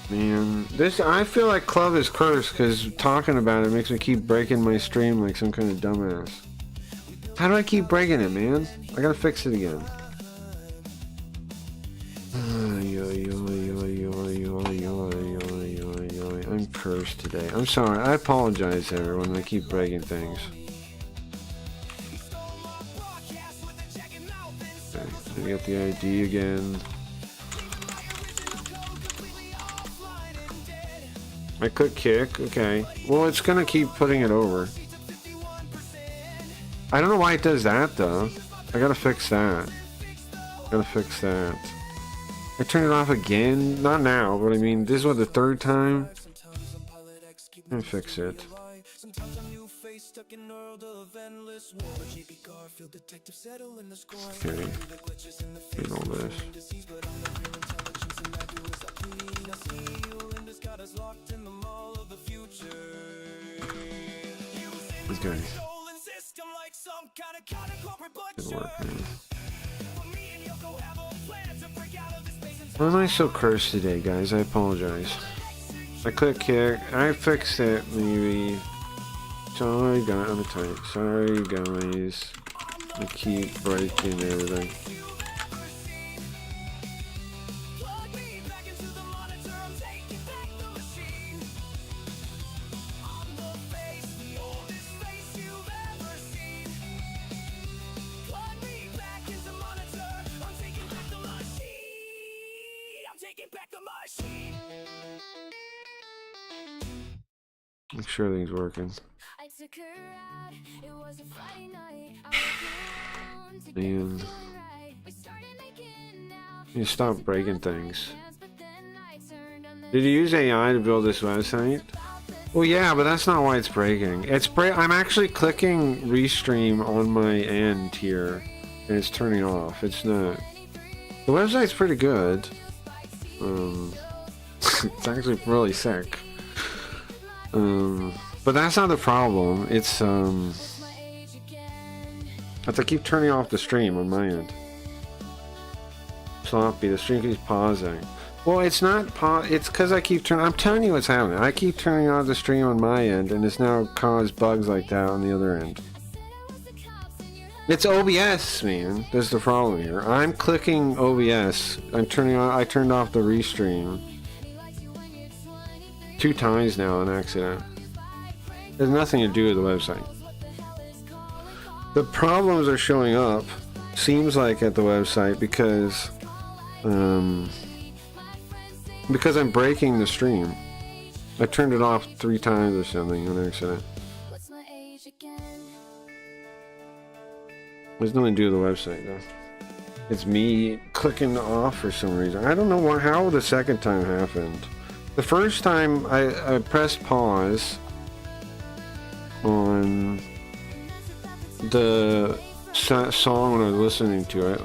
Man, this, I feel like Club is cursed because talking about it makes me keep breaking my stream like some kind of dumbass. How do I keep breaking it, man? I gotta fix it again. I'm cursed today. I'm sorry. I apologize, everyone. I keep breaking things. Okay, I got the ID again. I click kick. Okay. Well, it's gonna keep putting it over. I don't know why it does that, though. I gotta fix that. Gotta fix that. I turned it off again? Not now, but I mean, this is what, the third time? Let me fix it. Okay. Doing all this. Okay. Good work, man. Why am I so cursed today, guys? I apologize. I click kick. I fixed it, maybe. Sorry, guys. I'm tight. Sorry, guys. I keep breaking everything. Make sure everything's working. Man, you stop breaking things. Did you use AI to build this website? Well, yeah, but that's not why it's breaking. I'm actually clicking restream on my end here, and it's turning off. It's not. The website's pretty good. It's actually really sick. But that's not the problem. It's I keep turning off the stream on my end. Sloppy. The stream keeps pausing. Well, it's not it's because I keep turning. I'm telling you what's happening. I keep turning off the stream on my end, and it's now caused bugs like that on the other end. It's OBS, man. That's the problem here. I'm clicking OBS. I turned off the restream 2 times now on accident. There's nothing to do with the website. The problems are showing up, seems like, at the website because I'm breaking the stream. I turned it off 3 times or something on accident. There's nothing to do with the website, though. It's me clicking off for some reason. I don't know how the second time happened. The first time I pressed pause on the song when I was listening to it,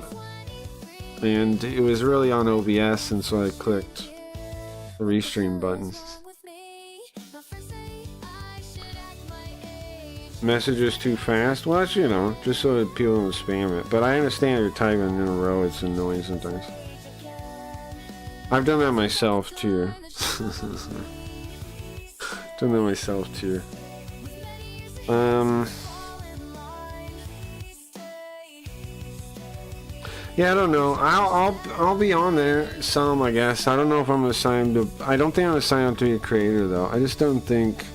and it was really on OBS, and so I clicked the restream button. Messages too fast? Well, that's, you know, just so that people don't spam it. But I understand you're typing in a row, it's annoying sometimes. I've done that myself too. Done that myself too. Yeah, I don't know. I'll be on there some, I guess. I don't know if I'm assigned to. I don't think I'm assigned to be a creator though. I just don't think.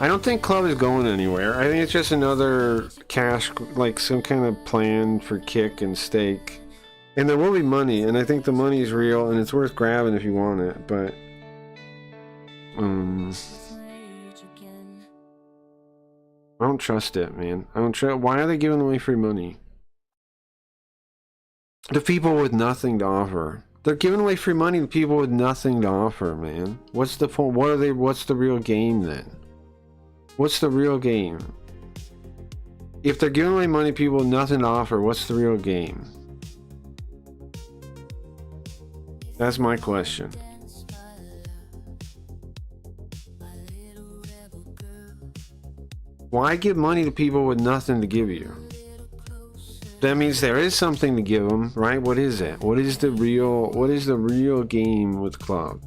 I don't think Club is going anywhere. I think it's just another cash, like some kind of plan for kick and stake. And there will be money, and I think the money is real, and it's worth grabbing if you want it, but... I don't trust it, man. I don't trust... Why are they giving away free money? To people with nothing to offer. They're giving away free money to people with nothing to offer, man. What's the point? What's the real game, then? What's the real game? If they're giving away money to people with nothing to offer, what's the real game? That's my question. Why give money to people with nothing to give you? That means there is something to give them, right? What is it? What is the real game with club?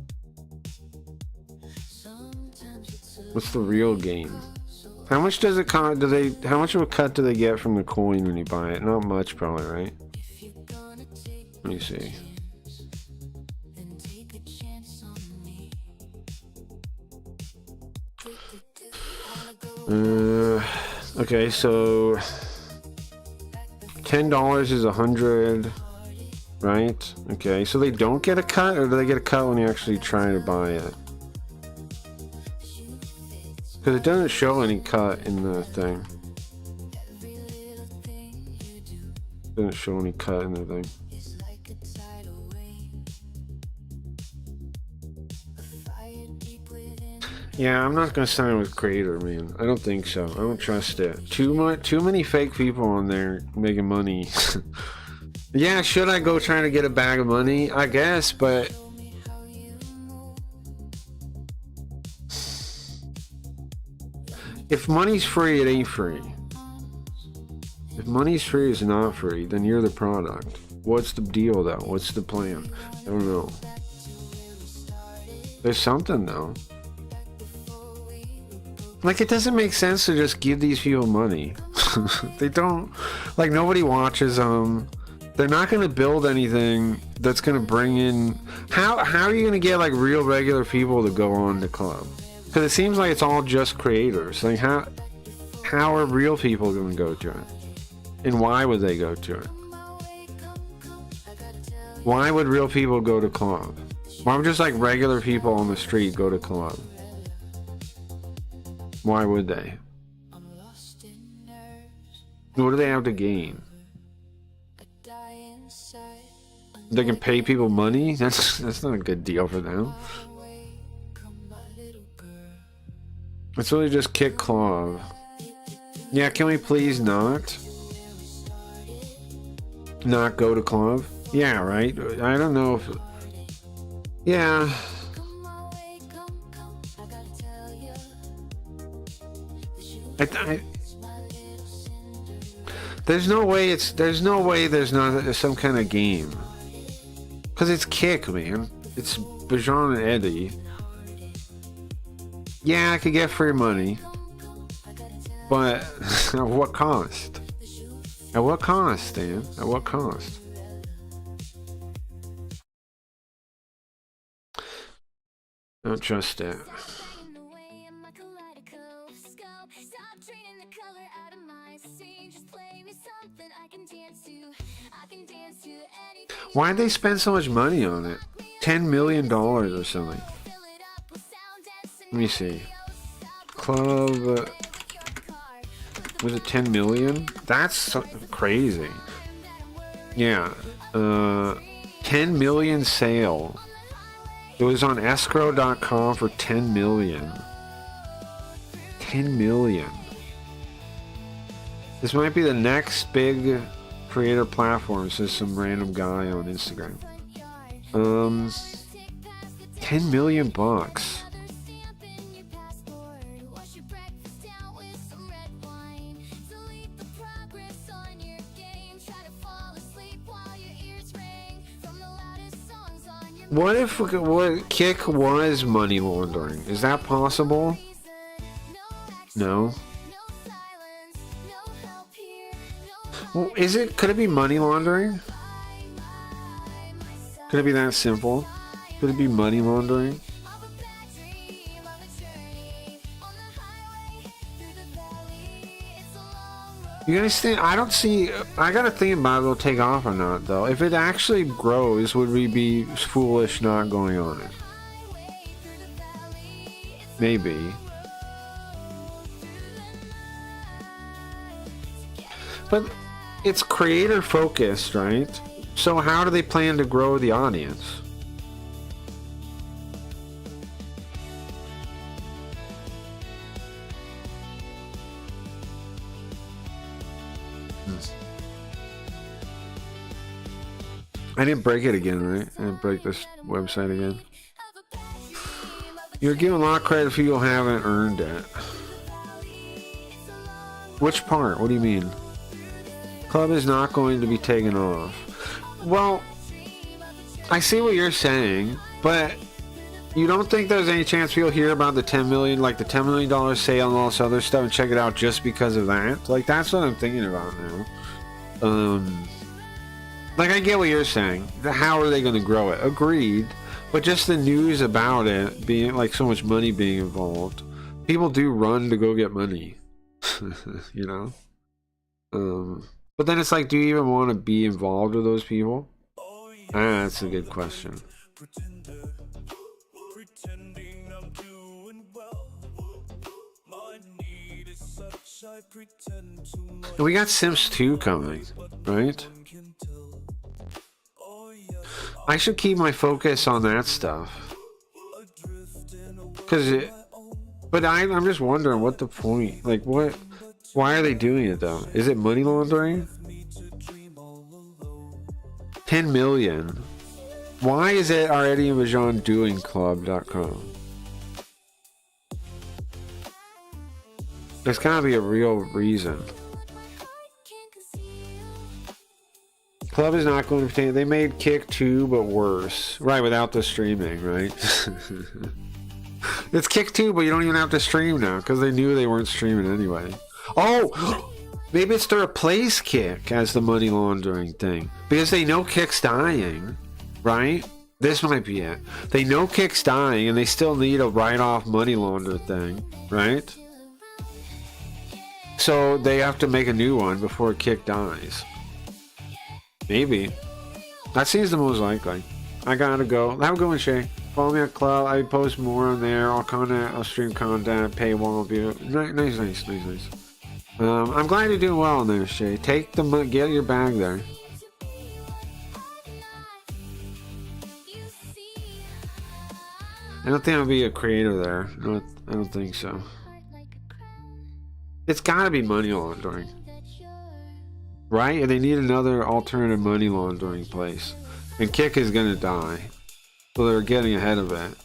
What's the real game? How much does it cost? How much of a cut do they get from the coin when you buy it? Not much, probably, right? Let me see. Okay, so $10 is 100, right? Okay, so they don't get a cut, or do they get a cut when you actually try to buy it? Because it doesn't show any cut in the thing. It doesn't show any cut in the thing. Yeah, I'm not gonna sign with Creator, man. I don't think so. I don't trust it. Too many fake people on there making money. Yeah, should I go trying to get a bag of money? I guess, but if money's free, it ain't free. If money's free, it's not free. Then you're the product. What's the deal, though? What's the plan? I don't know. There's something, though. Like, it doesn't make sense to just give these people money. They don't, like, nobody watches them. They're not going to build anything that's going to bring in, how are you going to get, like, real regular people to go on the club? Because it seems like it's all just creators. Like, how are real people going to go to it? And why would they go to it? Why would real people go to club? Why would just, like, regular people on the street go to club? Why would they? What do they have to gain? They can pay people money? That's not a good deal for them. It's really just kick club. Yeah, can we please not go to club? Yeah, right? I don't know if... Yeah... there's no way there's not some kind of game. Because it's kick, man. It's Bajan and Eddie. Yeah, I could get free money. But at what cost? At what cost, Dan? At what cost? Don't trust it. Why'd they spend so much money on it? $10 million or something. Let me see. Club... was it 10 million? That's so crazy. Yeah. 10 million sale. It was on escrow.com for 10 million. 10 million. This might be the next big creator platform, says some random guy on Instagram. 10 million bucks. What if what Kick was money laundering? Is that possible? No. Well, could it be money laundering? Could it be that simple? Could it be money laundering? You guys think? I don't see. I gotta think about if it'll take off or not, though. If it actually grows, would we be foolish not going on it? Maybe. But it's creator focused, right? So how do they plan to grow the audience? I didn't break it again, right? I didn't break this website again. You're giving a lot of credit if you haven't earned it. Which part? What do you mean? Club is not going to be taken off. Well, I see what you're saying, but you don't think there's any chance people hear about the 10 million, like the $10 million sale and all this other stuff and check it out just because of that? Like, that's what I'm thinking about now. Like, I get what you're saying. How are they going to grow it? Agreed. But just the news about it being, like, so much money being involved, people do run to go get money. You know? But then it's like, do you even want to be involved with those people? That's a good question. And we got Sims 2 coming, right? I should keep my focus on that stuff. But I'm just wondering what the point, like what, why are they doing it though? Is it money laundering? 10 million. Why is it already in Vajon doing club.com? There's gotta be a real reason. Club is not going to obtain. They made Kick 2, but worse. Right, without the streaming, right? It's Kick 2, but you don't even have to stream now because they knew they weren't streaming anyway. Oh, maybe it's to replace Kick as the money laundering thing because they know Kick's dying, right? This might be it. They know Kick's dying and they still need a write-off money launder thing, right? So they have to make a new one before Kick dies. Maybe. That seems the most likely. I gotta go. Have a good one, Shay. Follow me at Club. I post more on there. I'll stream content, paywall, nice. I'm glad you're doing well on there, Shay. Take the money, get your bag there. I don't think I'll be a creator there. No, I don't think so. It's gotta be money laundering. Right? And they need another alternative money laundering place. And Kick is gonna die. So they're getting ahead of it.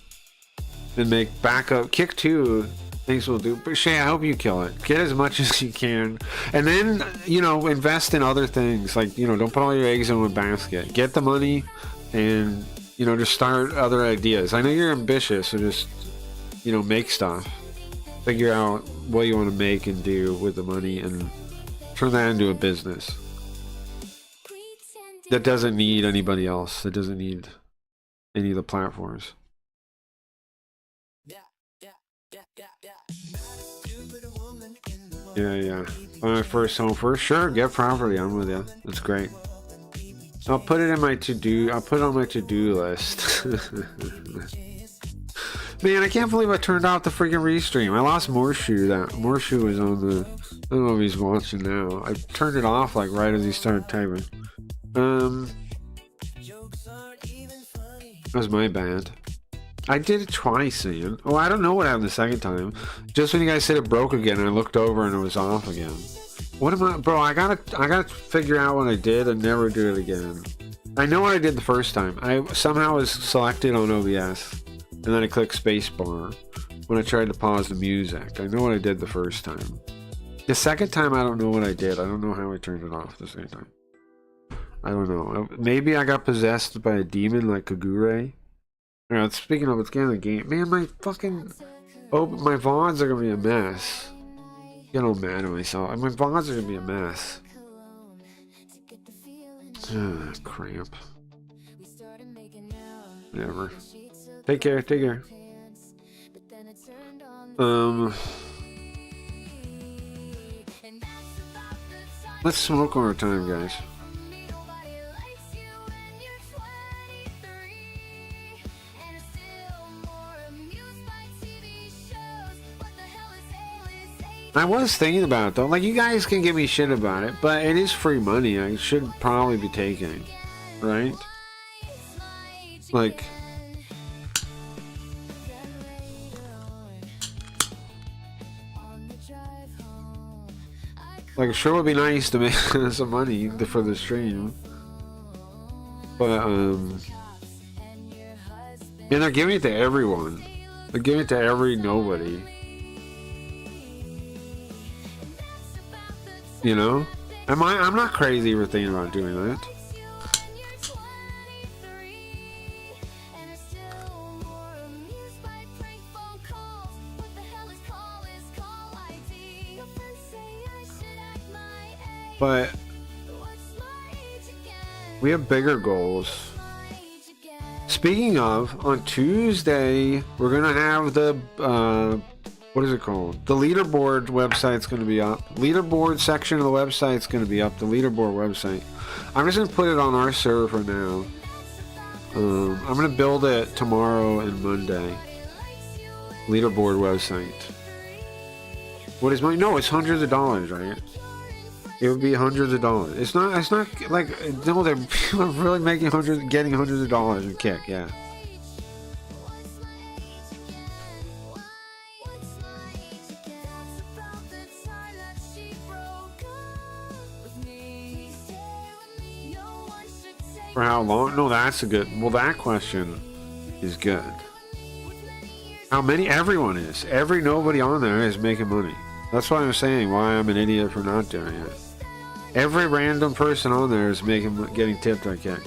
And make backup. Kick 2, things will do. But Shay, I hope you kill it. Get as much as you can. And then, you know, invest in other things. Like, you know, don't put all your eggs in one basket. Get the money and, you know, just start other ideas. I know you're ambitious, so just, you know, make stuff. Figure out what you want to make and do with the money and turn that into a business that doesn't need anybody else. That doesn't need any of the platforms. Yeah. Buy my first home first. Sure, get property. I'm with you. That's great. I'll put it in my to-do. I'll put it on my to-do list. Man, I can't believe I turned off the freaking restream. I lost Morshu. Morshu was on the. I don't know if he's watching now. I turned it off like right as he started typing. That was my bad. I did it twice, Ian. Oh, I don't know what happened the second time. Just when you guys said it broke again, I looked over and it was off again. What am I, bro? I gotta figure out what I did and never do it again. I know what I did the first time. I somehow was selected on OBS, and then I clicked spacebar when I tried to pause the music. I know what I did the first time. The second time, I don't know what I did. I don't know how I turned it off the second time. I don't know. Maybe I got possessed by a demon like Kagure. Alright, speaking of, it's getting the game. Man, my fucking... Oh, my VODs are gonna be a mess. Get all mad at myself. My VODs are gonna be a mess. Cramp. Whatever. Take care, take care. Let's smoke one more time, guys. I was thinking about it though. Like, you guys can give me shit about it, but it is free money. I should probably be taking, right? Like, it sure would be nice to make some money for the stream, but and they're giving it to everyone. They're giving it to every nobody. You know? I'm not crazy for thinking about doing that. But we have bigger goals. Speaking of, on Tuesday, we're gonna have the what is it called? The leaderboard website's gonna be up. Leaderboard section of the website's gonna be up. The leaderboard website. I'm just gonna put it on our server now. I'm gonna build it tomorrow and Monday. Leaderboard website. What is my? No, it's hundreds of dollars, right? It would be hundreds of dollars. It's not like, no, they're people are really making getting hundreds of dollars a kick, yeah. For how long? No, that's a good, well, that question is good. How many? Everyone is. Nobody on there is making money. That's why I'm saying why I'm an idiot for not doing it. Every random person on there is getting tipped a kick.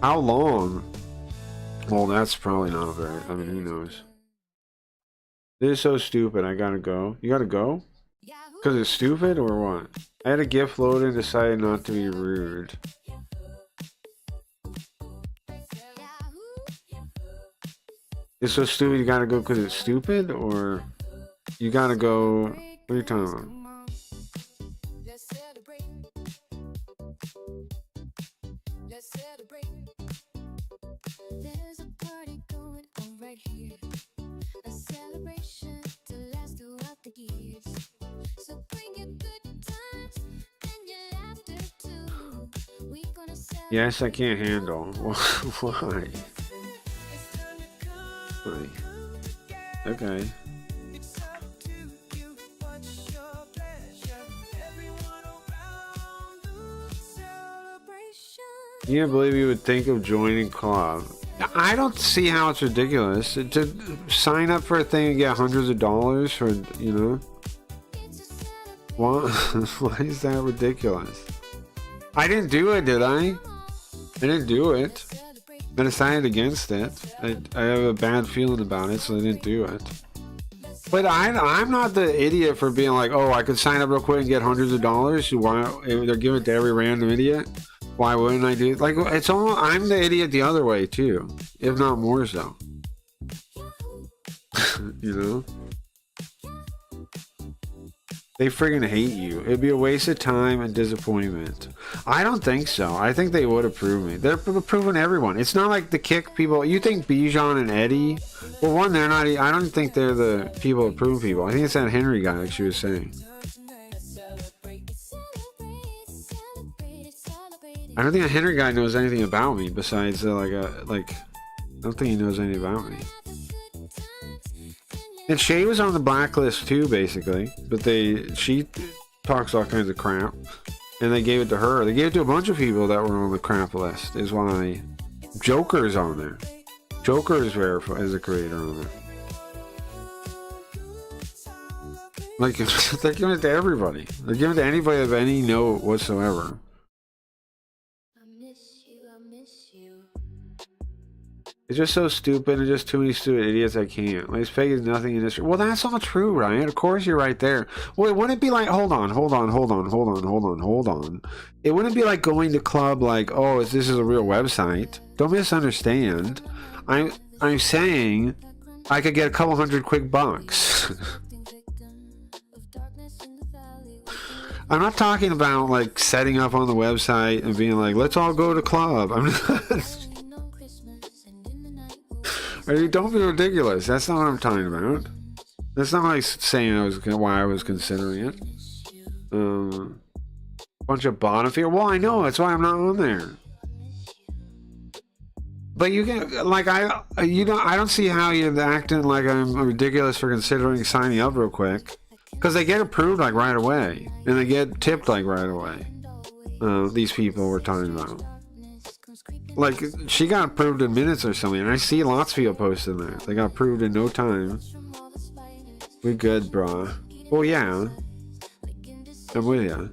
How long? Well, that's probably not very. I mean, who knows? This is so stupid. I gotta go. You gotta go? Because it's stupid or what? I had a GIF loaded and decided not to be rude. It's so stupid you gotta go because it's stupid, or you gotta go. What are you talking about? There's a party going on right here. A celebration to last throughout the years. So bring your good times and your laughter too. We gonna celebrate. Yes, I can't handle. Why? Okay. You can't believe you would think of joining club. I don't see how it's ridiculous to sign up for a thing and get hundreds of dollars for, you know. Why? Why is that ridiculous? I didn't do it, did I? I didn't do it. I decided against it. I have a bad feeling about it, so I didn't do it. But I'm not the idiot for being like, oh, I could sign up real quick and get hundreds of dollars. Why they're giving it to every random idiot? Why wouldn't I do it? Like, it's almost, I'm the idiot the other way too, if not more so. You know? They friggin' hate you. It'd be a waste of time and disappointment. I don't think so. I think they would approve me. They're approving everyone. It's not like the kick people. You think Bijan and Eddie? Well, one, they're not. I don't think they're the people approving people. I think it's that Henry guy, like she was saying. I don't think a Henry guy knows anything about me besides I don't think he knows anything about me. And Shay was on the blacklist too, basically, but she talks all kinds of crap, and they gave it to her. They gave it to a bunch of people that were on the crap list. Is why Joker's on there. Joker is verified as a creator on there. Like, they're giving it to everybody. They're giving it to anybody of any note whatsoever. It's just so stupid, and just too many stupid idiots I can't. Like, fake is nothing in this. Well, that's all true, Ryan. Of course you're right there. Wait, wouldn't it be like, hold on. It wouldn't be like going to club like, oh, this is a real website. Don't misunderstand. I'm saying I could get a couple hundred quick bucks. I'm not talking about like setting up on the website and being like, let's all go to club. I'm not. I mean, don't be ridiculous. That's not what I'm talking about. That's not like saying why I was considering it. Bunch of bottom fear. Well, I know. That's why I'm not on there. But you can, like, I don't see how you're acting like I'm ridiculous for considering signing up real quick. Because they get approved like right away, and they get tipped like right away. These people we're talking about. Like, she got approved in minutes or something, and I see lots of people posting that. They got approved in no time. We good, brah. Well, yeah. I'm with ya.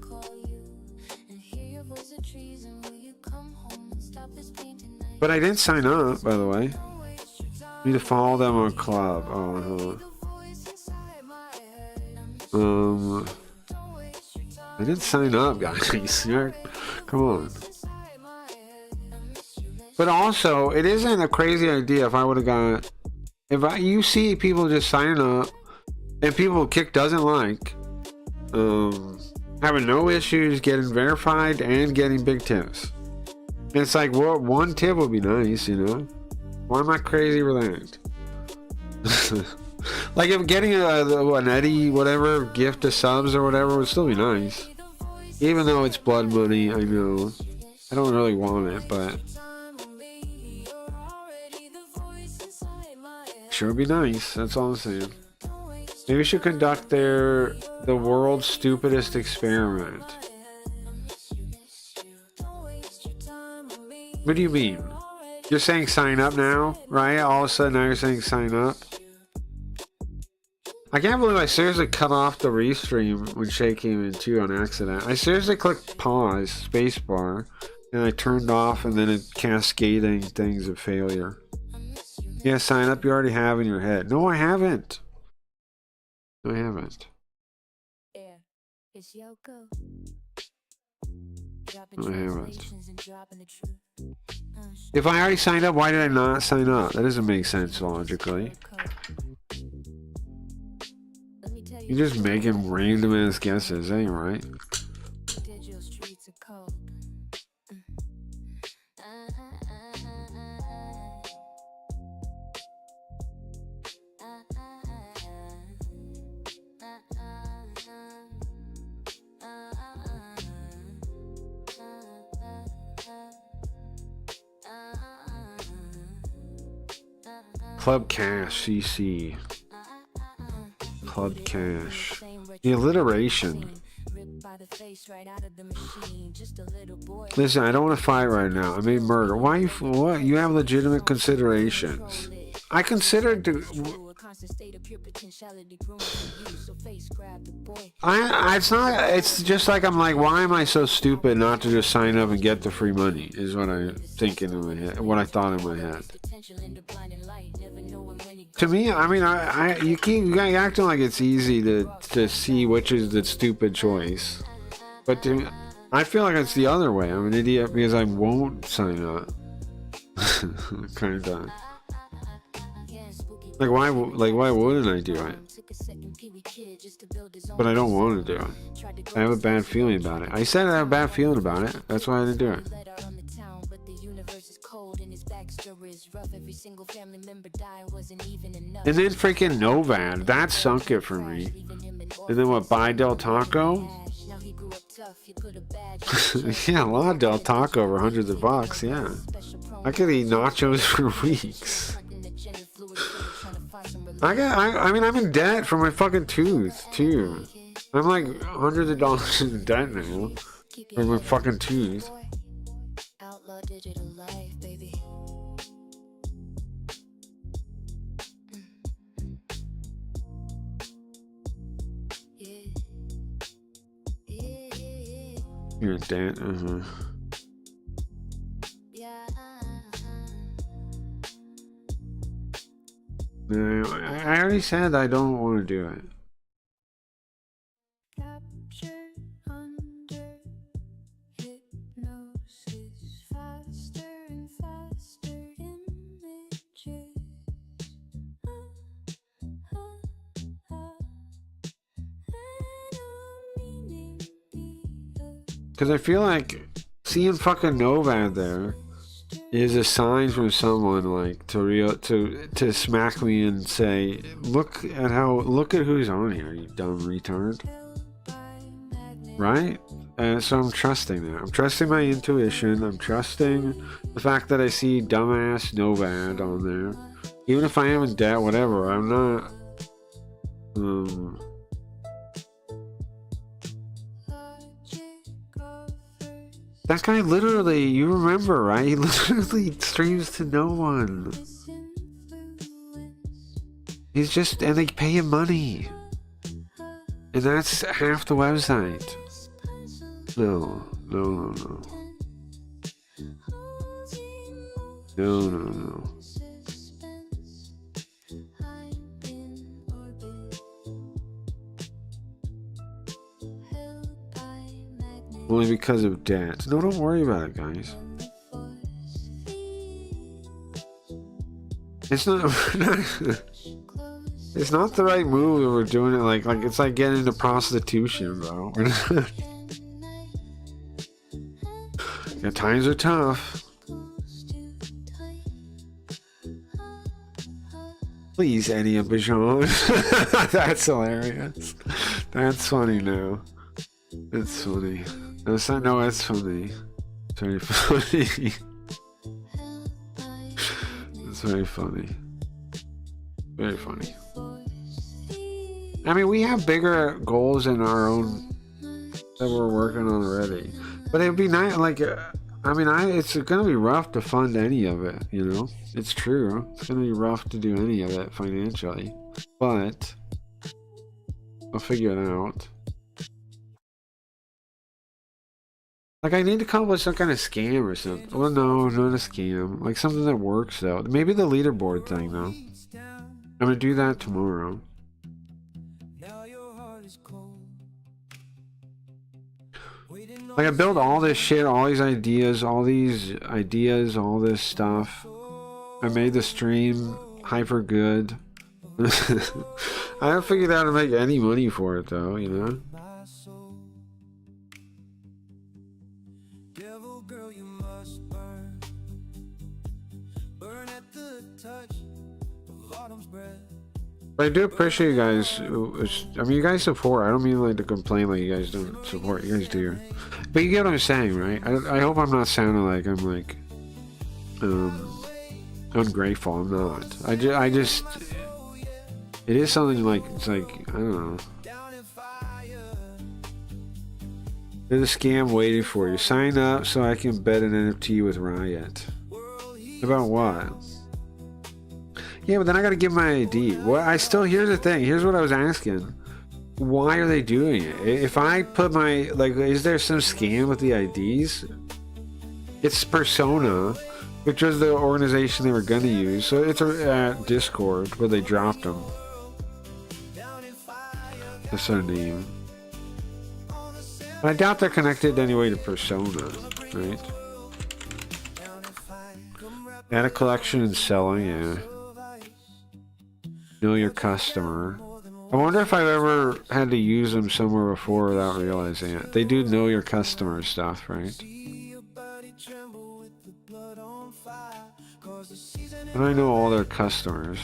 But I didn't sign up, by the way. Need to follow them on club. I didn't sign up, guys. Come on. But also, it isn't a crazy idea if I would have got... you see people just signing up, and people Kick doesn't like, having no issues getting verified and getting big tips. And it's like, well, one tip would be nice, you know? Why am I crazy for that? Like, if getting an Eddie, whatever, gift of subs or whatever would still be nice. Even though it's blood money, I know. I don't really want it, but... sure would be nice, that's all I'm saying. Maybe we should conduct the world's stupidest experiment. What do you mean? You're saying sign up now, right? All of a sudden now you're saying sign up? I can't believe I seriously cut off the restream when Shay came in too on accident. I seriously clicked pause, spacebar, and I turned off, and then it cascading things of failure. Yeah, sign up you already have in your head. No, I haven't. No, I haven't. No, I haven't. If I already signed up, why did I not sign up? That doesn't make sense logically. You're just making random ass guesses, ain't right? Club Cash, CC. Club Cash. The alliteration. Listen, I don't want to fight right now. I made murder. Why you? What? You have legitimate considerations. I considered to. It's not. It's just like I'm like, why am I so stupid not to just sign up and get the free money? Is what I'm thinking in my head. What I thought in my head. To me, I mean, you guys acting like it's easy to see which is the stupid choice, but to me, I feel like it's the other way. I'm an idiot because I won't sign up. Kind of. Like why wouldn't I do it? But I don't want to do it. I have a bad feeling about it. I said I have a bad feeling about it. That's why I didn't do it. And then freaking Novad, that sunk it for me. And then what, buy Del Taco? Yeah, a lot of Del Taco over hundreds of bucks, yeah. I could eat nachos for weeks. I mean, I'm in debt for my fucking tooth, too. I'm like hundreds of dollars in debt now for my fucking tooth. You're in debt, No, I already said I don't want to do it. Because I feel like seeing fucking Novad there is a sign from someone like to smack me and say, look at who's on here, you dumb retard. Right? So I'm trusting that. I'm trusting my intuition. I'm trusting the fact that I see dumbass Novad on there. Even if I am in debt, whatever, I'm not That guy literally, you remember, right? He literally streams to no one. He's just, and they pay him money. And that's half the website. No. Only because of debt. No, don't worry about it, guys. It's not. It's not the right move if we're doing it like it's like getting into prostitution, bro. Yeah, times are tough. Please, Eddie and Bijan. That's hilarious. That's funny now. That's funny. No, it's not, no, that's funny. It's very funny. It's very funny. Very funny. I mean, we have bigger goals in our own that we're working on already. But it'd be nice, like, I mean, it's gonna be rough to fund any of it, you know? It's true. It's gonna be rough to do any of it financially. But I'll figure it out. Like, I need to come up with some kind of scam or something. Well, no, not a scam. Like, something that works, though. Maybe the leaderboard thing, though. I'm gonna do that tomorrow. Like, I built all this shit, all these ideas, all this stuff. I made the stream hyper good. I haven't figured out how to make any money for it, though, you know? But I do appreciate you guys. I mean, you guys support. I don't mean like to complain like you guys don't support. You guys do. But you get what I'm saying, right? I hope I'm not sounding like I'm like ungrateful. I'm not. I just it is something like, it's like, I don't know. There's a scam waiting for you. Sign up so I can bet an NFT with Riot. About what? Yeah, but then I gotta give my ID. Well, here's the thing. Here's what I was asking. Why are they doing it? If I put my, like, is there some scam with the IDs? It's Persona, which was the organization they were gonna use. So it's Discord, where they dropped them. That's their name. But I doubt they're connected anyway to Persona, right? Add a collection and selling, yeah. Know your customer. I wonder if I've ever had to use them somewhere before without realizing it. They do know your customer stuff, right? And I know all their customers.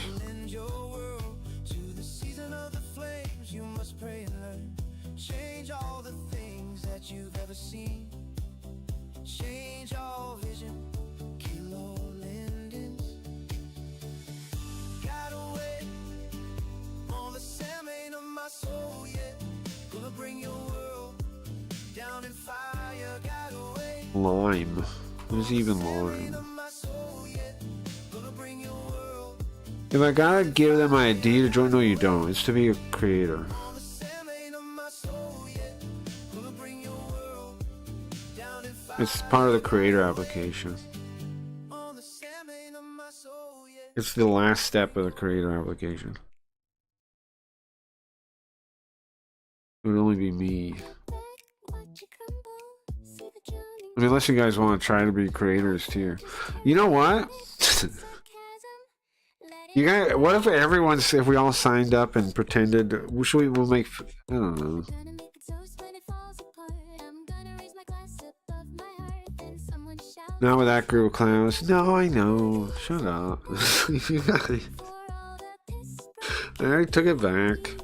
Lime. Who's even lime? If I gotta give them my ID to join, no you don't. It's to be a creator. It's part of the creator application. It's the last step of the creator application. It would only be me. I mean, unless you guys want to try to be creators too. You know what? You guys, what if if we all signed up and pretended? We'll make, I don't know. Not with that group of clowns. No, I know. Shut up. You guys. I already took it back.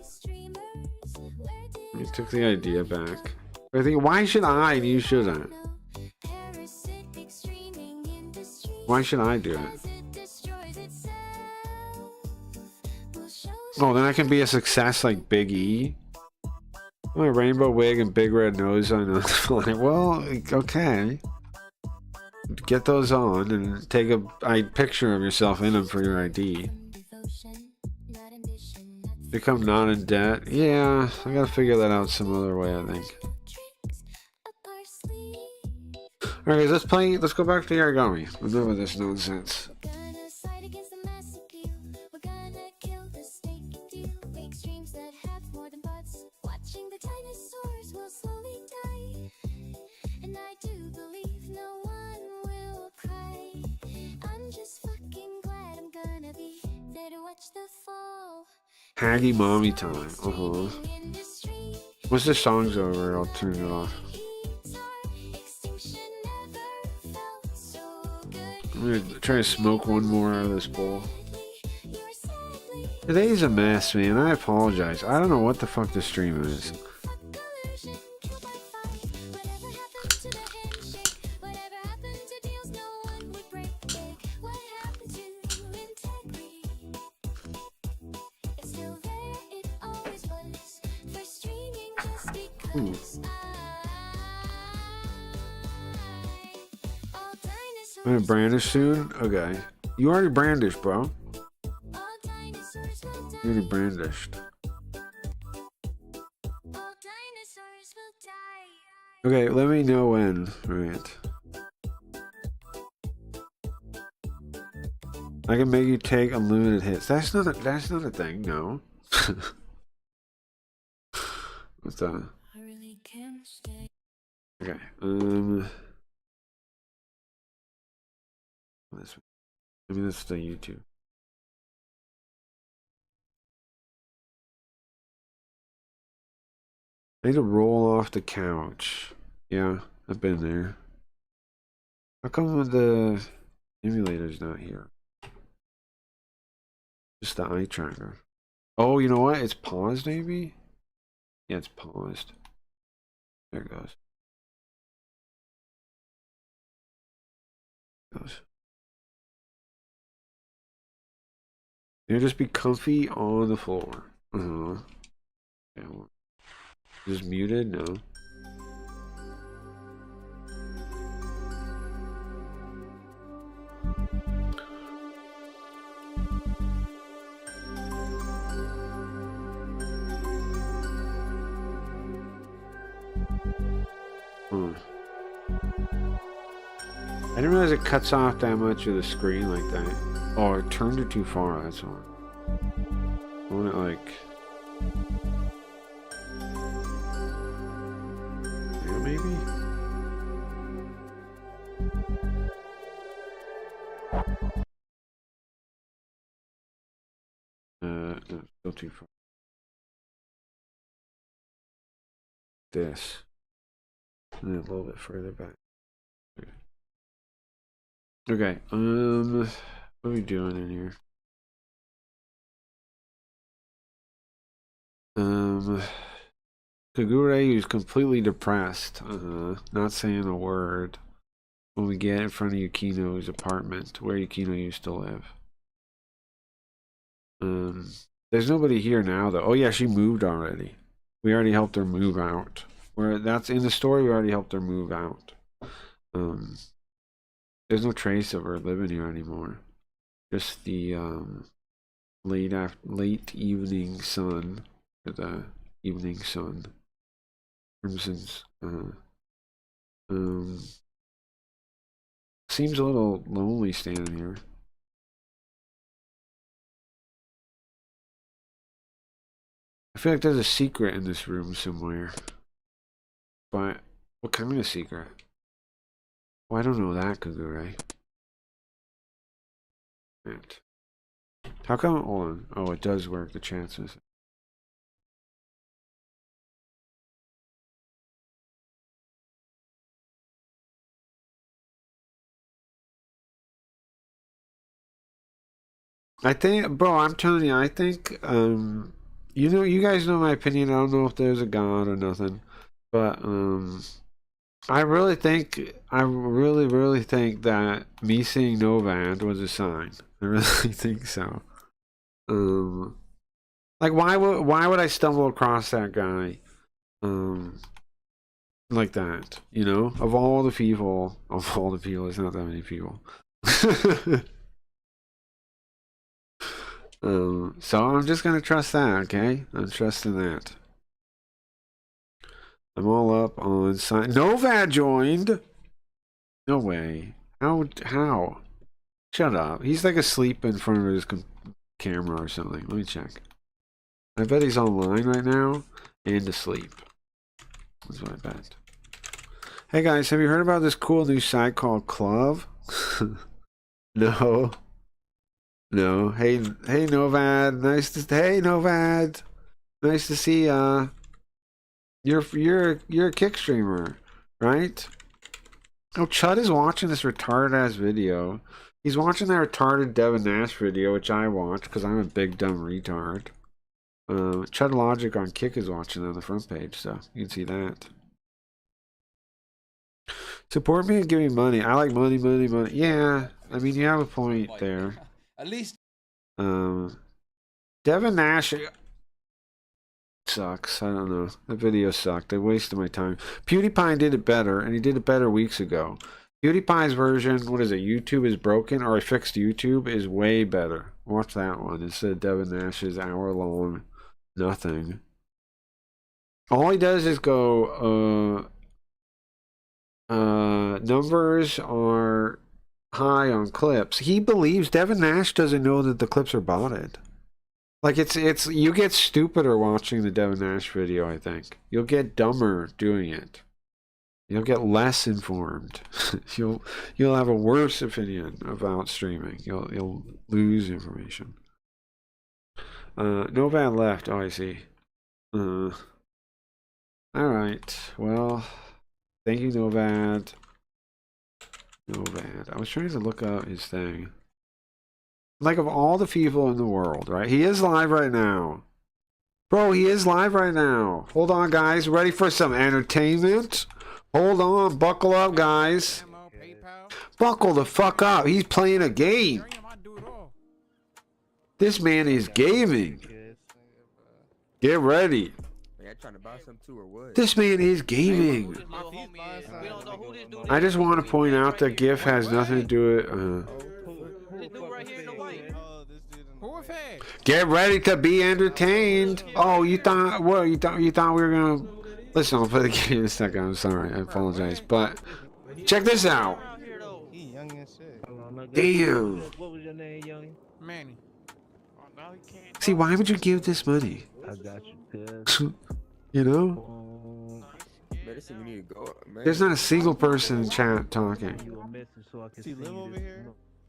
I took the idea back. I think, why should I and you shouldn't? Why should I do it? Oh, then I can be a success like Big E. My rainbow wig and big red nose on the fly. Well, okay. get those on and take a picture of yourself in them for your ID. Become not in debt. Yeah, I gotta figure that out some other way, I think. Alright, let's go back to Hayarigami. Enough of this nonsense. Haggy mommy time. Once the song's over, I'll turn it off. I'm gonna try to smoke one more out of this bowl. Today's a mess, man. I apologize. I don't know what the fuck this stream is. Ooh. I'm gonna brandish soon? Okay. You already brandished, bro. You already brandished. Okay, let me know when. Right. I can make you take unlimited hits. That's not a thing, no. What's that? Okay. Maybe that's the YouTube. I need to roll off the couch. Yeah, I've been there. How come the emulator's not here? Just the eye tracker. Oh, you know what? It's paused, maybe? Yeah, it's paused. There it goes. You just be comfy on the floor. Yeah, well, just muted? No. I didn't realize it cuts off that much of the screen like that. Oh, I turned it too far, that's all. I want it like... Yeah, maybe? No, still too far. This. And then a little bit further back. Okay, what are we doing in here? Kagure is completely depressed. Not saying a word. When we get in front of Yukino's apartment, where Yukino used to live. There's nobody here now, though. Oh yeah, she moved already. We already helped her move out. That's in the story. We already helped her move out. There's no trace of her living here anymore. Just the late evening sun, or the evening sun. Crimson's seems a little lonely standing here. I feel like there's a secret in this room somewhere. But what kind of secret? Oh, I don't know that, Kagure. Right. How come? Hold on. Oh, it does work. The chances. I think, bro, I'm telling you, I think, you know, you guys know my opinion. I don't know if there's a God or nothing, but, I really think that me seeing Novand was a sign. I really think so. Like, why would I stumble across that guy? like that, you know? Of all the people, it's not that many people. So I'm just gonna trust that, okay? I'm trusting that. I'm all up on sign. Novad joined. No way. How? Shut up. He's like asleep in front of his camera or something. Let me check. I bet he's online right now and asleep. That's what I bet. Hey guys, have you heard about this cool new site called Club? No. No. Hey Novad. Hey Novad. Nice to see you're a kick streamer, right? Oh, Chud is watching this retarded ass video. He's watching that retarded Devin Nash video, which I watch because I'm a big dumb retard. Chud Logic on Kick is watching on the front page, so you can see that. Support me and give me money. I like money. Yeah, I mean you have a point there. At least. Devin Nash sucks. I don't know. The video sucked. I wasted my time. PewDiePie did it better, and he did it better weeks ago. PewDiePie's version, what is it? YouTube is broken, or I fixed YouTube, is way better. Watch that one instead of Devin Nash's hour-long nothing. All he does is go, numbers are high on clips. He believes Devin Nash doesn't know that the clips are botted. Like it's you get stupider watching the Devin Nash video, I think. You'll get dumber doing it. You'll get less informed. you'll have a worse opinion about streaming. You'll lose information. Novad left. Oh, I see. All right. Well, thank you, Novad. Novad. I was trying to look up his thing. Like, of all the people in the world, right? He is live right now. Bro, he is live right now. Hold on, guys. Ready for some entertainment? Hold on. Buckle up, guys. Buckle the fuck up. He's playing a game. This man is gaming. Get ready. This man is gaming. I just want to point out that GIF has nothing to do with... Get ready to be entertained. Oh, you thought what? You thought we were gonna listen? I'll play the game in a second. I'm sorry. I apologize, but check this out. Damn. What was your name, Young? Manny. See, why would you give this money? I got you, cuz. You know? There's not a single person in chat talking.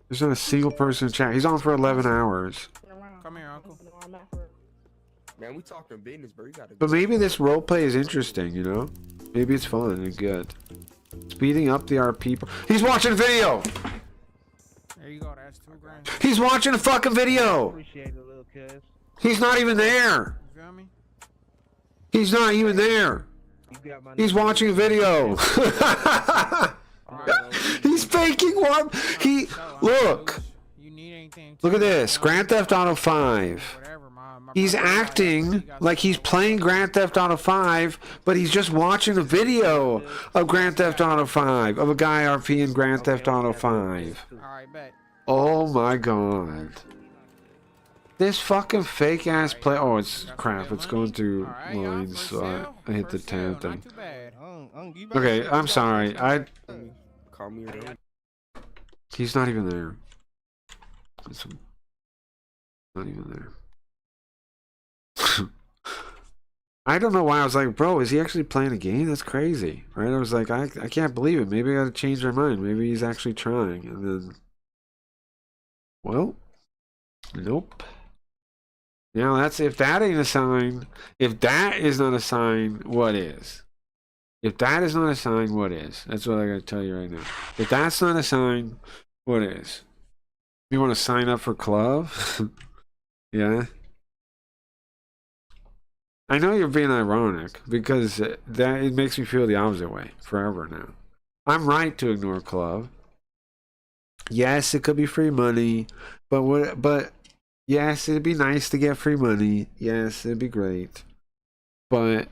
There's not a single person in chat. He's on for 11 hours. Come here, Uncle. Man, we talking business, bro. You gotta. But maybe this roleplay is interesting, you know? Maybe it's fun and good. Speeding up the RP. He's watching a video! There you go, that's $2,000. He's watching a fucking video! Appreciate it, little cuz. He's not even there! You feel me? He's not even there! He's watching a video! He's faking one! Look! Look at this. Grand Theft Auto 5. He's acting like he's playing Grand Theft Auto 5, but he's just watching a video of Grand Theft Auto 5, of a guy RP in Grand Theft Auto 5. Oh my god. This fucking fake ass play. Oh, it's crap. It's going through lines, so I hit the 10 thing. Okay, I'm sorry. He's not even there. Not even there. I don't know why I was like, bro, is he actually playing a game? That's crazy, right? I was like, I can't believe it. Maybe I gotta change my mind. Maybe he's actually trying. And then, well, nope. Now that's, if that ain't a sign, if that is not a sign, what is? If that is not a sign, what is? That's what I gotta tell you right now. If that's not a sign, what is? You want to sign up for club? Yeah. I know you're being ironic because that it makes me feel the opposite way forever now. I'm right to ignore club. Yes, it could be free money, but yes, it'd be nice to get free money. Yes, it'd be great. But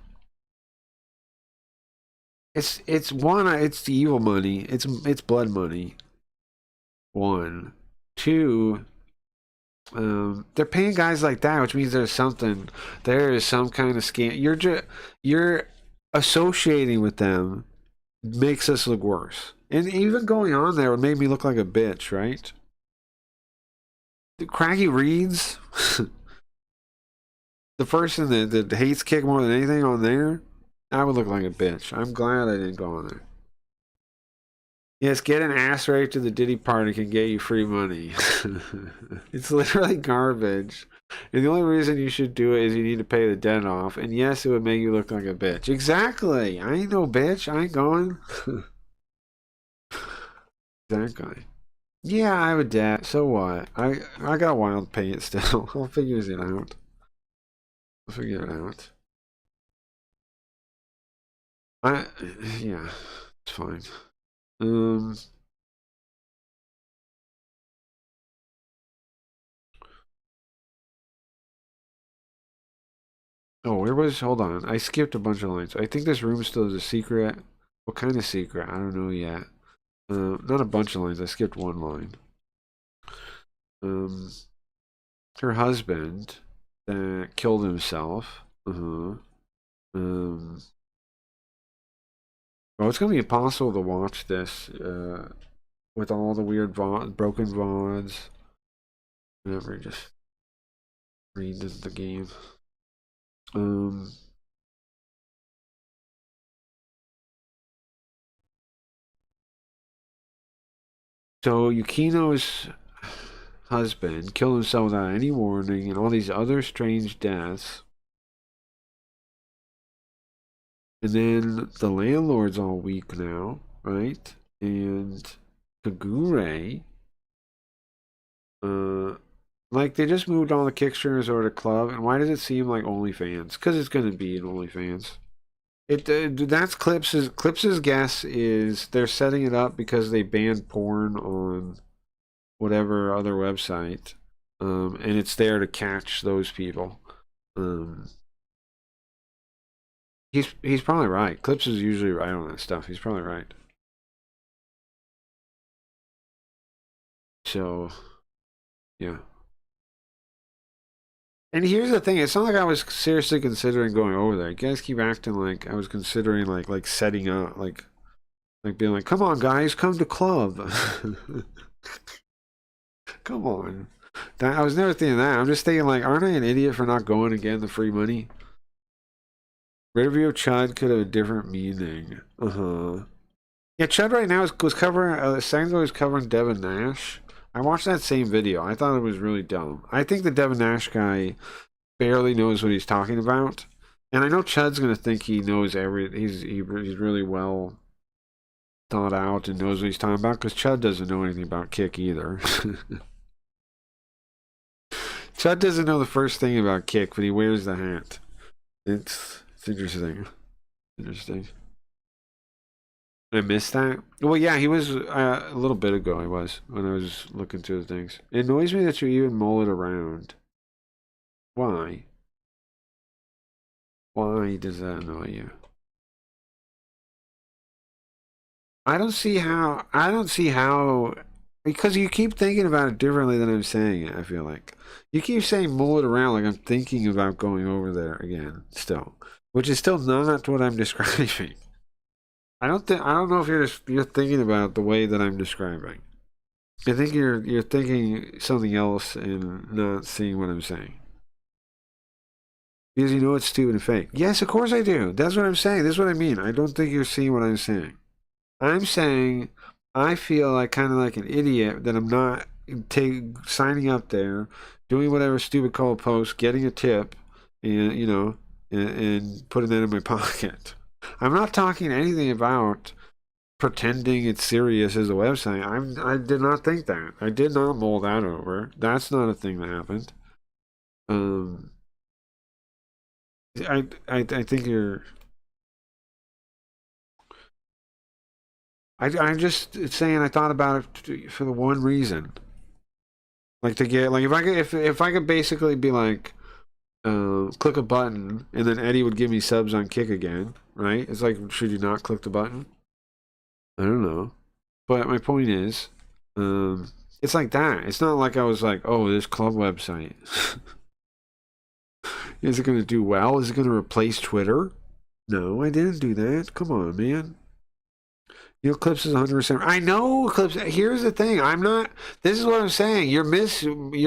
It's one. It's the evil money. It's blood money. One, two. They're paying guys like that, which means there's something. There is some kind of scam. You're associating with them makes us look worse. And even going on there made me look like a bitch, right? The Craggy Reeds, the person that hates Kick more than anything on there, I would look like a bitch. I'm glad I didn't go on there. Yes, get an ass rape to the Diddy party can get you free money. It's literally garbage. And the only reason you should do it is you need to pay the debt off. And yes, it would make you look like a bitch. Exactly. I ain't no bitch. I ain't going. Exactly. Yeah, I have a debt. So what? I got a while to pay it still. I'll figure it out. I'll figure it out. Yeah, it's fine. Oh, where was? Hold on. I skipped a bunch of lines. I think this room still is a secret. What kind of secret? I don't know yet. Not a bunch of lines. I skipped one line. Her husband that killed himself. Oh, it's gonna be impossible to watch this with all the weird broken VODs. Whatever, just read the game. So Yukino's husband killed himself without any warning, and all these other strange deaths. And then the landlord's all weak now, right? And Kagure, like they just moved all the Kickstarters over to Club, and why does it seem like OnlyFans? Because it's gonna be an OnlyFans. That's Clips's guess is they're setting it up because they banned porn on whatever other website, and it's there to catch those people. He's probably right. Clips is usually right on that stuff. He's probably right. So, yeah. And here's the thing: it's not like I was seriously considering going over there. You guys keep acting like I was considering like setting up, like being like, "Come on, guys, come to club." Come on. I was never thinking that. I'm just thinking like, aren't I an idiot for not going and getting the free money? Review of Chud could have a different meaning. Yeah, Chud right now was covering. Sanglo was covering Devin Nash. I watched that same video. I thought it was really dumb. I think the Devin Nash guy barely knows what he's talking about, and I know Chud's gonna think he knows he's really well thought out and knows what he's talking about because Chud doesn't know anything about Kick either. Chud doesn't know the first thing about Kick, but he wears the hat. It's interesting. Interesting. I missed that. Well, yeah, he was a little bit ago. I was when I was looking through the things. It annoys me that you even mull it around. Why? Why does that annoy you? I don't see how. I don't see how. Because you keep thinking about it differently than I'm saying it. I feel like you keep saying mull it around like I'm thinking about going over there again. Still, which is still not what I'm describing. I don't know if you're thinking about it the way that I'm describing. I think you're thinking something else and not seeing what I'm saying. Because you know it's stupid and fake. Yes, of course I do. That's what I'm saying. This is what I mean. I don't think you're seeing what I'm saying. I'm saying I feel like kind of like an idiot that I'm not signing up there, doing whatever stupid call post, getting a tip, and and putting that in my pocket. I'm not talking anything about pretending it's serious as a website. I did not think that. I did not mull that over. That's not a thing that happened. I think you're. I'm just saying I thought about it for the one reason, like to get like if I could basically be like, click a button, and then Eddie would give me subs on Kick again, right? It's like, should you not click the button? I don't know. But my point is, it's like that. It's not like I was like, oh, this club website. Is it going to do well? Is it going to replace Twitter? No, I didn't do that. Come on, man. You know, Eclipse is 100%. I know Eclipse. Here's the thing. I'm not. This is what I'm saying. You're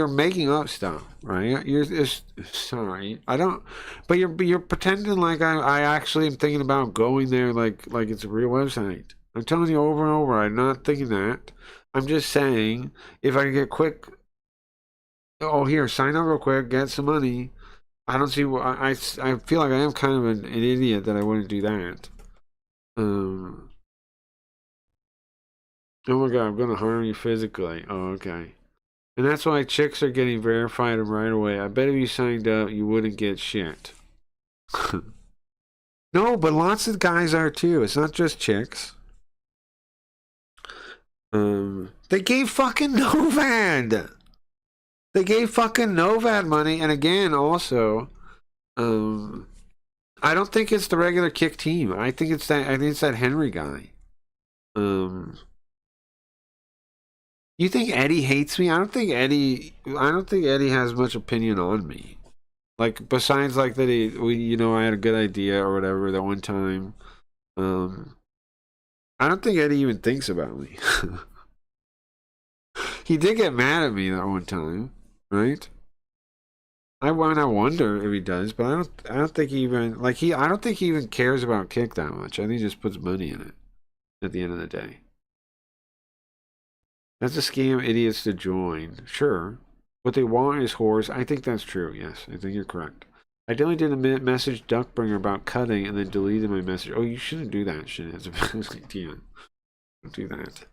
making up stuff, right? You're just sorry. I don't. But you're pretending like I actually am thinking about going there, like it's a real website. I'm telling you over and over. I'm not thinking that. I'm just saying if I can get quick. Oh, here, sign up real quick, get some money. I don't see what I feel like I am kind of an idiot that I wouldn't do that. Oh my god, I'm gonna harm you physically. Oh, okay. And that's why chicks are getting verified right away. I bet if you signed up, you wouldn't get shit. No, but lots of guys are too. It's not just chicks. They gave fucking Novad. They gave fucking Novad money, and again, also, I don't think it's the regular Kick team. I think it's that Henry guy. You think Eddie hates me? I don't think Eddie has much opinion on me. Like, besides like that I had a good idea or whatever that one time. I don't think Eddie even thinks about me. He did get mad at me that one time, right? I wonder if he does, but I don't think he even I don't think he even cares about Kick that much. I think he just puts money in it at the end of the day. That's a scam idiots to join. Sure. What they want is whores. I think that's true, yes. I think you're correct. I definitely did a message Duckbringer about cutting and then deleted my message. Oh, you shouldn't do that shit. It's a bad idea. Don't do that.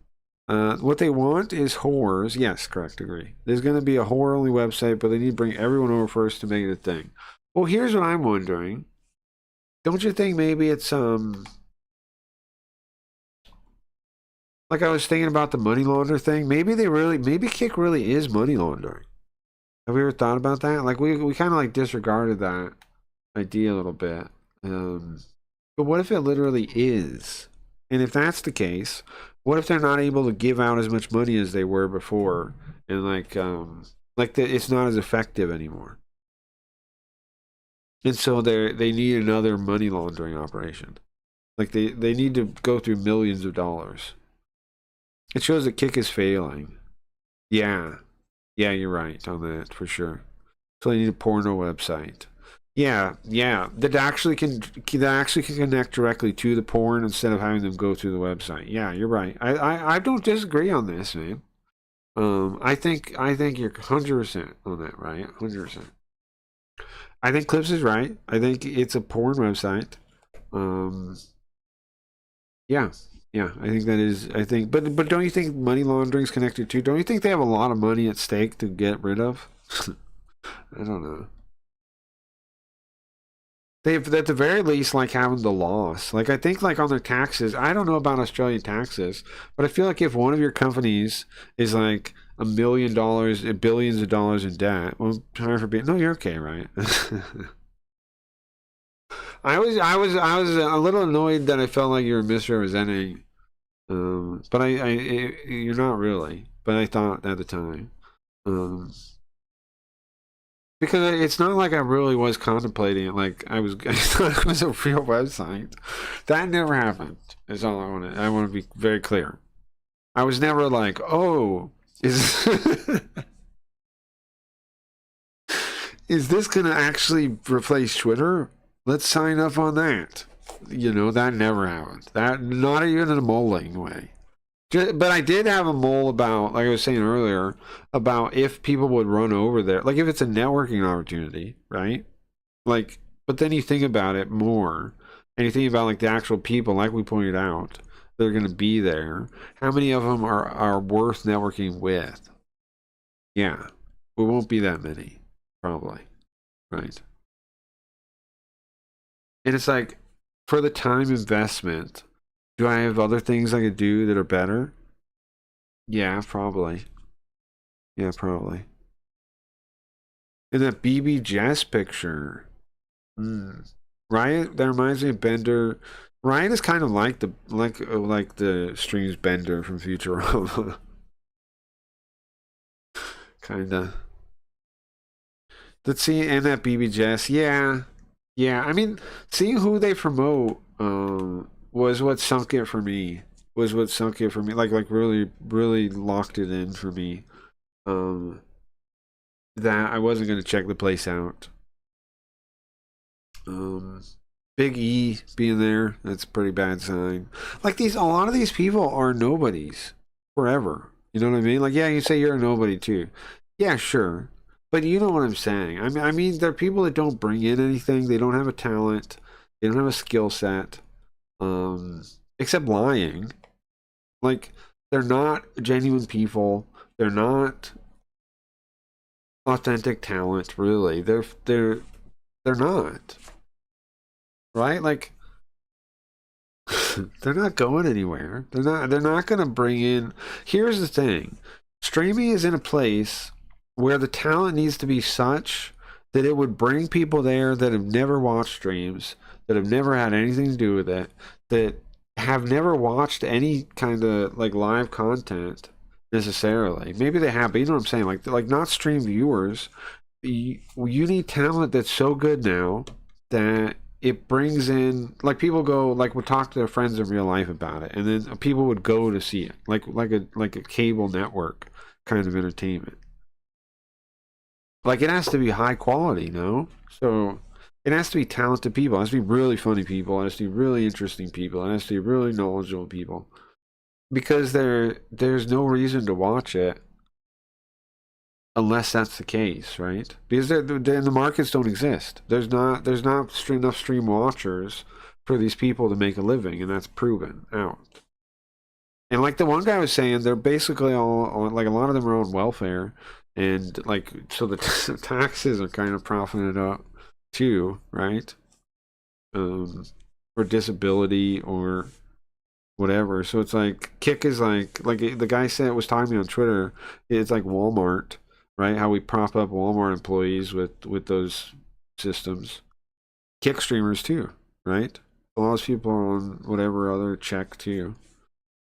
What they want is whores. Yes, correct, agree. There's going to be a whore-only website, but they need to bring everyone over first to make it a thing. Well, here's what I'm wondering. Don't you think maybe it's, like I was thinking about the money launder thing. Maybe Kick really is money laundering. Have we ever thought about that? Like we kind of like disregarded that idea a little bit. But what if it literally is? And if that's the case, what if they're not able to give out as much money as they were before, and it's not as effective anymore? And so they need another money laundering operation. Like they need to go through millions of dollars. It shows that Kick is failing. Yeah, you're right on that for sure. So they need a porno website. Yeah, that actually can connect directly to the porn instead of having them go through the website. Yeah, you're right. I don't disagree on this, man. I think you're 100% on that, right? 100%. I think Clips is right. I think it's a porn website. Yeah, I think that is. But don't you think money laundering is connected too? Don't you think they have a lot of money at stake to get rid of? I don't know. They've at the very least like having the loss. Like I think like on their taxes. I don't know about Australian taxes, but I feel like if one of your companies is like $1 million, billions of dollars in debt, well, sorry for being. No, you're okay, right? I was a little annoyed that I felt like you were misrepresenting. But you're not really. But I thought at the time, because it's not like I really was contemplating it. Like I thought it was a real website. That never happened. Is all I want to be very clear. I was never like, oh, is is this gonna actually replace Twitter? Let's sign up on that. That never happened. That not even in a moling way. But I did have a mole about, like I was saying earlier, about if people would run over there. Like if it's a networking opportunity, right? Like, but then you think about it more, and you think about like the actual people, like we pointed out, that are going to be there. How many of them are worth networking with? Yeah, it won't be that many, probably, right? And it's like, for the time investment, do I have other things I could do that are better? Yeah, probably. Yeah, probably. In that BB Jess picture. Riot, that reminds me of Bender. Riot is kind of like the streams Bender from Futurama. Kinda. Let's see, and that BB Jess, yeah. Yeah, I mean, seeing who they promote was what sunk it for me. Was what sunk it for me. Like really, really locked it in for me. That I wasn't gonna check the place out. Big E being there, that's a pretty bad sign. Like a lot of these people are nobodies forever. You know what I mean? Like, yeah, you say you're a nobody too. Yeah, sure. But you know what I'm saying. I mean, they're people that don't bring in anything. They don't have a talent. They don't have a skill set. Except lying. Like, they're not genuine people. They're not authentic talent, really. They're not. Right? Like, they're not going anywhere. They're not gonna bring in. Here's the thing. Streaming is in a place where the talent needs to be such that it would bring people there that have never watched streams, that have never had anything to do with it, that have never watched any kind of like live content necessarily. Maybe they have, but you know what I'm saying? Like not stream viewers. You need talent that's so good now that it brings in, like, people go, like, would talk to their friends in real life about it, and then people would go to see it, like a cable network kind of entertainment. Like, it has to be high quality, no? So it has to be talented people. It has to be really funny people. It has to be really interesting people. It has to be really knowledgeable people. Because there's no reason to watch it unless that's the case, right? Because the markets don't exist. There's not enough stream watchers for these people to make a living, and that's proven out. And like the one guy was saying, they're basically all on, like, a lot of them are on welfare, and like, so the taxes are kind of profiting it up too, right? For disability or whatever. So it's like Kick is like the guy said, was talking to me on Twitter. It's like Walmart, right? How we prop up Walmart employees with those systems. Kick streamers too, right? A lot of people are on whatever other check too.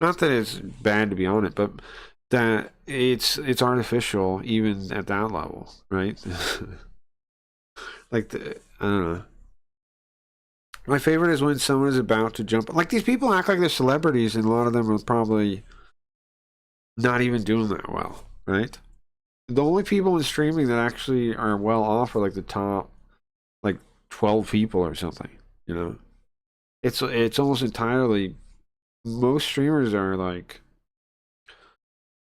Not that it's bad to be on it, but that it's artificial even at that level, right? Like I don't know. My favorite is when someone is about to jump. Like, these people act like they're celebrities, and a lot of them are probably not even doing that well, right? The only people in streaming that actually are well off are like the top, like 12 people or something. You know, it's almost entirely. Most streamers are like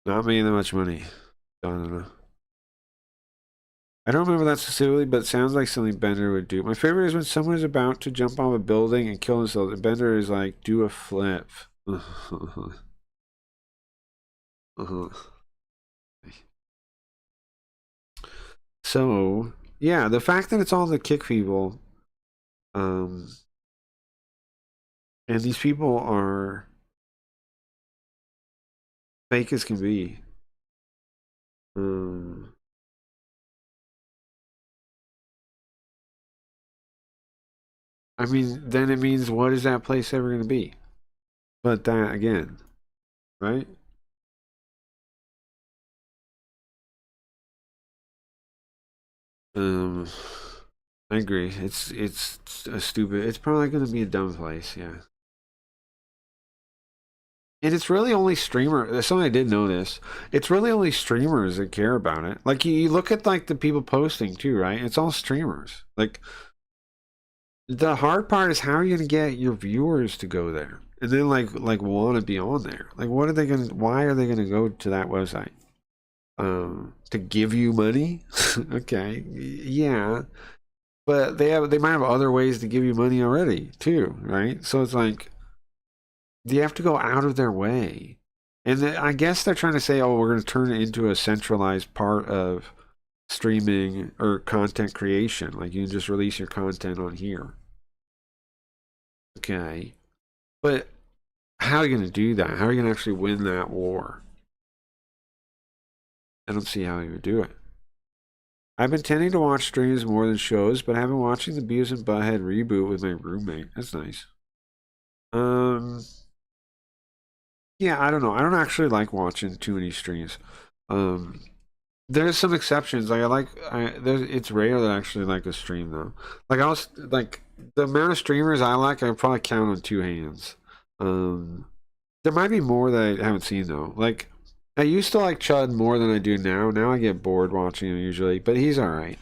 not making that much money. I don't know. I don't remember that specifically, but it sounds like something Bender would do. My favorite is when someone is about to jump off a building and kill themselves, and Bender is like, do a flip. So, yeah, the fact that it's all the Kick people, and these people are fake as can be. I mean, then it means, what is that place ever going to be? But that again, right? I agree. It's a stupid. It's probably going to be a dumb place, yeah. And it's really only streamer. Something I did notice. It's really only streamers that care about it. Like, you look at like the people posting too, right? It's all streamers. Like, the hard part is, how are you gonna get your viewers to go there and then like want to be on there? Like, what are they gonna? Why are they gonna go to that website? To give you money? Okay, yeah, but they might have other ways to give you money already too, right? So it's like, you have to go out of their way. And I guess they're trying to say, oh, we're going to turn it into a centralized part of streaming or content creation. Like, you can just release your content on here. Okay. But how are you going to do that? How are you going to actually win that war? I don't see how you would do it. I've been tending to watch streams more than shows, but I've been watching the Beavis and Butthead reboot with my roommate. That's nice. Yeah, I don't know. I don't actually like watching too many streams. Um, there's some exceptions. Like it's rare that I actually like a stream though. Like I was like the amount of streamers I like, I probably count on two hands. Um, there might be more that I haven't seen though. Like I used to like Chud more than I do now. Now I get bored watching him usually, but he's all right.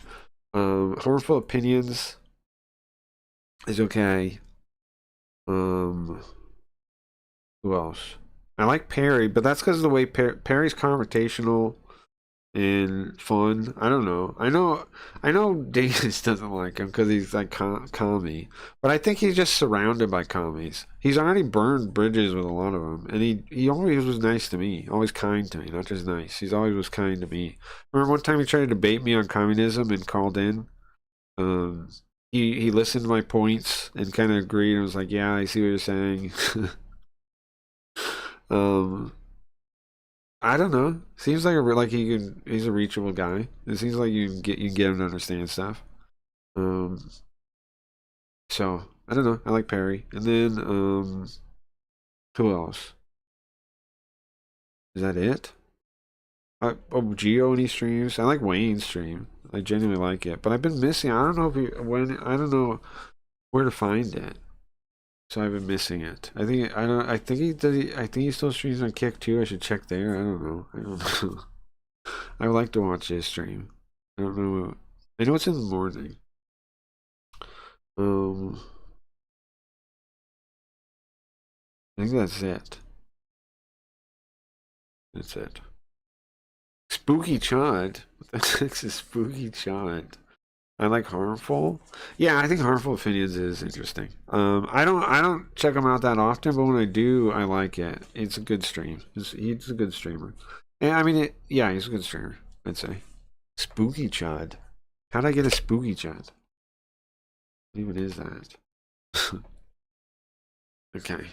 Harmful Opinions is okay. Who else? I like Perry, but that's because of the way Perry's confrontational and fun. I don't know. I know Davis doesn't like him because he's like commie, but I think he's just surrounded by commies. He's already burned bridges with a lot of them, and he always was nice to me, always kind to me, not just nice. He's always was kind to me. Remember one time he tried to debate me on communism and called in. Um, he listened to my points and kind of agreed and was like, "Yeah, I see what you're saying." um. I don't know. Seems like he's a reachable guy. It seems like you can get him to understand stuff. Um, so I don't know. I like Perry, and then who else? Is that it? Geo any streams? I like Wayne's stream. I genuinely like it, but I've been missing. I don't know I don't know where to find it. So I've been missing it. I think he does. I think he still streams on Kick too. I should check there. I don't know. I don't know. I would like to watch his stream. I don't know. I know it's in the morning. I think that's it. That's it. Spooky Chud. What the heck's a Spooky Chud? I like Harmful. Yeah, I think Harmful Opinions is interesting. I don't check him out that often, but when I do, I like it. It's a good stream. He's a good streamer. And I mean, yeah, he's a good streamer. I'd say. Spooky Chud. How'd I get a Spooky Chud? What even is that? Okay.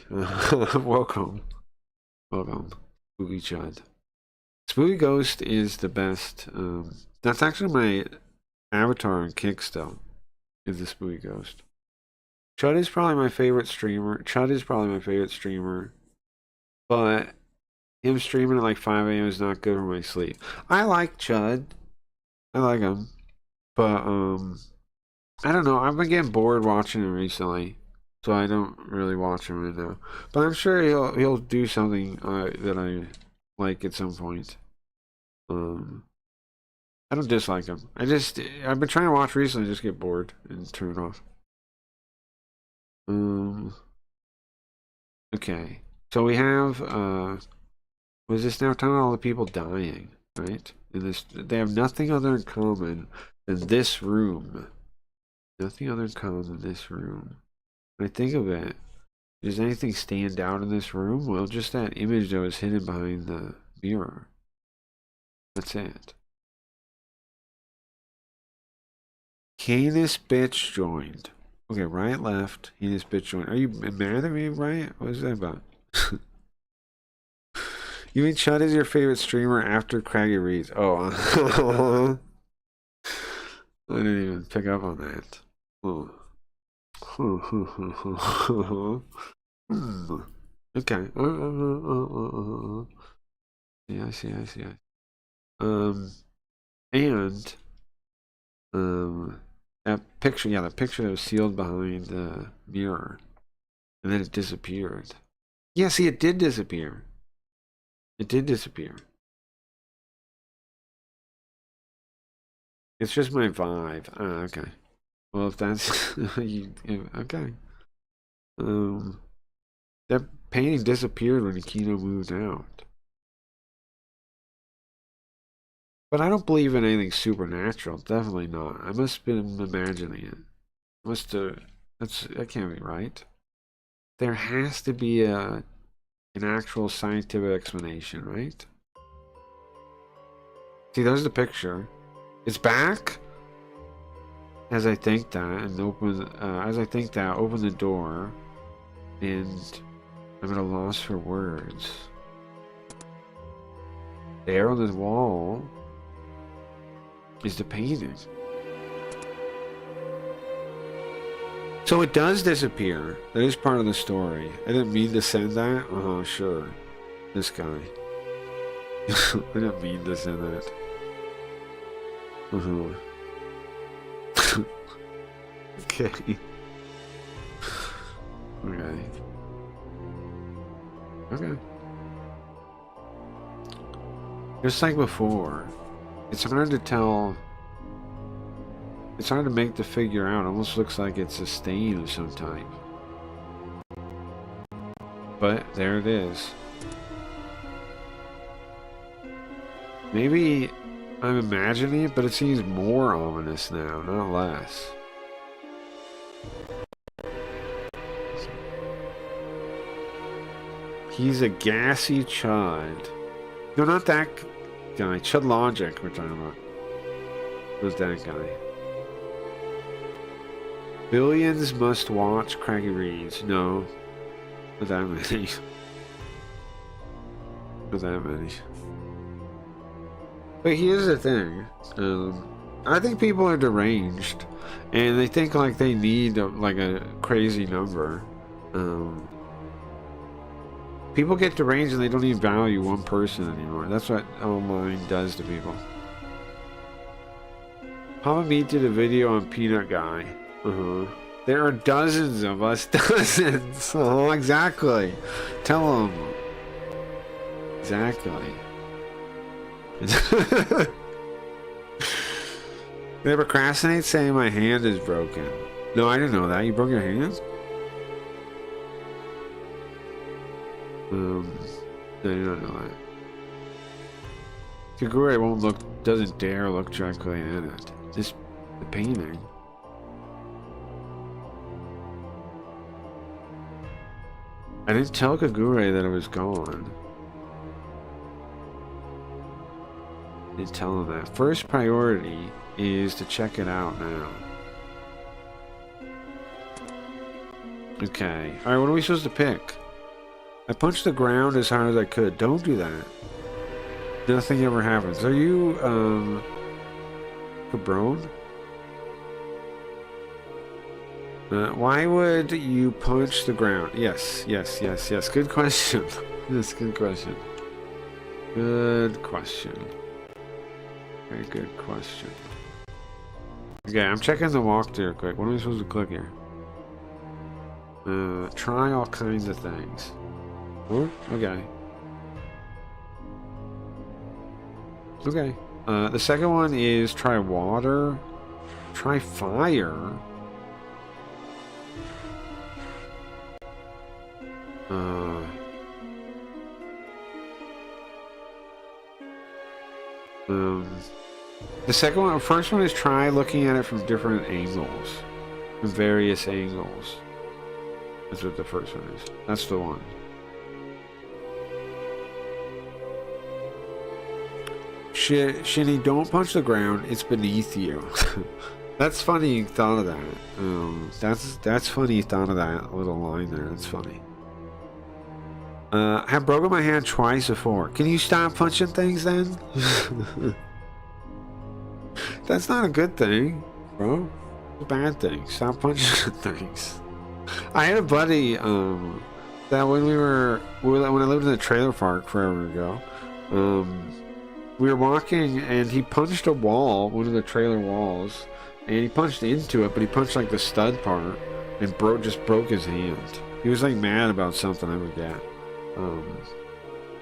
Welcome. Welcome. Spooky Chud. Spooky Ghost is the best. That's actually my avatar on Kick still. Is the Spooky Ghost. Chud is probably my favorite streamer. But him streaming at like 5 a.m. is not good for my sleep. I like Chud. I like him. But I don't know. I've been getting bored watching him recently. So I don't really watch him right now. But I'm sure he'll do something that I like at some point. I don't dislike him. I've been trying to watch recently, just get bored and turn it off. Okay. So we have was this now talking about all the people dying, right? In this, they have nothing other in common than this room. Nothing other in common than this room. When I think of it, does anything stand out in this room? Well, just that image that was hidden behind the mirror. That's it. Heinous bitch joined. Okay, right, left. Heinous bitch joined. Are you mad at me, right? What is that about? You mean Chud is your favorite streamer after Craggy Reads? Oh, I didn't even pick up on that. Oh. Okay. Yeah, I see. And that picture, yeah, the picture that was sealed behind the mirror, and then it disappeared. Yeah, see, it did disappear. It did disappear. It's just my vibe. Ah, okay. Well, if that's okay. That painting disappeared when Akino moved out. But I don't believe in anything supernatural. Definitely not. I must have been imagining it. That can't be right. There has to be an actual scientific explanation, right? See, there's the picture. It's back. As I think that, open the door, and I'm at a loss for words. There on the wall. is the painting. So it does disappear. That is part of the story. I didn't mean to send that. Oh, sure. This guy. I didn't mean to send that. Okay. Okay. Okay. Just like before, it's hard to tell. It's hard to make the figure out. It almost looks like it's a stain of some type. But there it is. Maybe I'm imagining it, but it seems more ominous now, not less. He's a gassy Chud. No, not that guy. Chud Logic we're talking about. Not that guy. Billions must watch Craggy Reeds. No. Not that many. Not that many. But here's the thing. I think people are deranged. And they think like they need like a crazy number. People get deranged and they don't even value one person anymore. That's what online does to people. Papa Meat did a video on Peanut Guy. There are dozens of us. Dozens. Oh, exactly. Tell them. Exactly. They procrastinate saying my hand is broken. No, I didn't know that. You broke your hand? No, I did not know that. Kagure won't look, doesn't dare look directly at it. Just the painting. I didn't tell Kagure that it was gone. I didn't tell him that. First priority is to check it out now. Okay. Alright, what are we supposed to pick? I punched the ground as hard as I could. Don't do that. Nothing ever happens. Are you, Cabron? Why would you punch the ground? Yes. Good question. Yes, good question. Good question. Very good question. Okay, I'm checking the walkthrough quick. What am I supposed to click here? Try all kinds of things. Oh, okay. Okay. The second one is try water. Try fire. The second one, first one is try looking at it from different angles. From various angles. That's what the first one is. That's the one. Shinny, don't punch the ground. It's beneath you. That's funny you thought of that. That's funny you thought of that little line there. That's funny. I've broken my hand twice before. Can you stop punching things then? That's not a good thing, bro. It's a bad thing. Stop punching things. I had a buddy that when I lived in a trailer park forever ago, we were walking and he punched a wall, one of the trailer walls, and he punched into it, but he punched like the stud part and just broke his hand. He was like mad about something, I forget.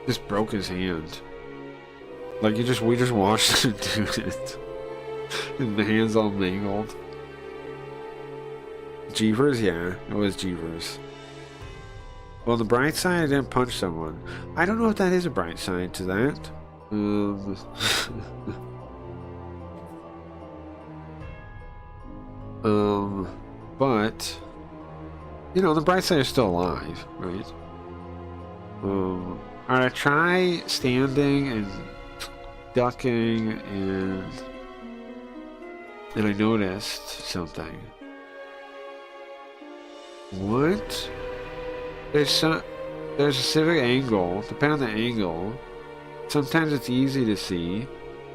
Just broke his hand. Like we just watched him do it. And the hand's all mangled. Jeevers? Yeah, it was Jeevers. Well, on the bright side, I didn't punch someone. I don't know if that is a bright side to that. But you know, the bright side is still alive, right? Alright, try standing and ducking and I noticed something. What? There's a specific angle, depending on the angle. Sometimes it's easy to see,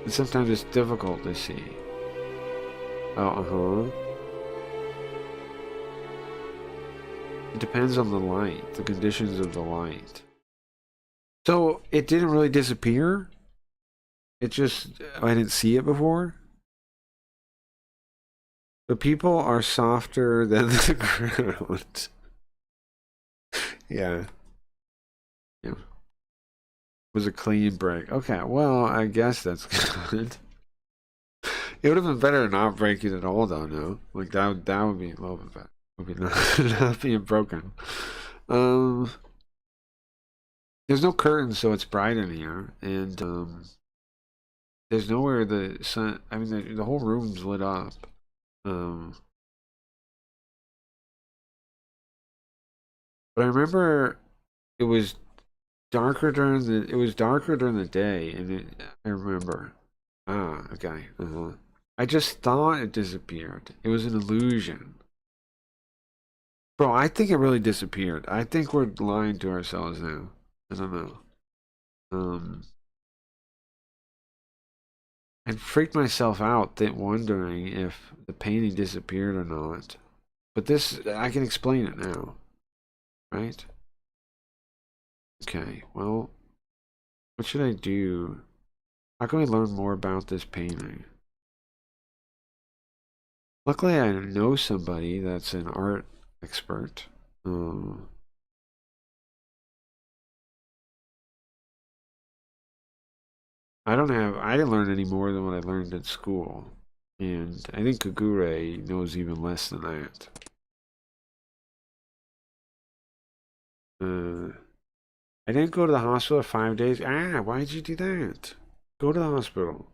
And sometimes it's difficult to see. Oh, It depends on the light, the conditions of the light. So it didn't really disappear? It just, I didn't see it before? The people are softer than the ground. Yeah. Yeah. It was a clean break. Okay, well, I guess that's good. It would have been better not breaking at all, though, no? Like, that would be a little bit better. Would be not being broken. There's no curtains, so it's bright in here. And, there's nowhere the sun... I mean, the whole room's lit up. But I remember it was darker during the day, and I remember. Ah, okay. I just thought it disappeared. It was an illusion. Bro, I think it really disappeared. I think we're lying to ourselves now. I don't know. I freaked myself out wondering if the painting disappeared or not. But this, I can explain it now. Right? Okay, well, what should I do? How can I learn more about this painting? Luckily, I know somebody that's an art expert. I didn't learn any more than what I learned in school. And I think Kagure knows even less than that. I didn't go to the hospital for 5 days. Ah, why'd you do that? Go to the hospital.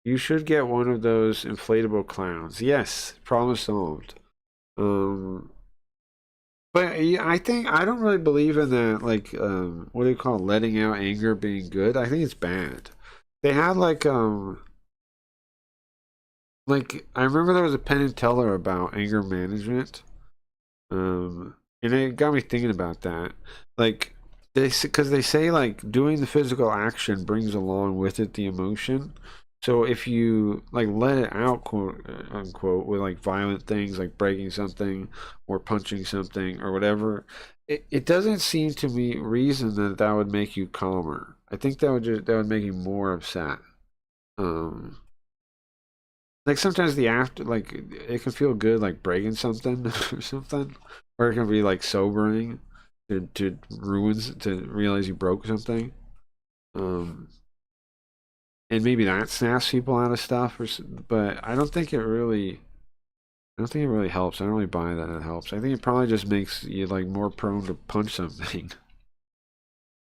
You should get one of those inflatable clowns. Yes, problem solved. But I think I don't really believe in that, like, what do you call it, letting out anger being good? I think it's bad. They had like I remember there was a Penn and Teller about anger management. And it got me thinking about that. Like because they say like doing the physical action brings along with it the emotion. So if you like let it out, quote unquote, with like violent things like breaking something or punching something or whatever, it doesn't seem to me reason that would make you calmer. I think that would make you more upset. Like sometimes the after, like it can feel good like breaking something or something, or it can be like sobering to realize you broke something. Um, and maybe that snaps people out of stuff, but I don't think it really. I don't think it really helps. I don't really buy that it helps. I think it probably just makes you like more prone to punch something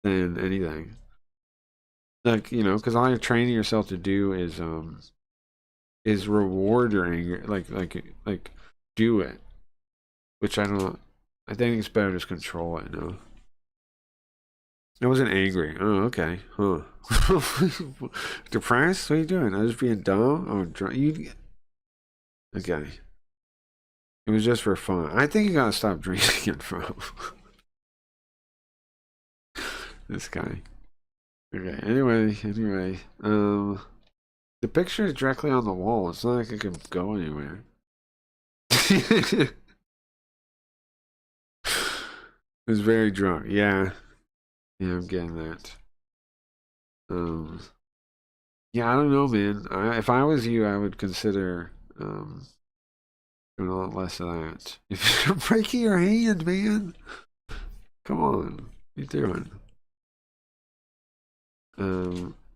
than anything. Like, you know, because all you're training yourself to do is reward your anger, like do it. Which I don't. I think it's better to just control it. No, I wasn't angry. Oh, okay. Huh. Depressed? What are you doing? I was being dumb. Oh, drunk. You. Okay. It was just for fun. I think you gotta stop drinking it, bro. This guy. Okay. Anyway. The picture is directly on the wall. It's not like it can go anywhere. It was very drunk. Yeah. Yeah, I'm getting that. Yeah, I don't know, man. If I was you, I would consider doing a lot less of that. If you're breaking your hand, man, come on, what are you doing?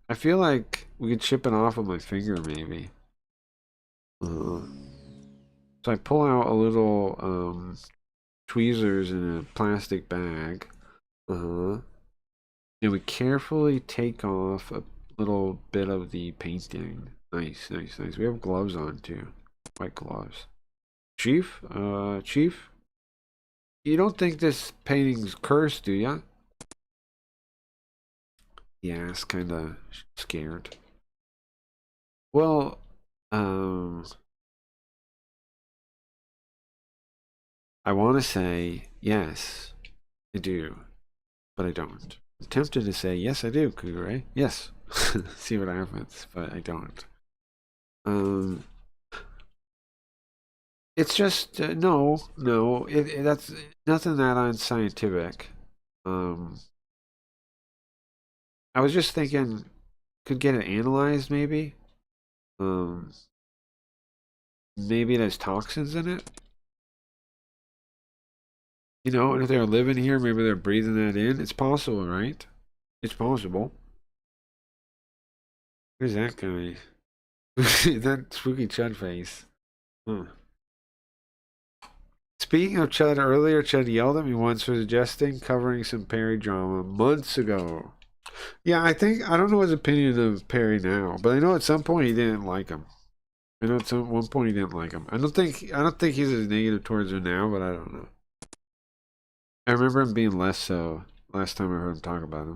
I feel like we could chip it off with my finger, maybe. So I pull out a little tweezers in a plastic bag. And we carefully take off a little bit of the painting. Nice. We have gloves on too. White gloves. Chief? Chief? You don't think this painting's cursed, do ya? Yeah, it's kinda scared. Well, I want to say yes, I do, but I don't. I'm tempted to say yes, I do, Kugure. Yes. See what happens, but I don't. It's just no. That's nothing that unscientific. Um, I was just thinking, could get it analyzed maybe. Um, Maybe there's toxins in it. You know, and if they're living here, maybe they're breathing that in. It's possible, right? It's possible. Who's that guy? That spooky Chud face. Huh. Speaking of Chud, earlier Chud yelled at me once for suggesting covering some Perry drama months ago. Yeah, I don't know his opinion of Perry now, but I know at some point he didn't like him. I know at one point he didn't like him. I don't think he's as negative towards him now, but I don't know. I remember him being less so last time I heard him talk about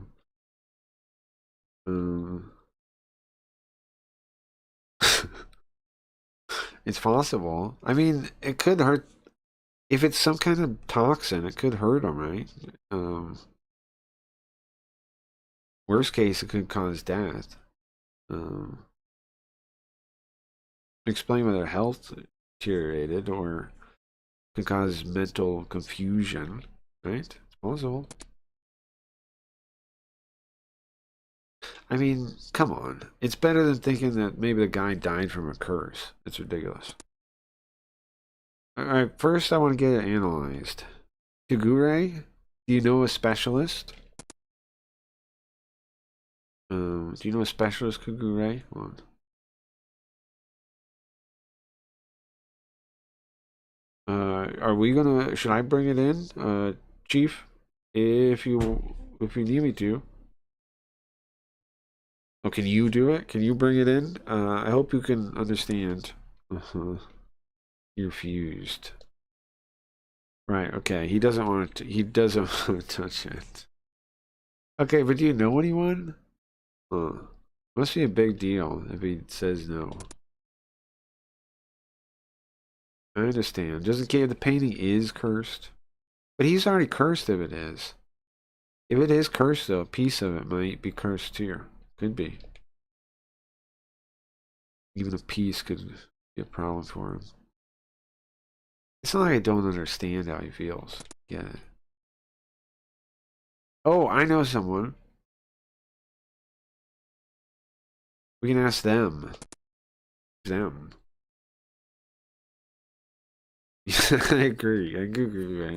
him. It's possible. I mean, it could hurt if it's some kind of toxin. It could hurt him, right? Worst case, it could cause death. Explain whether health deteriorated or could cause mental confusion, right? It's possible. I mean, come on. It's better than thinking that maybe the guy died from a curse. It's ridiculous. Alright, first I want to get it analyzed. Kagure? Do you know a specialist? Do you know a specialist, Kagure? Hold on. Are we gonna... Should I bring it in? Chief? If you need me to. Oh, can you do it? Can you bring it in? I hope you can understand. You're fused. Right, okay. He doesn't want to, he doesn't want to touch it. Okay, but do you know anyone? Must be a big deal if he says no. I understand. Just in case the painting is cursed. But he's already cursed if it is. If it is cursed though, a piece of it might be cursed too. Could be. Even a piece could be a problem for him. It's not like I don't understand how he feels. Get it. Oh, I know someone. We can ask them. Them. I agree. I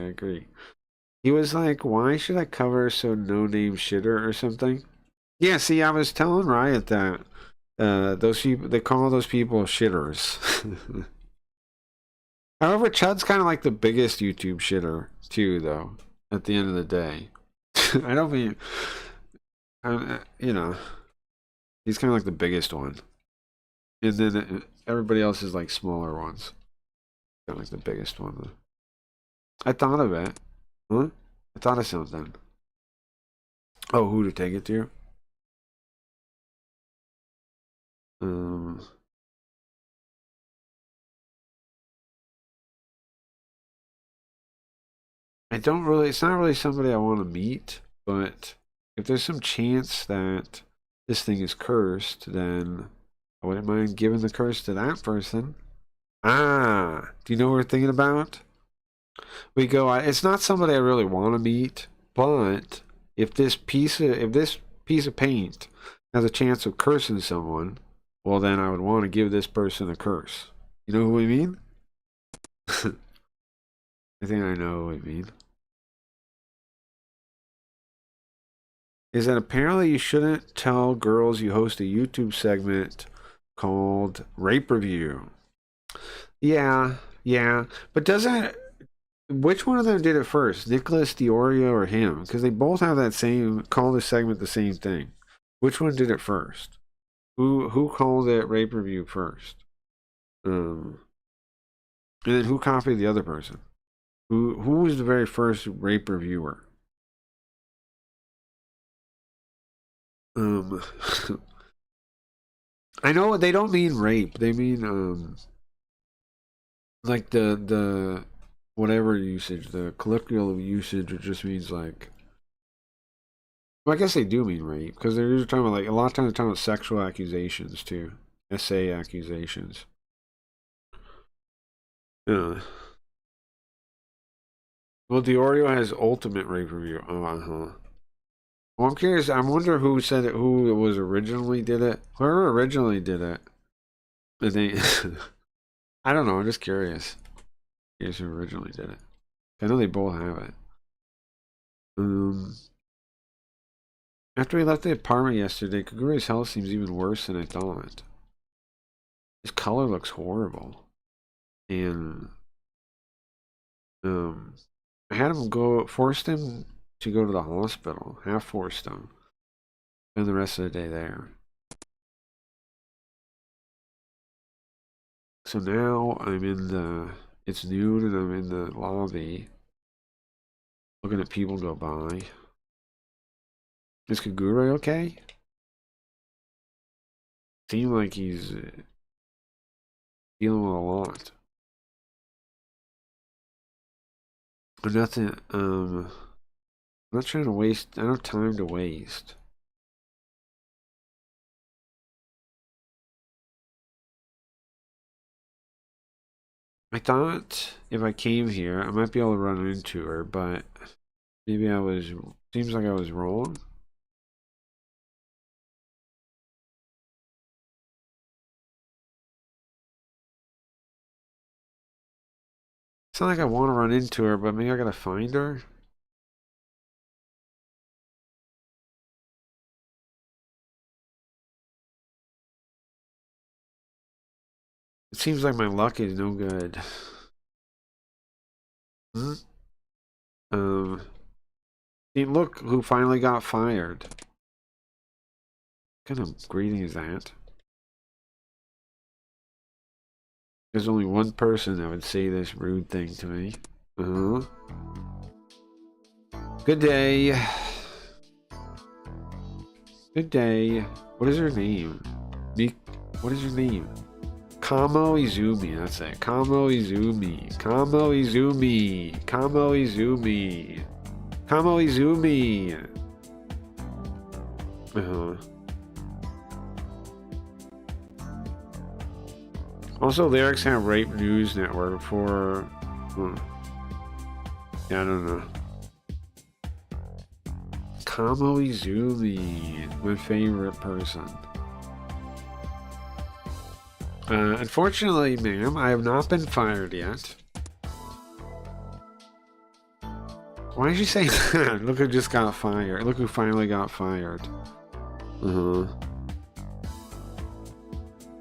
agree. He was like, why should I cover so no-name shitter or something? Yeah, see, I was telling Riot that those people, they call those people shitters. However, Chud's kind of like the biggest YouTube shitter, too, though, at the end of the day. I don't mean, you know, he's kind of like the biggest one. And then everybody else is like smaller ones. Kind of like the biggest one, though. I thought of it. Huh? I thought of something. Oh, who to take it to? I don't really, it's not really somebody I want to meet, but if there's some chance that this thing is cursed, then I wouldn't mind giving the curse to that person. Ah, do you know what we're thinking about? We go, it's not somebody I really want to meet, but if this piece of paint has a chance of cursing someone, well then I would want to give this person a curse. You know who we mean? I think I know what we mean. Is that apparently you shouldn't tell girls you host a YouTube segment called Rape Review. Yeah. But which one of them did it first? Nicholas Diorio or him? Because they both have that same, call the segment the same thing. Which one did it first? Who called it Rape Review first? And then who copied the other person? Who was the very first rape reviewer? I know they don't mean rape. They mean like the whatever usage, the colloquial usage. It just means like Well, I guess they do mean rape because they're usually talking about like a lot of times they're talking about sexual accusations too, SA accusations. Yeah. Well, the Oreo has ultimate rape review. Oh, Well, I'm curious. I wonder who said it. Who it was originally did it. Whoever originally did it. I think. I don't know. I'm just curious. Curious who originally did it. I know they both have it. After we left the apartment yesterday, Kaguru's health seems even worse than I thought. His color looks horrible. And I had him forced him to go to the hospital. Half forced him. Spend the rest of the day there. So now I'm in the, it's noon and I'm in the lobby. Looking at people go by. Is Kagura okay? Seems like he's dealing with a lot. But nothing, I'm not trying to waste, I don't have time to waste. I thought if I came here, I might be able to run into her, but maybe I was, seems like I was wrong. It's not like I want to run into her, but maybe I gotta find her. It seems like my luck is no good. Hmm? See, look who finally got fired. What kind of greeting is that? There's only one person that would say this rude thing to me. Good day. Good day. What is her name? What is her name? Kamo Izumi, that's it. Kamo Izumi. Kamo Izumi. Kamo Izumi. Kamo Izumi. Also, lyrics have Rape News Network for... Yeah, I don't know. Kamo Izumi, my favorite person. Unfortunately, ma'am, I have not been fired yet. Why did you say that? Look who just got fired. Look who finally got fired.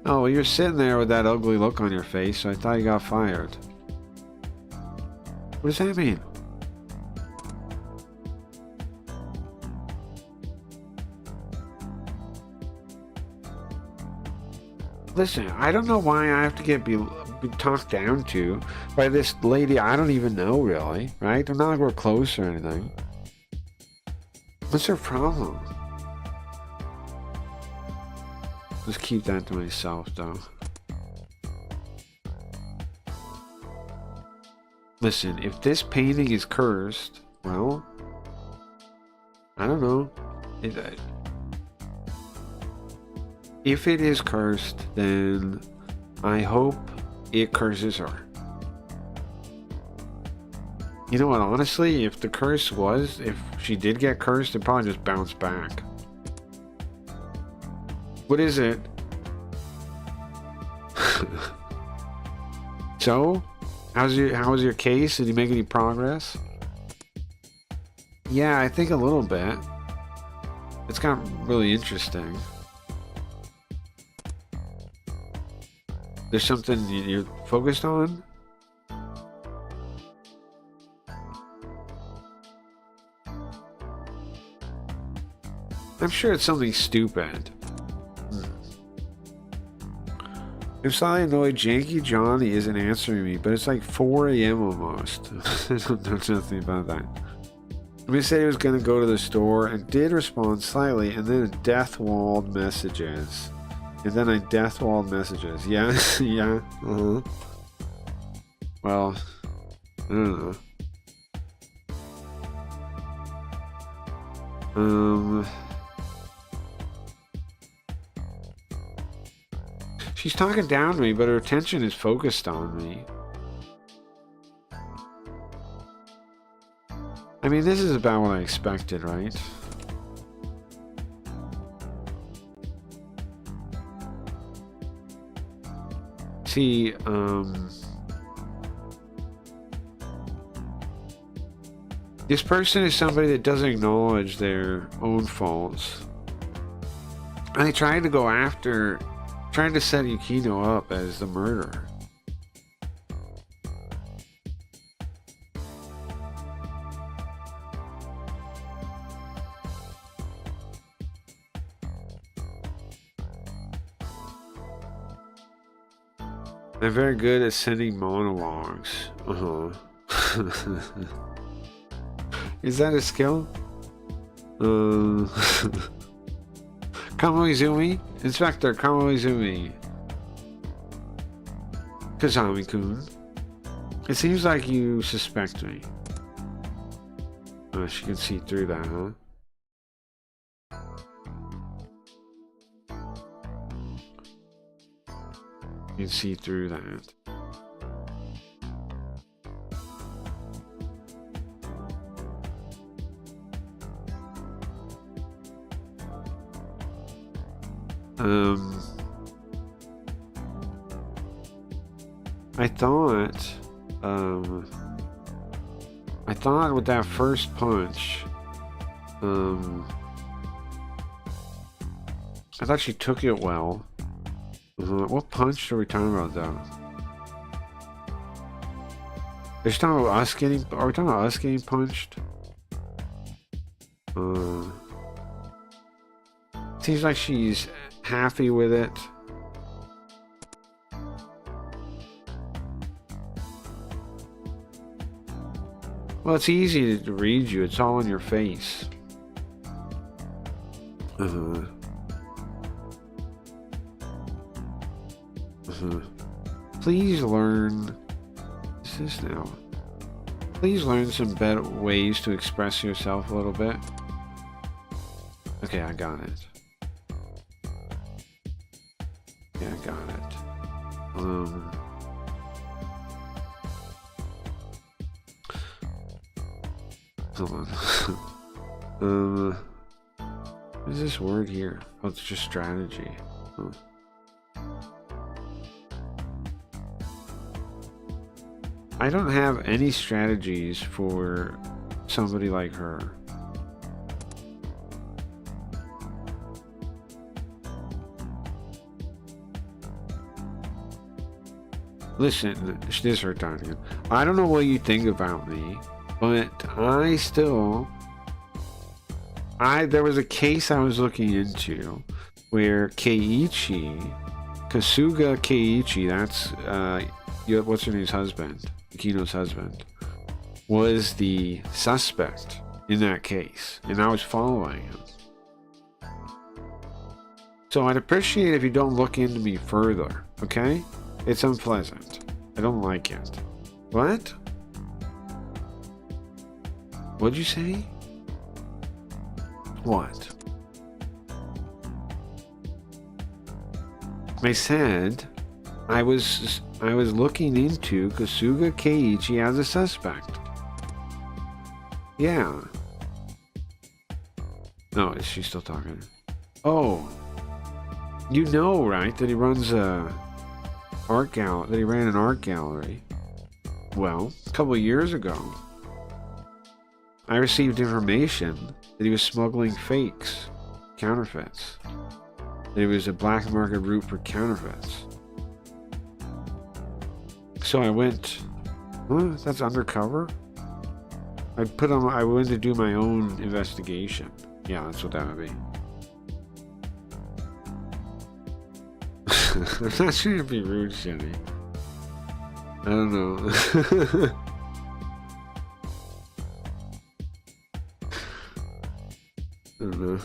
Oh, well, you're sitting there with that ugly look on your face, so I thought you got fired. What does that mean? Listen, I don't know why I have to be talked down to by this lady I don't even know, really, right? They're not like we're close or anything. What's her problem? Just keep that to myself, though. Listen, if this painting is cursed, well, I don't know. If it is cursed, then I hope it curses her. You know what, honestly, if the curse was, if she did get cursed, it probably just bounced back. What is it? So, how was your case? Did you make any progress? Yeah, I think a little bit. It's got really interesting. There's something you're focused on? I'm sure it's something stupid. I'm slightly annoyed Janky Johnny isn't answering me, but it's like 4 a.m. almost. I don't know nothing about that. He said he was going to go to the store and did respond slightly, and then death-walled messages. And then I death-walled messages. Yeah, yeah, Well, I don't know. She's talking down to me, but her attention is focused on me. I mean, this is about what I expected, right? See, this person is somebody that doesn't acknowledge their own faults. And they tried to go after, trying to set Yukino up as the murderer. I'm very good at sending monologues. Is that a skill? Kamoizumi? Inspector Kamoizumi. Kazami-kun. It seems like you suspect me. Oh, she can see through that, huh? You can see through that. I thought with that first punch, I thought she took it well. What punch are we talking about, though? Are you talking about us getting? Are we talking about us getting punched? Seems like she's happy with it. Well, it's easy to read you. It's all in your face. Please learn. What's this now? Please learn some better ways to express yourself a little bit. Okay, I got it. Yeah, I got it. Hold on. What is this word here? Oh, it's just strategy. Huh. I don't have any strategies for somebody like her. Listen, this is her time again. I don't know what you think about me, but there was a case I was looking into where Keiichi, Kasuga Keiichi, that's what's her name's husband, Yukino's husband, was the suspect in that case, and I was following him. So I'd appreciate if you don't look into me further, okay? It's unpleasant. I don't like it. What? What'd you say? What? I said I was looking into Kasuga Keiichi as a suspect. Yeah. No, is she still talking? Oh. You know, right, that he runs a art gallery, that he ran an art gallery. Well, a couple of years ago, I received information that he was smuggling fakes, counterfeits. That he was a black market route for counterfeits. So I went, huh? That's undercover? I went to do my own investigation. Yeah, that's what that would be. I'm not trying to be rude, Shetty. I don't know. I don't know.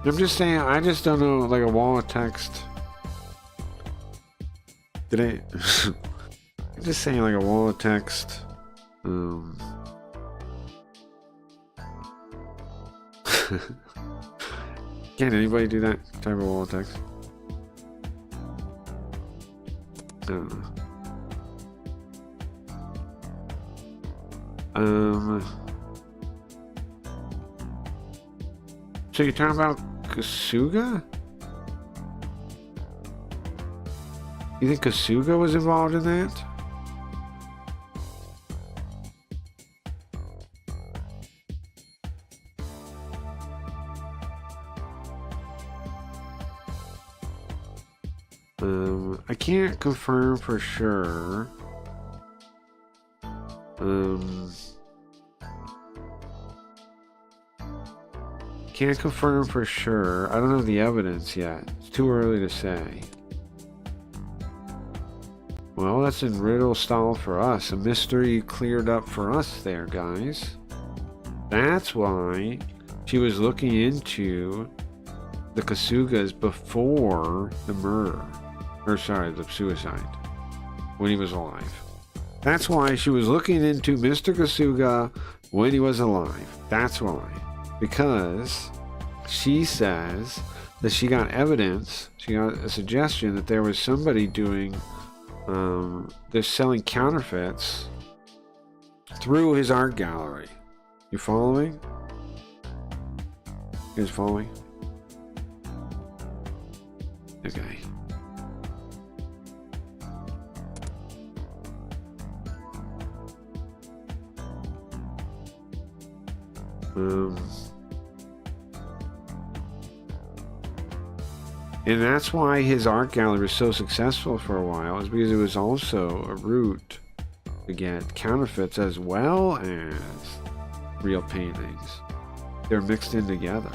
I'm just saying, I just don't know, like a wall of text. Did I? I'm just saying, like a wall of text. Can't anybody do that type of wall text? I don't know. So you're talking about Kasuga? You think Kasuga was involved in that? I can't confirm for sure. Can't confirm for sure. I don't have the evidence yet. It's too early to say. Well, that's in riddle style for us. A mystery cleared up for us there, guys. That's why she was looking into the Kasugas before the murder. Or sorry, the suicide. When he was alive. That's why she was looking into Mr. Kasuga when he was alive. That's why. Because she says that she got evidence, she got a suggestion that there was somebody doing, they're selling counterfeits through his art gallery. You following? You guys following? Okay. And that's why his art gallery was so successful for a while, is because it was also a route to get counterfeits as well as real paintings. They're mixed in together.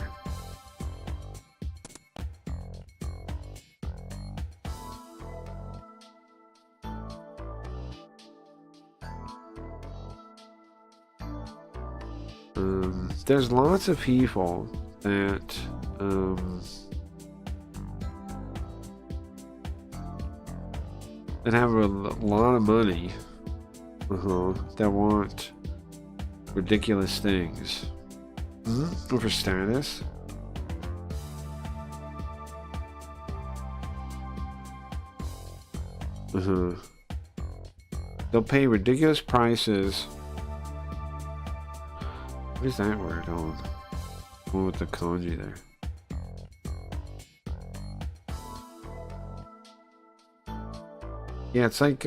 There's lots of people that that have a lot of money that want ridiculous things for status. They'll pay ridiculous prices. What is that word on? One with the kanji there. Yeah, it's like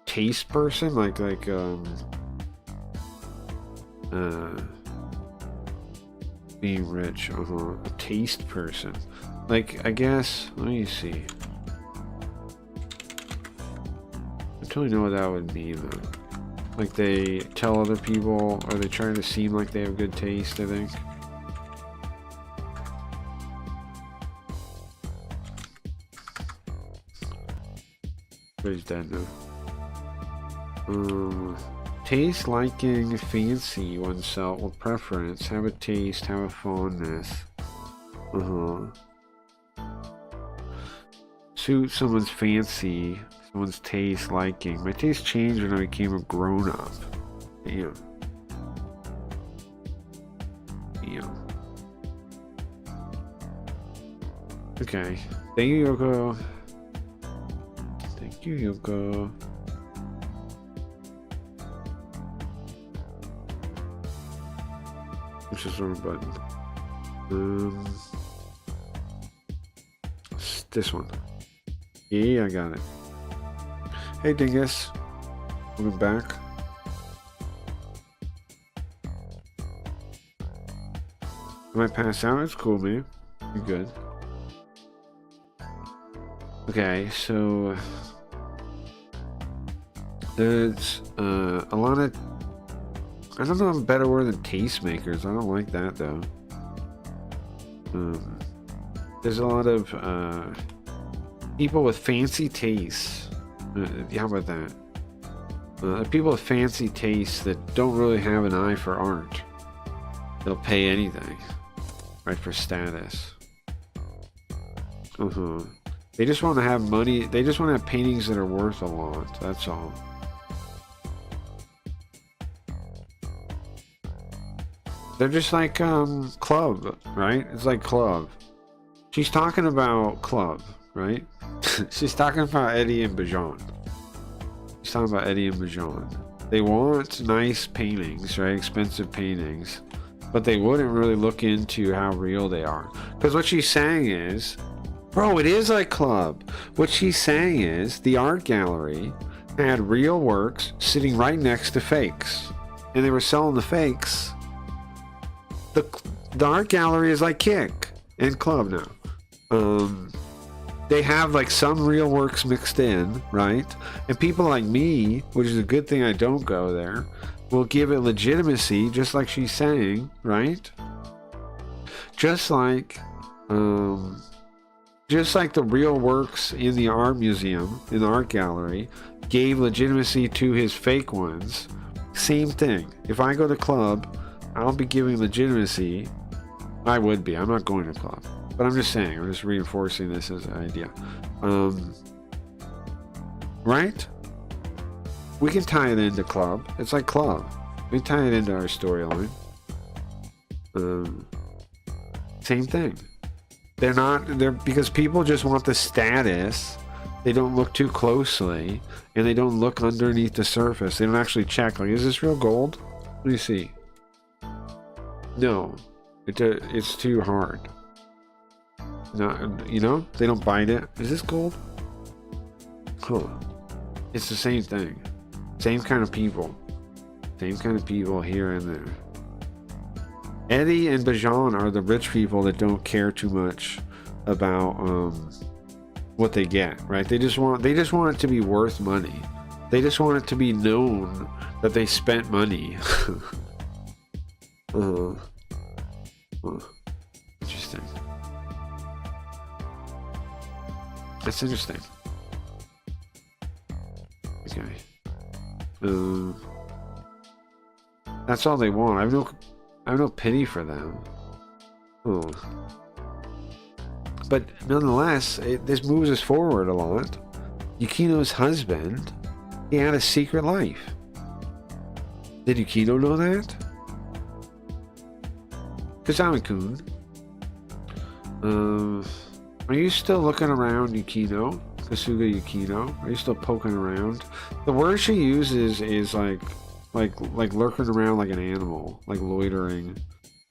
taste person, like being rich, a taste person. Like, I guess, let me see. I don't really know what that would mean though. Like they tell other people, or they trying to seem like they have good taste, I think. But he's dead now. Taste, liking, fancy oneself with preference, have a taste, have a fondness. Suit someone's fancy, someone's taste, liking. My taste changed when I became a grown-up. Damn. Damn. Okay. Thank you, Yoko. Thank you, Yoko. Which is the wrong button? This one. Yeah, I got it. Hey, Dingus. Welcome back. Am I passed out? It's cool, man. You're good. Okay, so there's a lot of, I don't know a better word than tastemakers. I don't like that though. There's a lot of people with fancy tastes. How about that? People with fancy tastes that don't really have an eye for art. They'll pay anything, right, for status. They just want to have money. They just want to have paintings that are worth a lot. That's all. They're just like Club, right? It's like Club. She's talking about Club, right? She's talking about Eddie and Bajan. She's talking about Eddie and Bajan. They want nice paintings, right? Expensive paintings. But they wouldn't really look into how real they are. Because what she's saying is, bro, it is like Club. What she's saying is the art gallery had real works sitting right next to fakes. And they were selling the fakes. The art gallery is like Kick and Club now. They have like some real works mixed in, right? And people like me, which is a good thing I don't go there, will give it legitimacy, just like she's saying, right? Just like the real works in the art museum, in the art gallery, gave legitimacy to his fake ones. Same thing. If I go to Club, I'll be giving legitimacy. I would be. I'm not going to Club. But I'm just saying, I'm just reinforcing this as an idea. Right? We can tie it into Club. It's like Club. We tie it into our storyline. Same thing. They're because people just want the status. They don't look too closely, and they don't look underneath the surface. They don't actually check, like, is this real gold? Let me see. No. It's too hard. No, you know, they don't bite it. Is this gold? Huh. It's the same thing. Same kind of people. Same kind of people here and there. Eddie and Bajan are the rich people that don't care too much about what they get, right? They just want it to be worth money. They just want it to be known that they spent money. Interesting. That's interesting. Okay. That's all they want. I have no pity for them. Oh. But nonetheless, this moves us forward a lot. Yukino's husband, he had a secret life. Did Yukino know that? Kazami-kun. Are you still looking around, Yukino? Kasuga Yukino? Are you still poking around? The word she uses is like lurking around like an animal, like loitering,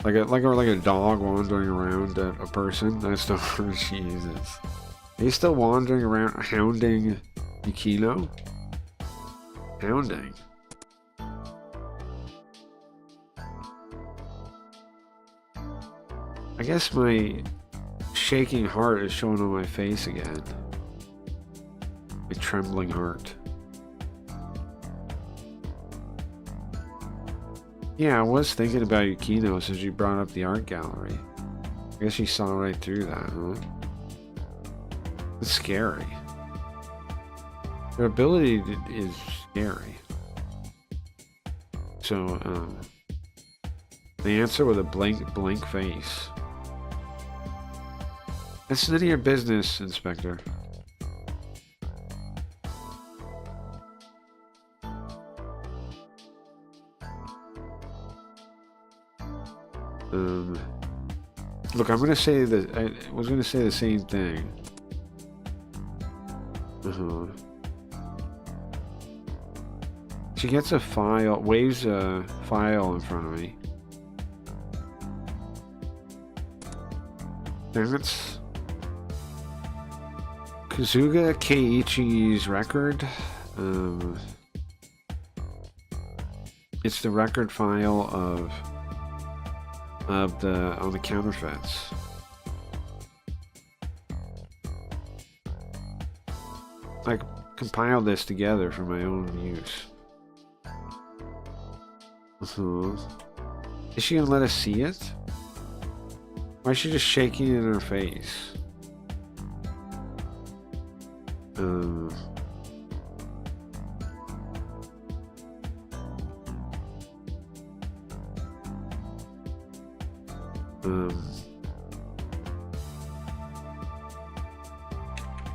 like a dog wandering around a person. That's the word she uses. Are you still wandering around, hounding Yukino? Hounding. I guess my shaking heart is showing on my face again. My trembling heart. Yeah, I was thinking about Yukino since you brought up the art gallery. I guess you saw right through that, huh? It's scary. Their ability is scary. So, the answer with a blank face. It's none of your business, Inspector. Look, I'm gonna say that I was gonna say the same thing. She gets a file, waves a file in front of me. That's Kazuga Keiichi's record. It's the record file on the counterfeits. I compiled this together for my own use. Is she gonna let us see it? Why is she just shaking it in her face?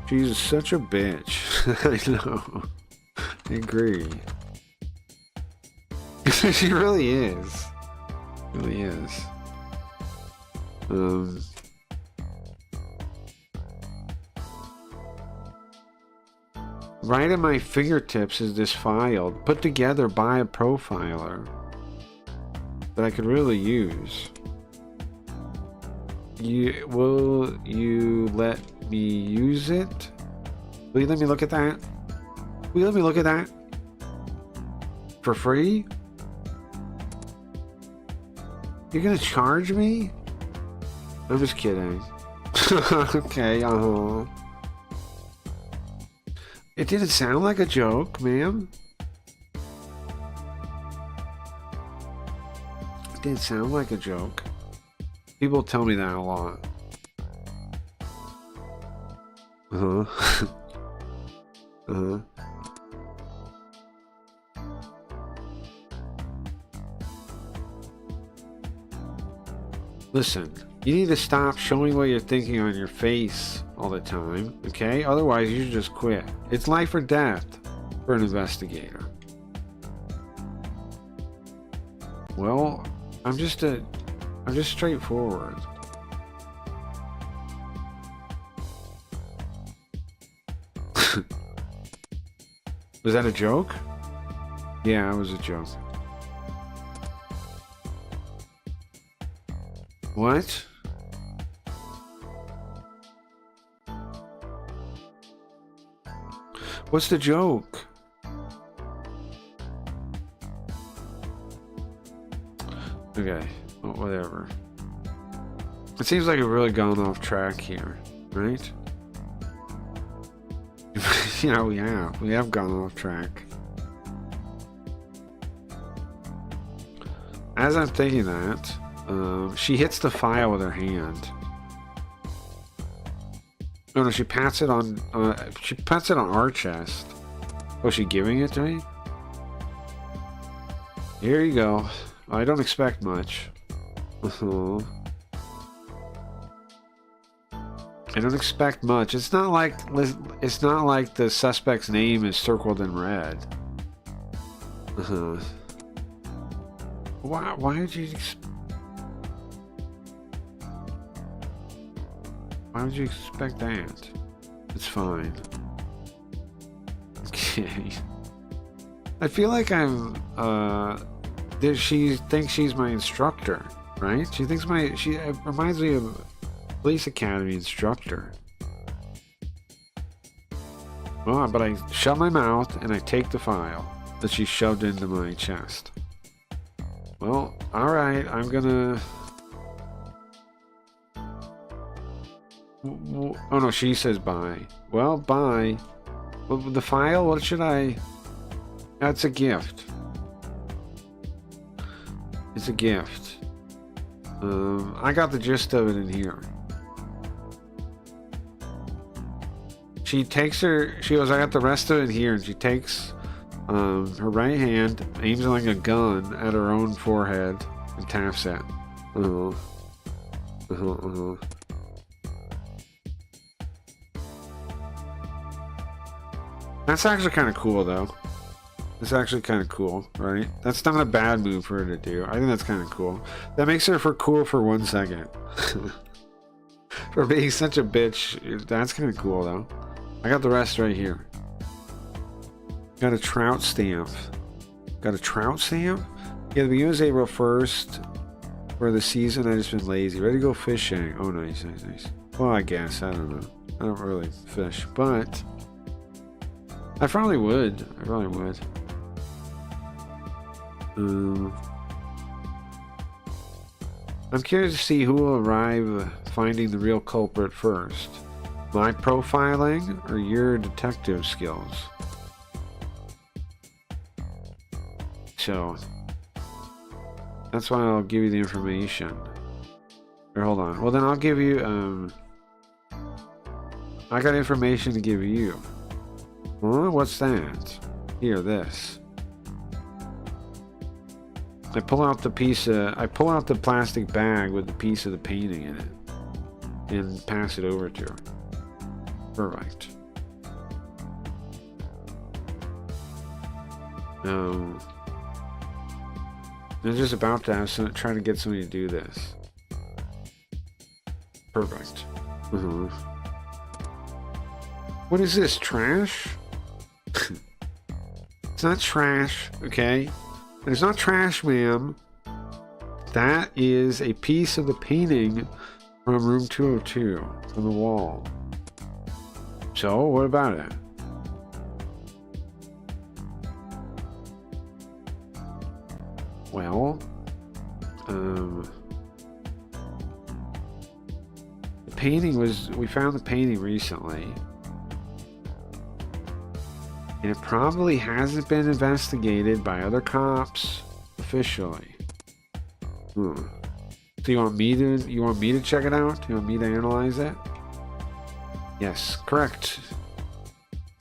She's such a bitch. I know. I agree. She really is. really is. Right at my fingertips is this file put together by a profiler that I could really use. Will you let me use it? Will you let me look at that? Will you let me look at that? For free? You're gonna charge me? I'm just kidding. Okay, It didn't sound like a joke, ma'am. It didn't sound like a joke. People tell me that a lot. Uh-huh. Uh-huh. Listen, you need to stop showing what you're thinking on your face all the time, okay? Otherwise, you should just quit. It's life or death for an investigator. Well, I'm just straightforward. Was that a joke? Yeah, it was a joke. What? What's the joke? Okay, well, whatever. It seems like we've really gone off track here, right? Yeah, we have gone off track. As I'm thinking that, she hits the file with her hand. Oh no, she pats it on our chest. Oh, is she giving it to me? Here you go. I don't expect much. I don't expect much. It's not like the suspect's name is circled in red. Why did you? Why would you expect that? It's fine. Okay. I feel like I'm. She thinks she's my instructor, right? She thinks it reminds me of police academy instructor. Well, but I shut my mouth and I take the file that she shoved into my chest. Well, all right. I'm gonna. Oh no, she says bye. Well, bye. Well, the file, what should I... That's a gift. It's a gift. I got the gist of it in here. She goes, I got the rest of it here, and she takes her right hand, aims it like a gun at her own forehead, and taps it. That's actually kind of cool, though. It's actually kind of cool, right? That's not a bad move for her to do. I think that's kind of cool. That makes her cool for 1 second. For being such a bitch, that's kind of cool, though. I got the rest right here. Got a trout stamp. Got a trout stamp? Yeah, the beginning was April 1st. For the season, I just been lazy. Ready to go fishing. Oh, nice, nice, nice. Well, I guess. I don't know. I don't really fish, but... I probably would. I'm curious to see who will arrive finding the real culprit first. My profiling or your detective skills? So, that's why I'll give you the information. Or hold on. Well, then I'll give you, I got information to give you. Huh? What's that? Here, this. I pull out the plastic bag with the piece of the painting in it and pass it over to her. Perfect. They're just about to have some, trying to get somebody to do this. Perfect. What is this, trash? It's not trash, okay? It's not trash, ma'am. That is a piece of the painting from room 202 on the wall. So, what about it? Well, the painting was, we found the painting recently. And it probably hasn't been investigated by other cops officially. So you want me to check it out? You want me to analyze it? Yes, correct.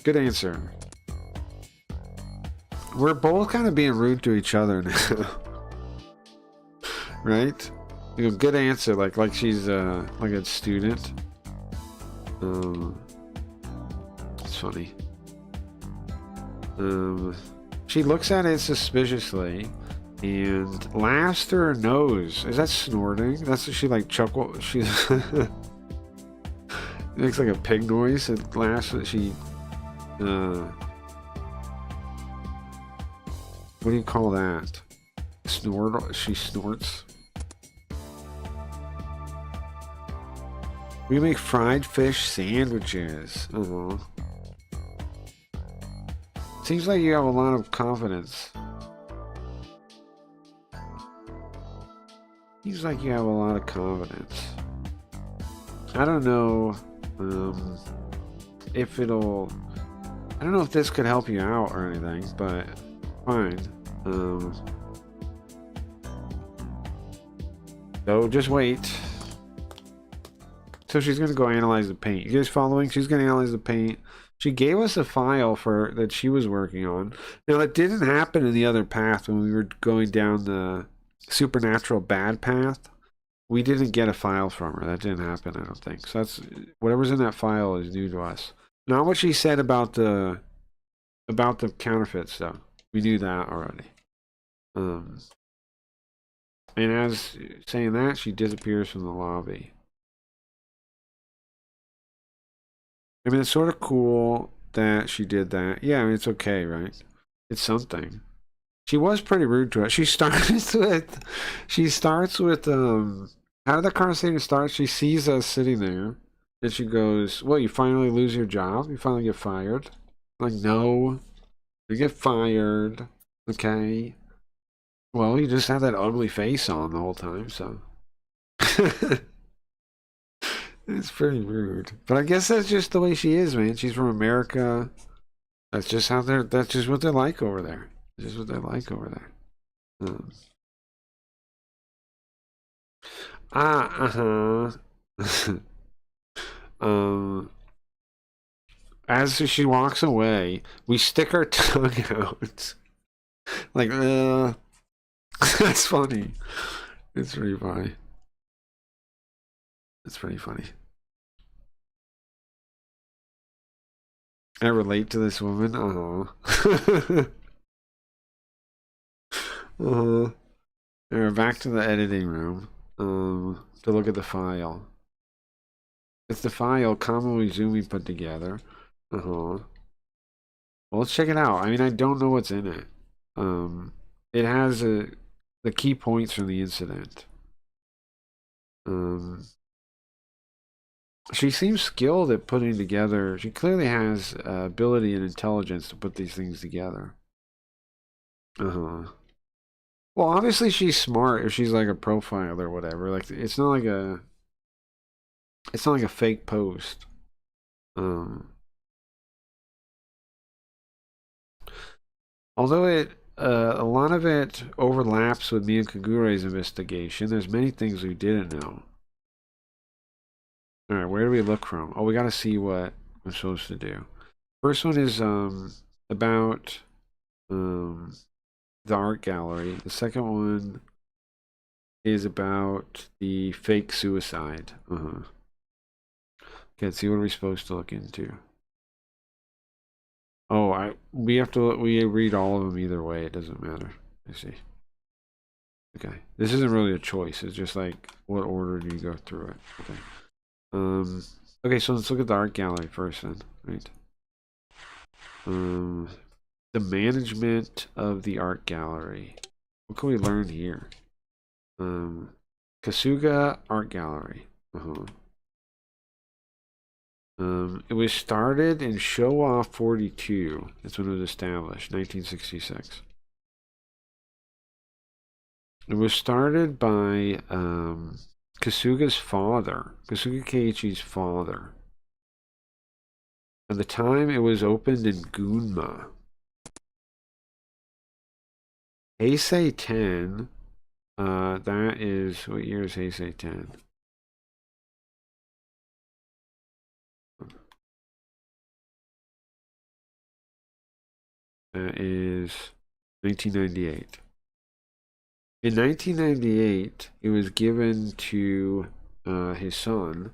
Good answer. We're both kind of being rude to each other now. Right? You know, good answer, like she's like a student. It's funny. She looks at it suspiciously and laughs through her nose. Is that snorting? That's what she like chuckle. She makes like a pig noise and laughs. She what do you call that? Snort. She snorts. We make fried fish sandwiches. Seems like you have a lot of confidence. Seems like you have a lot of confidence. I don't know if it'll... I don't know if this could help you out or anything, but fine. So just wait. So she's going to go analyze the paint. You guys following? She's going to analyze the paint. She gave us a file for that she was working on. Now, that didn't happen in the other path when we were going down the supernatural bad path. We didn't get a file from her. That didn't happen, I don't think. So that's whatever's in that file is new to us. Not what she said about the counterfeit stuff. We knew that already. And as saying that, she disappears from the lobby. I mean, it's sort of cool that she did that. Yeah, I mean, it's okay, right? It's something. She was pretty rude to us. She starts with, how did that conversation start? She sees us sitting there, and she goes, well, you finally lose your job? You finally get fired? I'm like, no. You get fired. Okay. Well, you just have that ugly face on the whole time, so. It's pretty rude. But I guess that's just the way she is, man. She's from America. That's just how that's just what they're like over there. That's just what they're like over there. As she walks away, we stick our tongue out. Like, that's funny. It's pretty funny. It's pretty funny. I relate to this woman. We're back to the editing room to look at the file. It's the file Kamo Izumi put together. Well, let's check it out. I mean, I don't know what's in it. It has the key points from the incident. She seems skilled at putting together. She clearly has ability and intelligence to put these things together. Well, obviously she's smart if she's like a profile or whatever. Like it's not like a fake post. Although a lot of it overlaps with me and Kagure's investigation, there's many things we didn't know. Alright, where do we look from? Oh, we gotta see what I'm supposed to do. First one is about the art gallery. The second one is about the fake suicide. Okay, let's see what are we supposed to look into. Oh, we read all of them either way, it doesn't matter. I see. Okay, this isn't really a choice. It's just like, what order do you go through it? Okay. Okay, so let's look at the art gallery first then, right? The management of the art gallery. What can we learn here? Kasuga Art Gallery. It was started in Showa 42. That's when it was established, 1966. It was started by Kasuga's father, Kasuga Keiichi's father. At the time, it was opened in Gunma. Heisei 10. That is, what year is Heisei 10? That is 1998. In 1998, it was given to his son,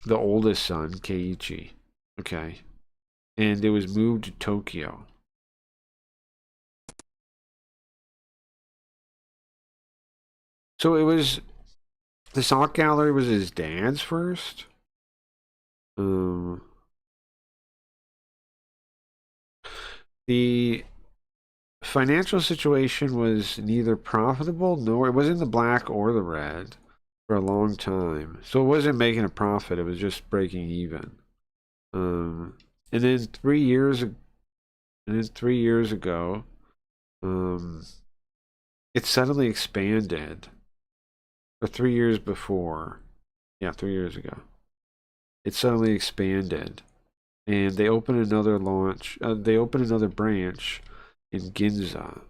the oldest son, Keiichi. Okay. And it was moved to Tokyo. So it was, this art gallery was his dad's first? The financial situation was neither profitable nor, it wasn't the black or the red for a long time. So it wasn't making a profit, it was just breaking even. And then 3 years ago, it suddenly expanded. Or 3 years before. Yeah, 3 years ago. It suddenly expanded. And they opened another they opened another branch in Ginza.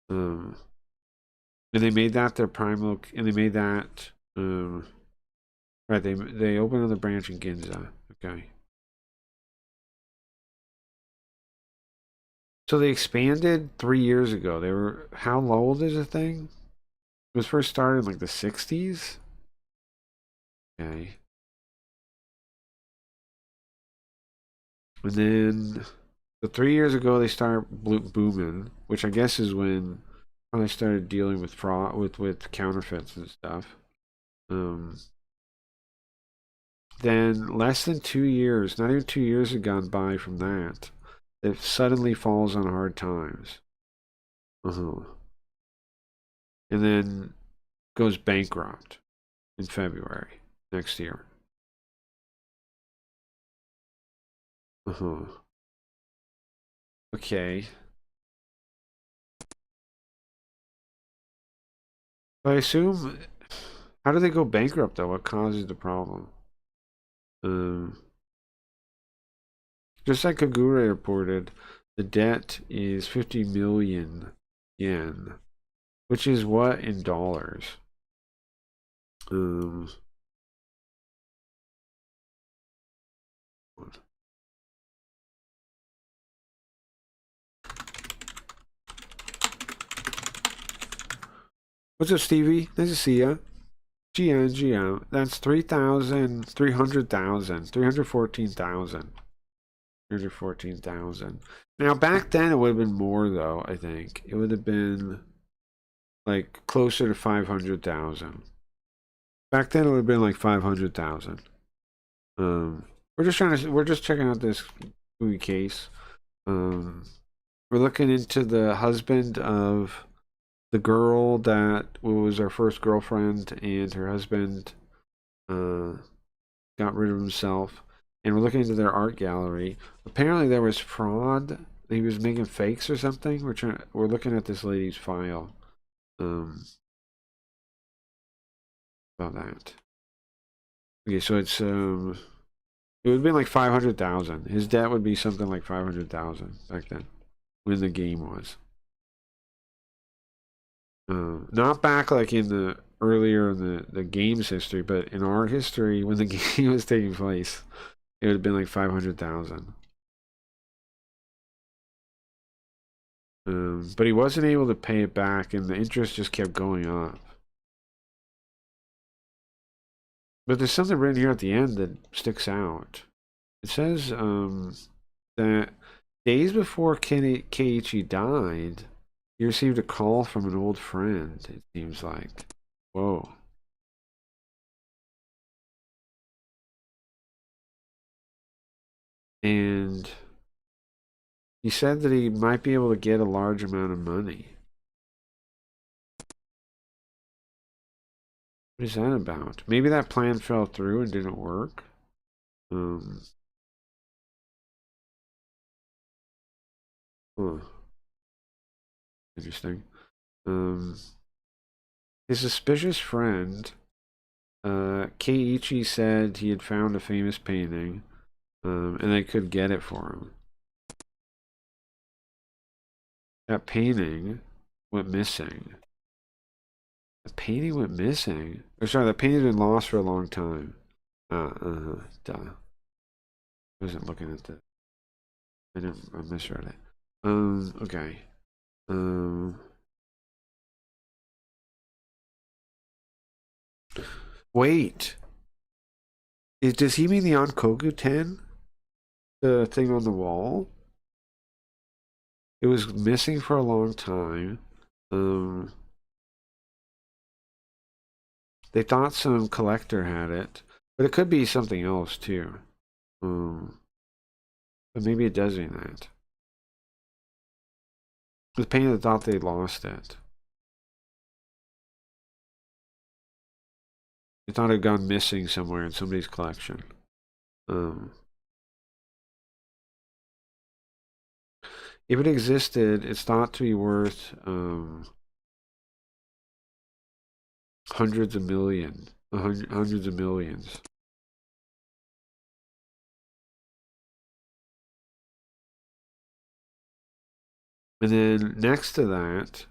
And they made that their prime and they made that right, they opened another branch in Ginza. Okay. So they expanded 3 years ago. They were, how old is the thing? It was first started in like the 60s. Okay. And then, so 3 years ago they started booming, which I guess is when I started dealing with fraud, with counterfeits and stuff. Then less than 2 years, not even 2 years had gone by from that, it suddenly falls on hard times. And then goes bankrupt in February next year. Okay. I assume, how do they go bankrupt though? What causes the problem? Just like Kagure reported, the debt is 50 million yen, which is what in dollars? What's up, Stevie? Nice to see ya. GM. That's 3,000, 300,000, 314,000. 314,000. Now, back then, it would have been more, though, I think. It would have been, like, closer to 500,000. Back then, it would have been, like, 500,000. We're just checking out this movie case. We're looking into the husband of the girl that was our first girlfriend, and her husband got rid of himself. And we're looking into their art gallery. Apparently there was fraud. He was making fakes or something. We're looking at this lady's file about that. Okay, so it's it would have been like 500,000. His debt would be something like 500,000 back then when the game was. Not back like in the earlier in the game's history, but in our history when the game was taking place, it would have been like 500,000. But he wasn't able to pay it back, and the interest just kept going up. But there's something written here at the end that sticks out. It says that days before Keiichi died, He received a call from an old friend, it seems like. Whoa. And he said that he might be able to get a large amount of money. What is that about? Maybe that plan fell through and didn't work. Huh. Interesting. His suspicious friend, Keiichi, said he had found a famous painting, and they could get it for him. That painting went missing. The painting went missing? Or sorry, the painting's been lost for a long time. Duh. I wasn't looking at the... I misread it. Okay. Wait. Does he mean the Onkoku 10? The thing on the wall? It was missing for a long time. They thought some collector had it, but it could be something else too. But maybe it does mean that. The painter thought they lost it. They thought it had gone missing somewhere in somebody's collection. If it existed, it's thought to be worth hundreds of millions. Hundreds of millions. And then next to that,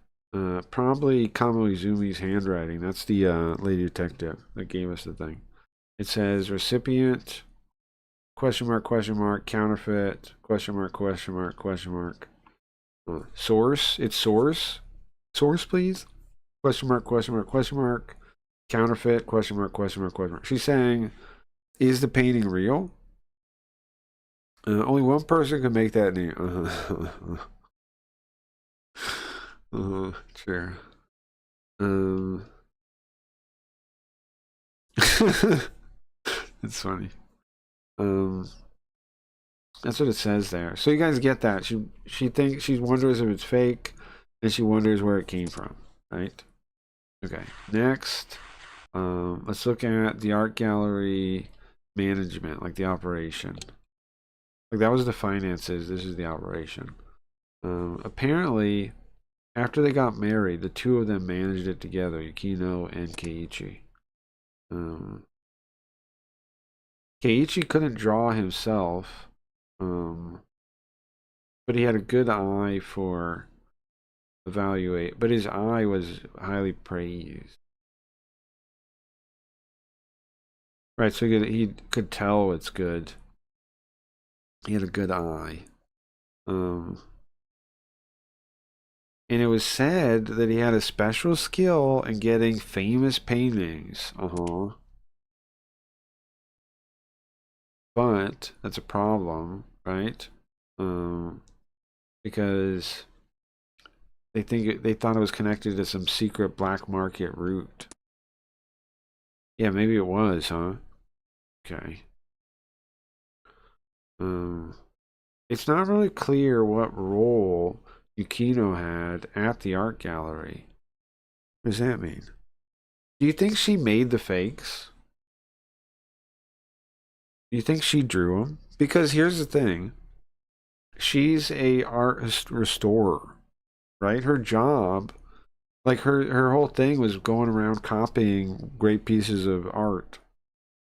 probably Kamo Izumi's handwriting. That's the lady detective that gave us the thing. It says recipient, question mark, counterfeit, question mark, question mark. Source, it's source. Source, please. Question mark, counterfeit, question mark. She's saying, is the painting real? Only one person can make that name. Sure. It's funny. That's what it says there. So you guys get that. She thinks, she wonders if it's fake, and she wonders where it came from, right? Okay. Next, let's look at the art gallery management, like the operation. Like that was the finances. This is the operation. Apparently, after they got married, the two of them managed it together, Yukino and Keiichi. Keiichi couldn't draw himself, but he had a good eye for evaluate. But his eye was highly praised. Right, so he could tell it's good. He had a good eye. And it was said that he had a special skill in getting famous paintings. But that's a problem, right? Because they thought it was connected to some secret black market route. Yeah, maybe it was, huh? Okay. It's not really clear what role Yukino had at the art gallery. What does that mean? Do you think she made the fakes? Do you think she drew them? Because here's the thing. She's a art restorer, right? Her job, like her whole thing was going around copying great pieces of art,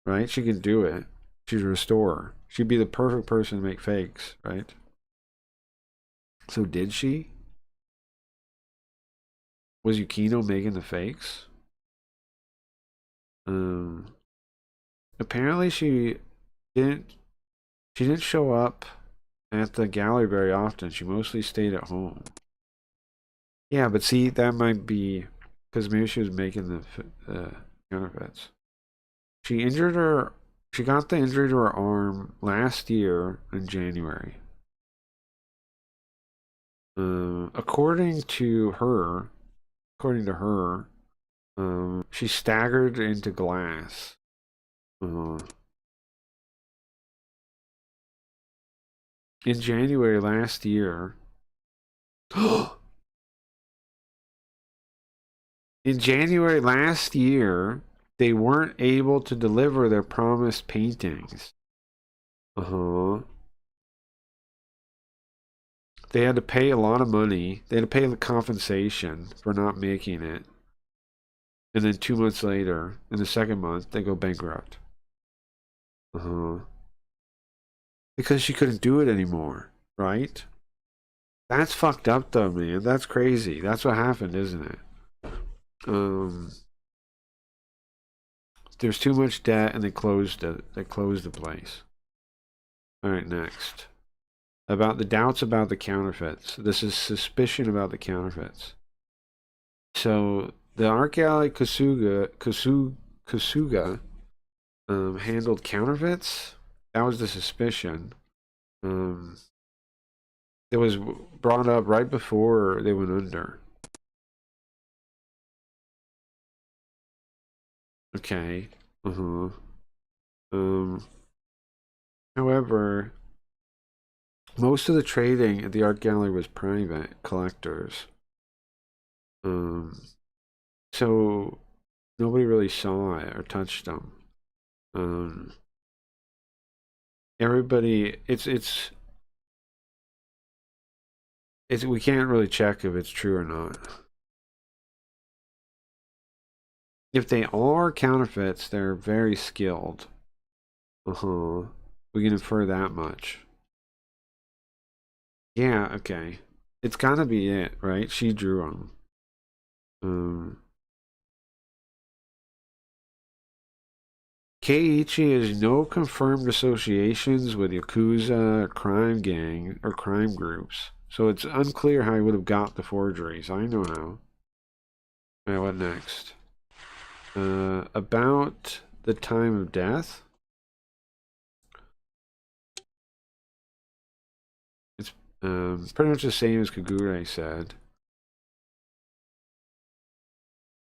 right? She can do it. She's a restorer. She'd be the perfect person to make fakes, right? So did she? Was Yukino making the fakes? Apparently she didn't show up at the gallery very often. She mostly stayed at home. Yeah, but see, that might be because maybe she was making the counterfeits. She got the injury to her arm last year in January. According to her, she staggered into glass. In January last year. In January last year, they weren't able to deliver their promised paintings. They had to pay a lot of money. They had to pay the compensation for not making it. And then 2 months later, in the second month, they go bankrupt. Because she couldn't do it anymore, right? That's fucked up though, man. That's crazy. That's what happened, isn't it? There's too much debt and they closed it. They closed the place. Alright, next. About the doubts about the counterfeits. This is suspicion about the counterfeits. So the art gallery Kasuga handled counterfeits. That was the suspicion. It was brought up right before they went under. Okay. However, most of the trading at the art gallery was private collectors. So nobody really saw it or touched them. Everybody, it's we can't really check if it's true or not. If they are counterfeits, they're very skilled. We can infer that much. Yeah, okay. It's gotta be it, right? She drew them. Keiichi has no confirmed associations with Yakuza, crime gang, or crime groups. So it's unclear how he would have got the forgeries. I know how. Alright, what next? About the time of death. It's pretty much the same as Kagure said.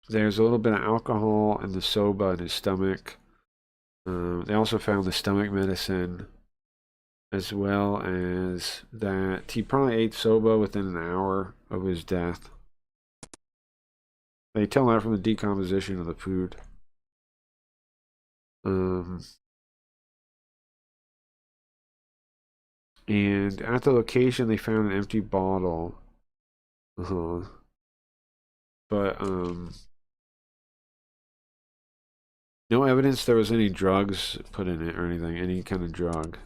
There's a little bit of alcohol and the soba in his stomach. They also found the stomach medicine, as well as that he probably ate soba within an hour of his death. They tell that from the decomposition of the food. And at the location, they found an empty bottle. But, no evidence there was any drugs put in it or anything, any kind of drug.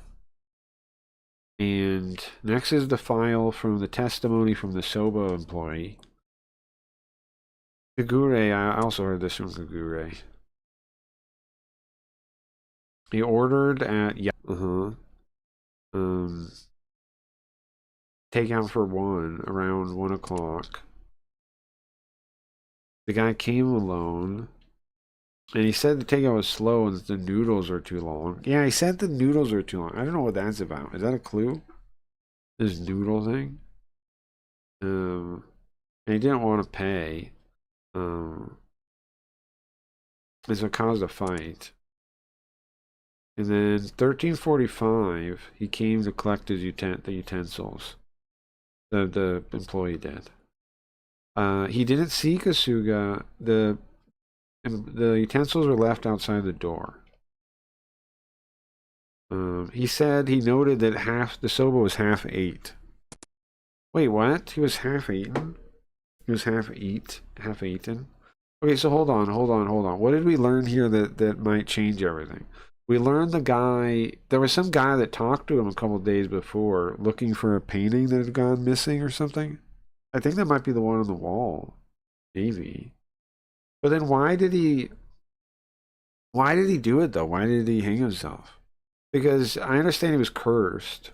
And next is the file from the testimony from the Soba employee. Kagure, I also heard this from Kagure. He ordered at takeout for one around 1 o'clock. The guy came alone, and he said the takeout was slow and the noodles are too long. Yeah, he said the noodles are too long. I don't know what that's about. Is that a clue? This noodle thing? And he didn't want to pay. And so it caused a fight. And then 13:45, he came to collect his the utensils. The employee did. He didn't see Kasuga. The utensils were left outside the door. He said he noted that the soba was half ate. Wait, what? He was half eaten? He was half eaten? Okay, so hold on. What did we learn here that might change everything? We learned there was some guy that talked to him a couple days before looking for a painting that had gone missing or something. I think that might be the one on the wall. Maybe. But then why did he do it though? Why did he hang himself? Because I understand he was cursed.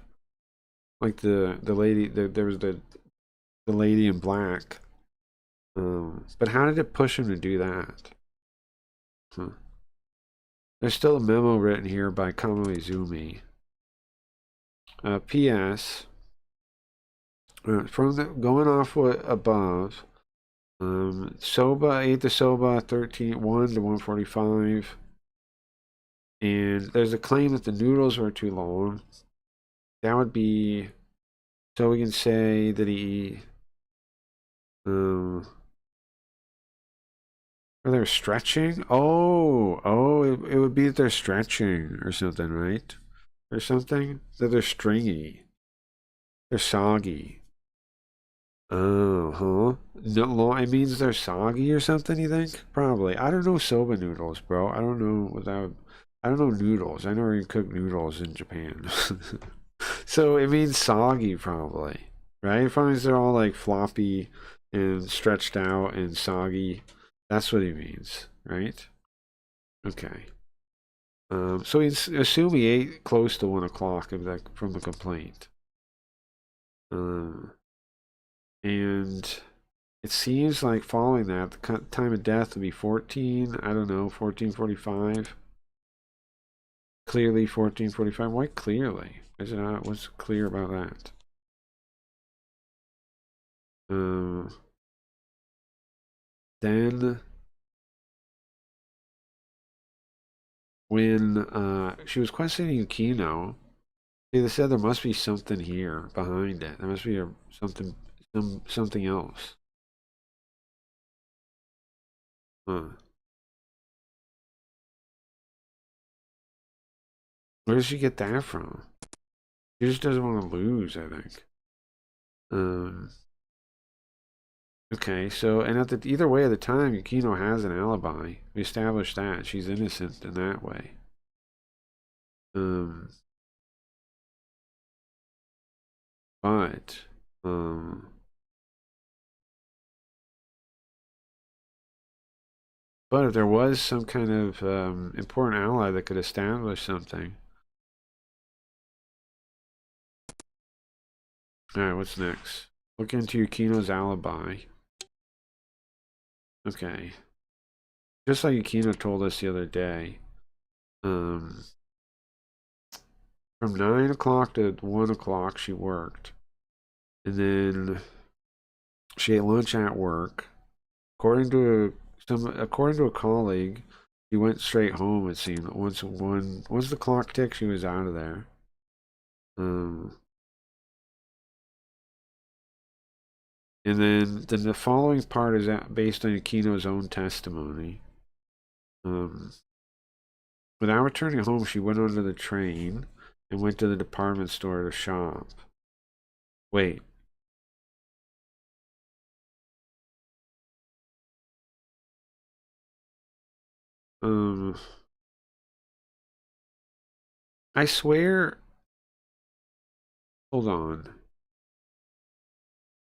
Like the lady, there was the lady in black. But how did it push him to do that? There's still a memo written here by Kamo Izumi. P.S. From the going off what above, soba, ate the soba 13 1 to 145, and there's a claim that the noodles were too long. That would be, so we can say that he or they're stretching. It would be that they're stretching or something, right? Or something that they're stringy, they're soggy. Oh, huh? No, it means they're soggy or something, you think? Probably. I don't know soba noodles, bro. I don't know without. I don't know noodles. I never even cooked noodles in Japan. So it means soggy, probably. Right? As long as they're all like floppy and stretched out and soggy. That's what he means, right? Okay. So we assume he ate close to 1 o'clock of that from the complaint. And it seems like following that, the time of death would be 14, I don't know, 14:45. Clearly 14:45. Why clearly? Is it not? What's clear about that? Then when she was questioning Yukino, they said there must be something here behind it. There must be something else. Huh. Where does she get that from? She just doesn't want to lose, I think. Um, okay, so, and at either way at the time, Yukino has an alibi. We established that. She's innocent in that way. Um, but, but if there was some kind of important ally that could establish something. Alright, what's next? Look into Yukino's alibi. Okay. Just like Yukino told us the other day, from 9 o'clock to 1 o'clock she worked. And then she ate lunch at work. According to a colleague, she went straight home, it seemed. Once the clock ticked, she was out of there. And then the following part is based on Yukino's own testimony. Without returning home, she went onto the train and went to the department store to shop. Wait. I swear. Hold on.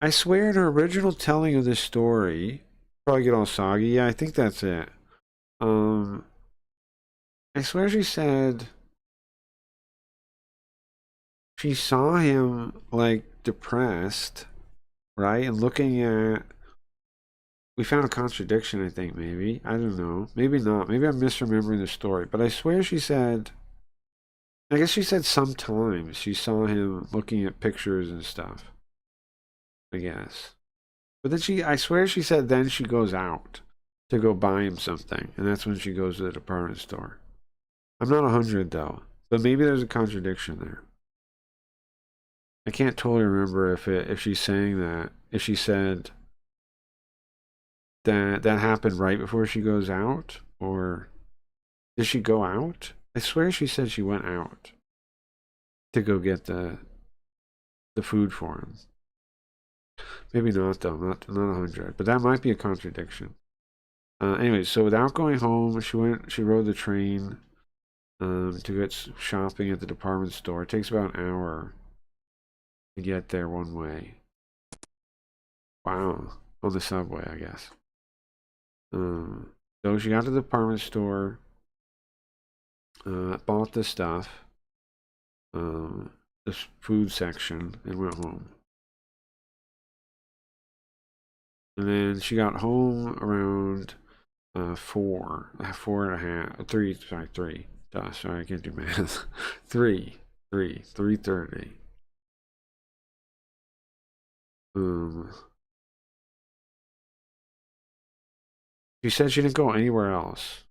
I swear in her original telling of this story, probably get all soggy. Yeah, I think that's it. I swear she said she saw him like depressed, right? And looking at. We found a contradiction, I think, maybe. I don't know. Maybe not. Maybe I'm misremembering the story. But I swear she said. I guess she said sometimes she saw him looking at pictures and stuff. I guess. But then I swear she said then she goes out to go buy him something. And that's when she goes to the department store. I'm not 100 though. But maybe there's a contradiction there. I can't totally remember if she's saying that. If she said that happened right before she goes out. Or did she go out? I swear she said she went out to go get the food for him. Maybe not though, not 100. But that might be a contradiction. Anyway, so without going home, she rode the train to get shopping at the department store. It takes about an hour to get there one way. Wow, on the subway, I guess. So she got to the department store, bought the stuff, the food section, and went home. And then she got home around 4:30. Sorry, I can't do math. 3:30. She said she didn't go anywhere else.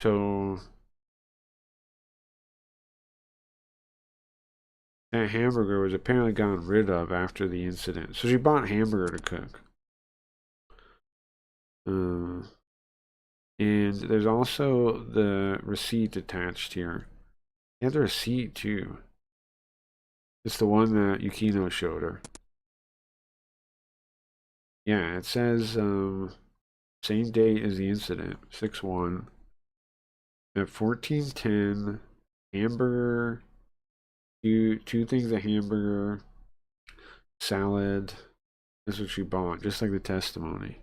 So that hamburger was apparently gotten rid of after the incident. So she bought hamburger to cook. And there's also the receipt attached here. Yeah, the receipt too. It's the one that Yukino showed her. Yeah, it says same date as the incident, 6/1. At 14:10, hamburger, two things of hamburger, salad. That's what she bought, just like the testimony.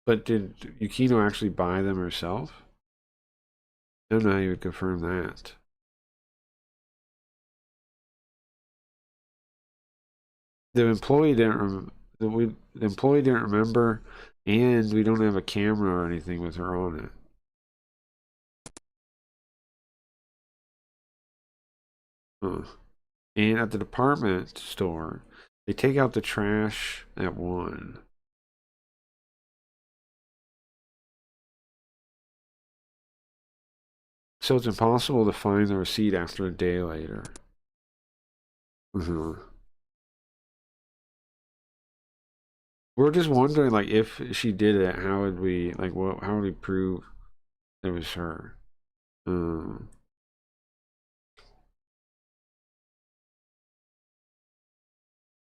But did Yukino actually buy them herself? I don't know how you would confirm that. The employee didn't. The employee didn't remember, and we don't have a camera or anything with her on it. Huh. And at the department store, they take out the trash at 1. So it's impossible to find the receipt after a day later. We're just wondering, like, if she did it, how would we, like, what? How would we prove it was her?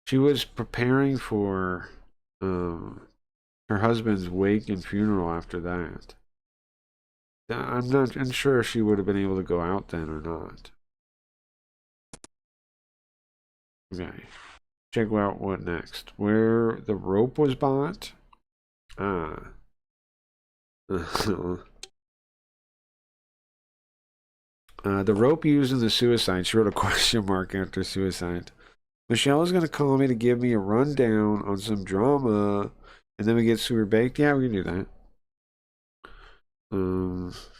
She was preparing for her husband's wake and funeral after that. I'm not unsure if she would have been able to go out then or not. Okay. Check out what next. Where the rope was bought? Ah. The rope used in the suicide. She wrote a question mark after suicide. Michelle is going to call me to give me a rundown on some drama, and then we get super baked. Yeah, we can do that.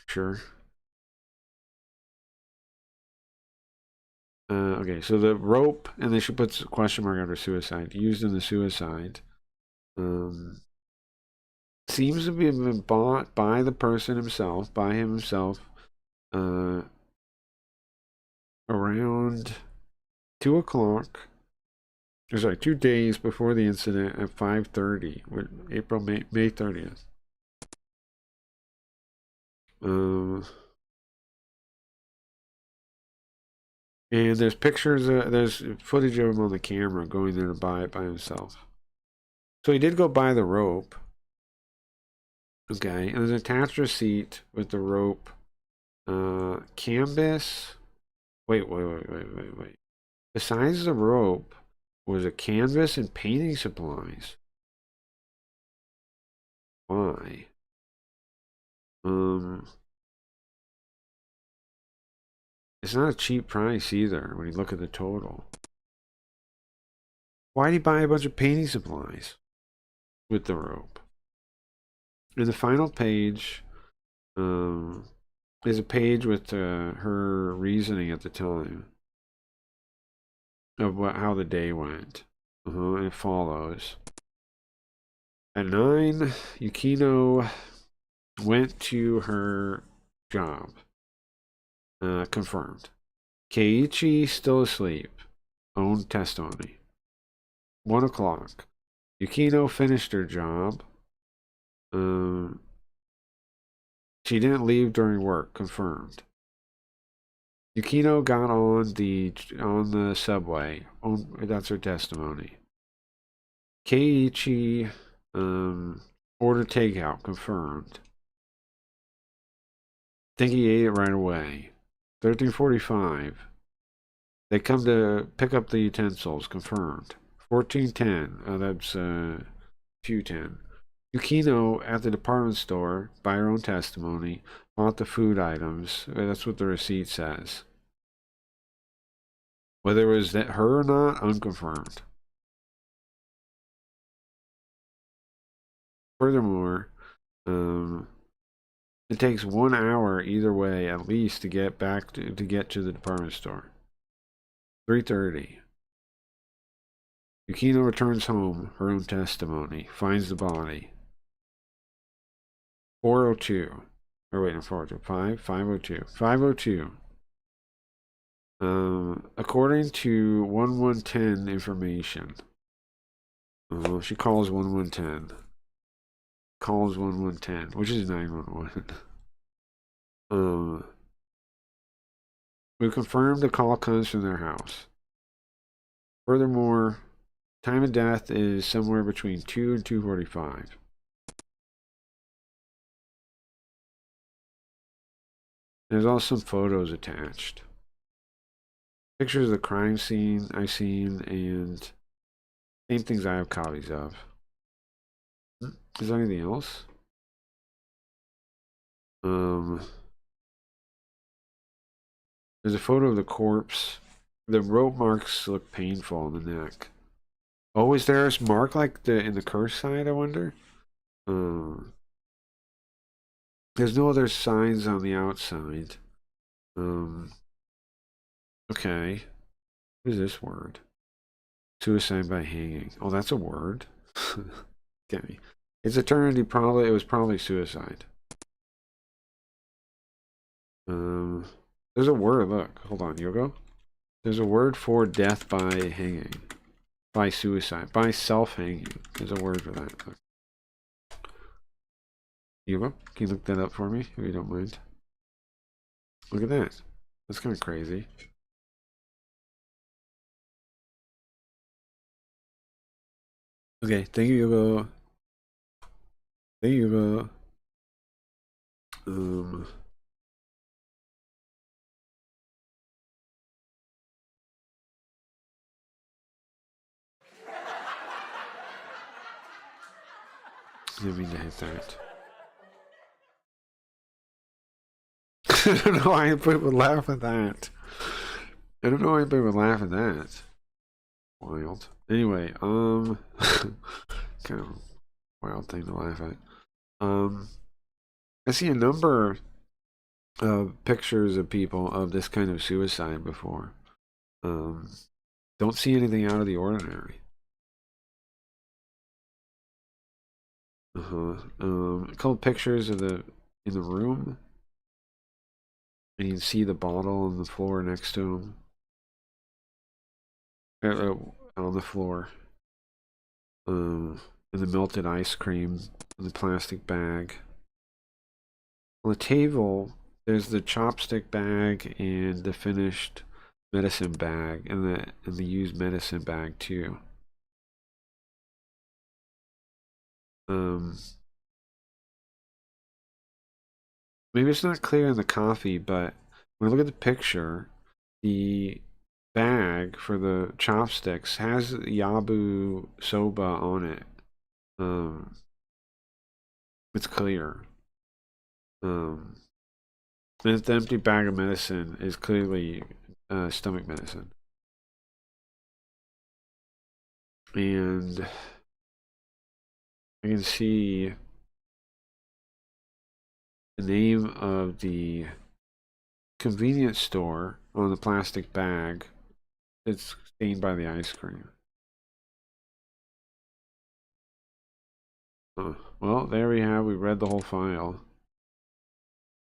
Sure. Okay, so the rope, and then she puts a question mark after suicide. Used in the suicide. Seems to be been bought by the person himself, by him himself, around 2 o'clock. Sorry, 2 days before the incident at 5:30, May 30th. And there's pictures, there's footage of him on the camera going there to buy it by himself. So he did go buy the rope. Okay, and there's an attached receipt with the rope. Canvas. Wait. Besides the rope was a canvas and painting supplies. Why? It's not a cheap price either when you look at the total. Why did he buy a bunch of painting supplies with the rope? In the final page, is a page with her reasoning at the time of how the day went. And it follows. At 9, Yukino went to her job. Confirmed. Keiichi still asleep. Own testimony. 1 o'clock. Yukino finished her job. She didn't leave during work. Confirmed. Yukino got on the subway. That's her testimony. Keiichi ordered takeout. Confirmed. Think he ate it right away. 13:45. They come to pick up the utensils. Confirmed. 14:10. That's Q10. Yukino at the department store, by her own testimony, bought the food items. That's what the receipt says. Whether it was that her or not, unconfirmed. Furthermore, It takes 1 hour either way at least to get back to get to the department store. 3:30. Yukino returns home, her own testimony, finds the body. 4:02. Or wait, no, 4:02. 5:02. 5:02. According to 1110 information. She calls 1110. Calls 1110, which is 911. We confirmed the call comes from their house. Furthermore, time of death is somewhere between 2 and 2:45. There's also some photos attached. Pictures of the crime scene I've seen, and same things I have copies of. Is there anything else? There's a photo of the corpse. The rope marks look painful on the neck. Oh, is there a mark like in the curse side, I wonder? There's no other signs on the outside. Okay. What is this word? Suicide by hanging. Oh, that's a word. Okay. Its eternity it was probably suicide. There's a word, look. Hold on, Yogo. There's a word for death by hanging. By suicide. By self-hanging. There's a word for that. Yogo, can you look that up for me, if you don't mind? Look at that. That's kind of crazy. Okay, thank you, Yogo. Thank you, Yogo. I didn't mean to hit that. I don't know why anybody would laugh at that. I don't know why anybody would laugh at that. Wild. Anyway, kind of wild thing to laugh at. I see a number of pictures of people of this kind of suicide before. Don't see anything out of the ordinary. A couple pictures of in the room, and you can see the bottle on the floor next to him. On the floor. And the melted ice cream in the plastic bag. On the table, there's the chopstick bag and the finished medicine bag, and the used medicine bag too. Maybe it's not clear in the coffee, but when I look at the picture, the bag for the chopsticks has Yabu soba on it. It's clear. And the empty bag of medicine is clearly stomach medicine. And I can see the name of the convenience store on the plastic bag. It's stained by the ice cream. Well, there we have. We read the whole file.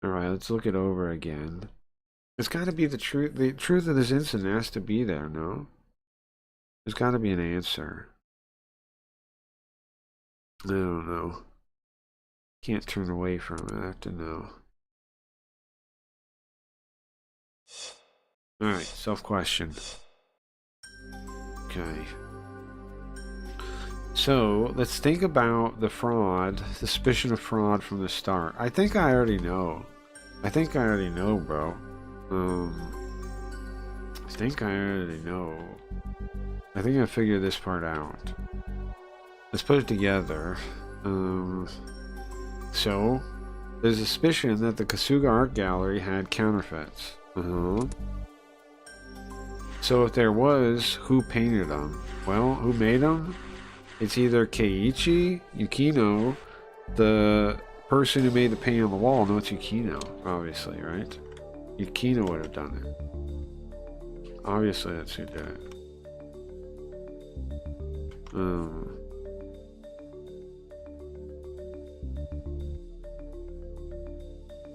Alright, let's look it over again. It's got to be the truth. The truth of this incident has to be there, no? There's got to be an answer. I don't know. Can't turn away from it. I have to know. Alright, self-question. Okay. So, let's think about the fraud, suspicion of fraud from the start. I think I already know. I think I already know, bro. I think I already know. I think I figured this part out. Let's put it together. So, there's a suspicion that the Kasuga Art Gallery had counterfeits. So if there was, who painted them? Well, who made them? It's either Keiichi, Yukino, the person who made the painting on the wall, no, it's Yukino, obviously, right? Yukino would have done it. Obviously, that's who did it.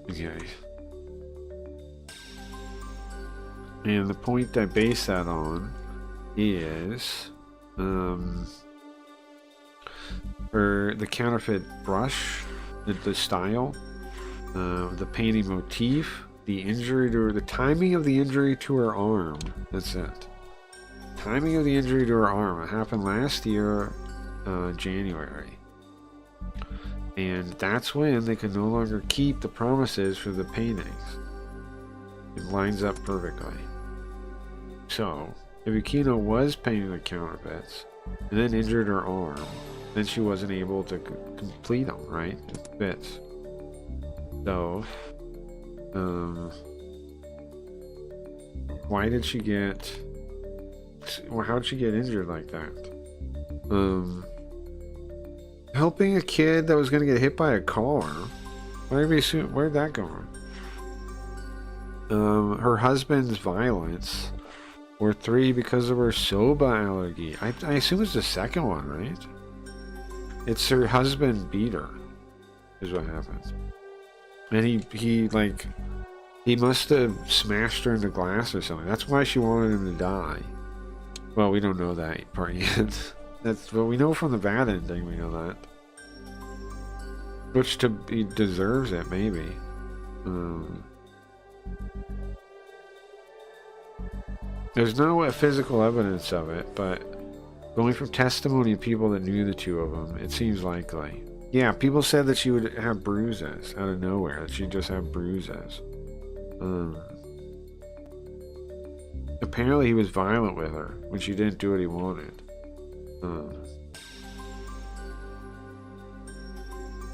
Okay. And the point I base that on is for the counterfeit brush, the style, the painting motif, the injury to her, the timing of the injury to her arm. That's it. Timing of the injury to her arm. It happened last year, January. And that's when they could no longer keep the promises for the paintings. It lines up perfectly. So, if Yukino was painting the counterfeits, and then injured her arm, then she wasn't able to complete them, right? It fits. So, why did she get... Well, how'd she get injured like that? Helping a kid that was going to get hit by a car. Where'd that go on? Her husband's violence. Or 3, because of her soba allergy. I assume it's the second one, right? It's her husband beat her, is what happens. And he must have smashed her into glass or something. That's why she wanted him to die. Well, we don't know that part yet. That's what we know from the bad ending. We know that, which he deserves it, maybe. There's no physical evidence of it, but going from testimony of people that knew the two of them, it seems likely. Yeah, people said that she would have bruises out of nowhere. That she'd just have bruises. Apparently he was violent with her when she didn't do what he wanted.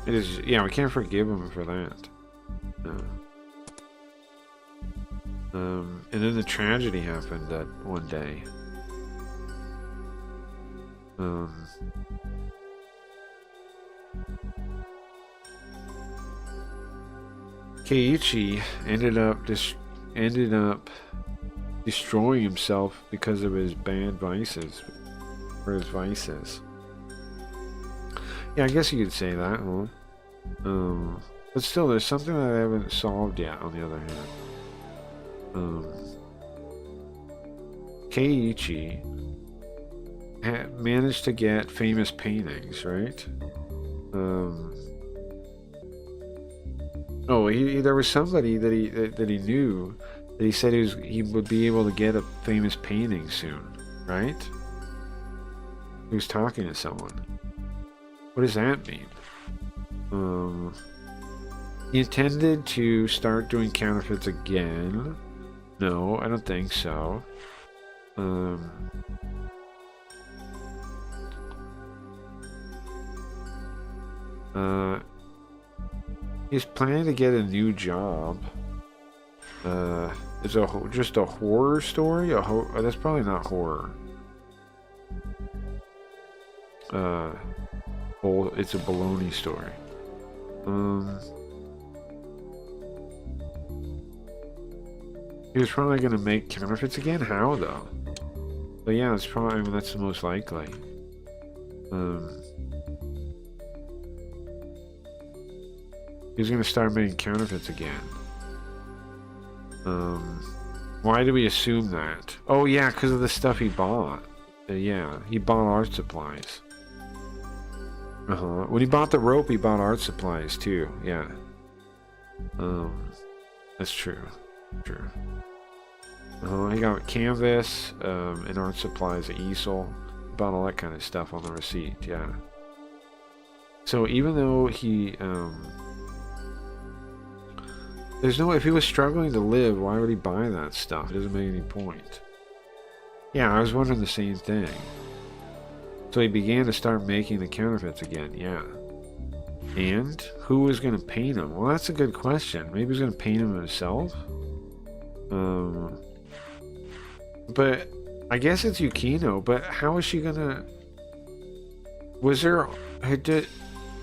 It is, yeah, we can't forgive him for that. And then the tragedy happened that one day. Keiichi ended up destroying himself because of his bad vices, or his vices. Yeah, I guess you could say that, huh? But still, there's something that I haven't solved yet, on the other hand. Keiichi managed to get famous paintings, right? There was somebody that he knew that he said he would be able to get a famous painting soon, right? He was talking to someone. What does that mean? He intended to start doing counterfeits again. No, I don't think so. He's planning to get a new job. It's just a horror story? That's probably not horror. It's a baloney story. He was probably going to make counterfeits again? How, though? But yeah, it's probably, that's the most likely. He's going to start making counterfeits again. Why do we assume that? Oh, yeah, because of the stuff he bought. Yeah, he bought art supplies. When he bought the rope, he bought art supplies, too. Yeah. That's true. True. He got canvas, and art supplies, an easel. Bought all that kind of stuff on the receipt, yeah. So even though he, if he was struggling to live, why would he buy that stuff? It doesn't make any point. Yeah, I was wondering the same thing. So he began to start making the counterfeits again, yeah. And who was going to paint him? Well, that's a good question. Maybe he's going to paint him himself? But I guess it's Yukino, but how is she going to...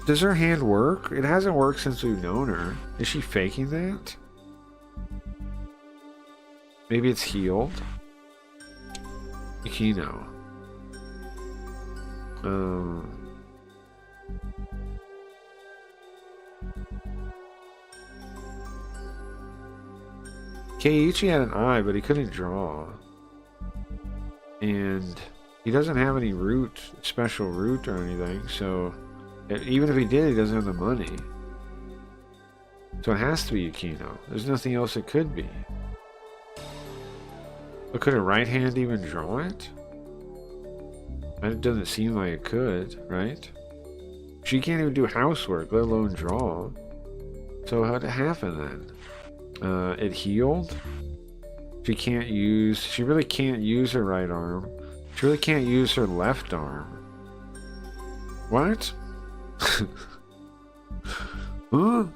Does her hand work? It hasn't worked since we've known her. Is she faking that? Maybe it's healed. Yukino. Keiichi had an eye, but he couldn't draw. And he doesn't have any root, special root or anything, so even if he did, he doesn't have the money. So it has to be Yukino. There's nothing else it could be. But could a right hand even draw it? It doesn't seem like it could, right? She can't even do housework, let alone draw. So how'd it happen then? It healed? She really can't use her right arm. She really can't use her left arm. What? Huh?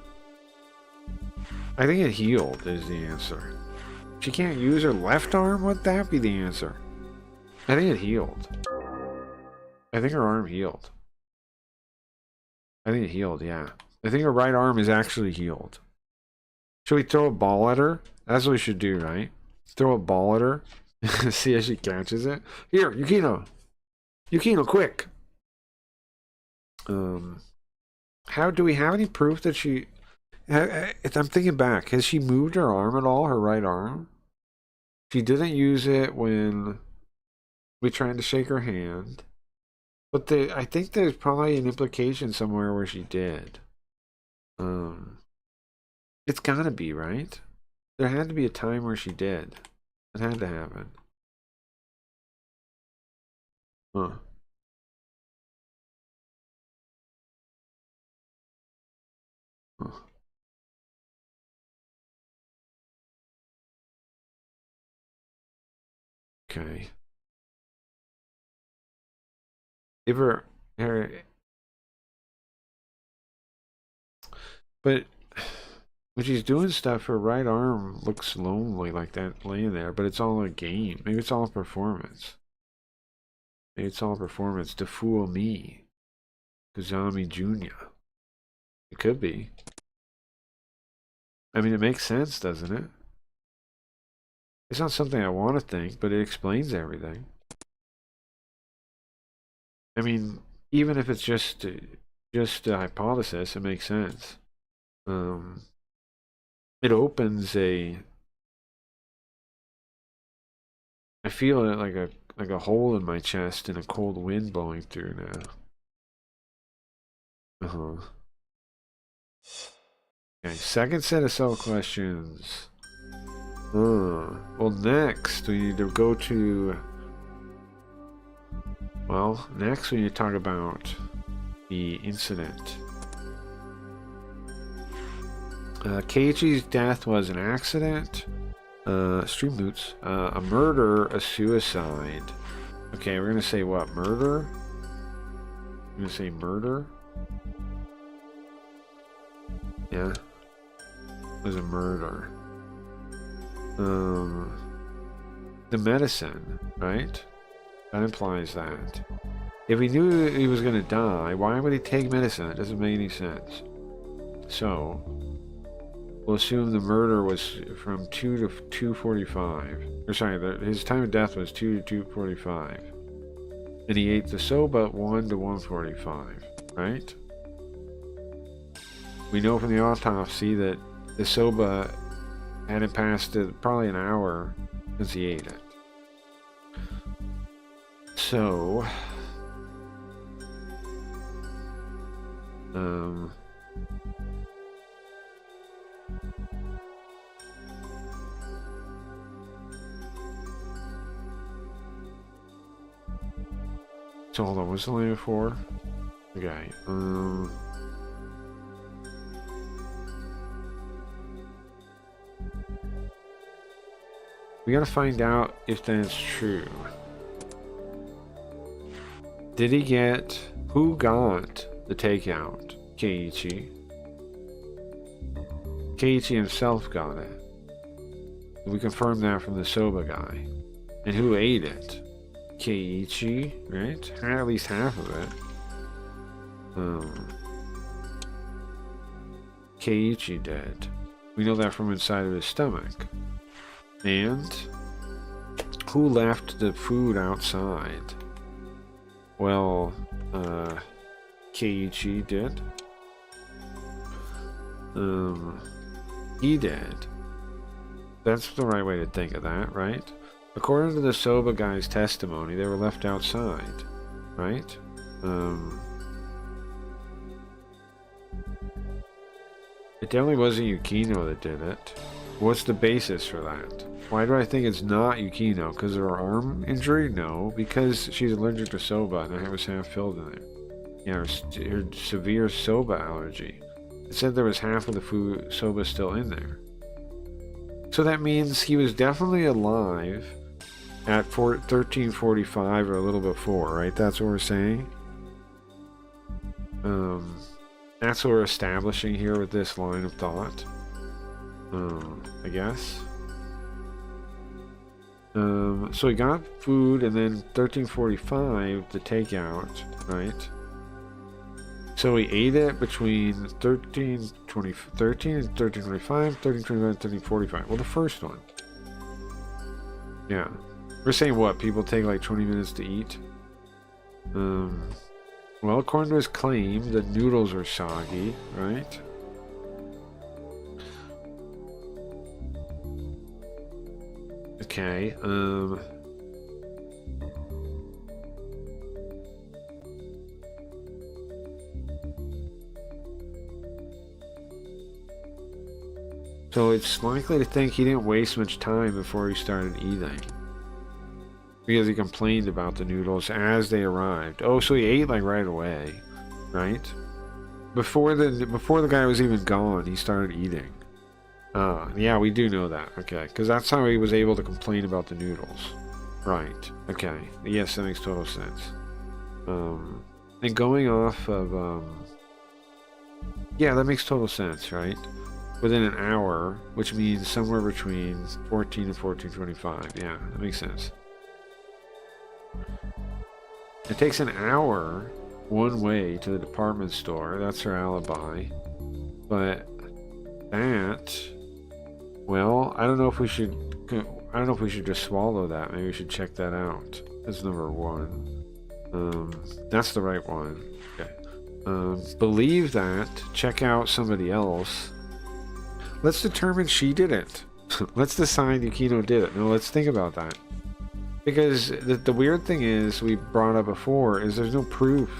I think it healed is the answer. She can't use her left arm? Would that be the answer? I think it healed. I think her arm healed. I think it healed, yeah. I think her right arm is actually healed. Should we throw a ball at her? That's what we should do, right? Throw a ball at her. See if she catches it. Here, Yukino. Yukino, quick. How do we have any proof that she... I'm thinking back. Has she moved her arm at all? Her right arm? She didn't use it when we tried to shake her hand. But I think there's probably an implication somewhere where she did. It's gotta be, right? There had to be a time where she did. It had to happen. Huh. Huh. Okay. If her, but when she's doing stuff, her right arm looks lonely like that laying there, but it's all a game. Maybe it's all performance. Maybe it's all performance to fool me. Kazami Jr. It could be. I mean, it makes sense, doesn't it? It's not something I want to think, but it explains everything. I mean, even if it's just a hypothesis, it makes sense. It opens a... I feel it like a hole in my chest and a cold wind blowing through now. Okay, second set of cell questions. Well, next we need to go to... Well, next we need to talk about the incident. Keiichi's death was an accident. Stream boots. A murder, a suicide. Okay, we're gonna say what? Murder? We're gonna say murder? Yeah. It was a murder. The medicine, right? That implies that. If he knew he was gonna die, why would he take medicine? It doesn't make any sense. So, we'll assume the murder was from 2 to 2:45. Or sorry, his time of death was 2 to 2:45. And he ate the soba at 1 to 1:45, right? We know from the autopsy that the soba hadn't passed probably an hour since he ate it. So, so hold on, what's the line before? Okay, we gotta find out if that's true. Did he get... Who got the takeout? Keiichi. Keiichi himself got it. We confirmed that from the soba guy. And who ate it? Keiichi, right? At least half of it. Keiichi did. We know that from inside of his stomach. And who left the food outside? Well, Keiichi did. He did. That's the right way to think of that, right? According to the Soba guy's testimony, they were left outside, right? It definitely wasn't Yukino that did it. What's the basis for that? Why do I think it's not Yukino? Because of her arm injury? No, because she's allergic to soba and it was half filled in there. Yeah, her severe soba allergy. It said there was half of the food soba still in there. So that means he was definitely alive at 13:45 or a little before, right? That's what we're saying. That's what we're establishing here with this line of thought. I guess. So he got food and then 13:45 the takeout, right? So he ate it between 13 and 13:25, 13:45. Well, the first one. Yeah. We're saying what? People take like 20 minutes to eat? Well, according to his claim, the noodles were soggy, right? Okay, so it's likely to think he didn't waste much time before he started eating. Because he complained about the noodles as they arrived. Oh, so he ate like right away, right? Before the guy was even gone, he started eating. Yeah, we do know that. Okay, because that's how he was able to complain about the noodles. Right. Okay. Yes, that makes total sense. And going off of yeah, that makes total sense, right? Within an hour, which means somewhere between 14 and 14:25. Yeah, that makes sense. It takes an hour one way to the department store. That's her alibi. But that, well, I don't know if we should just swallow that. Maybe we should check that out. That's number one. That's the right one. Okay. Believe that. Check out somebody else. Let's determine she did it. Let's decide Yukino did it. No, let's think about that. Because the weird thing is, we brought up before, is there's no proof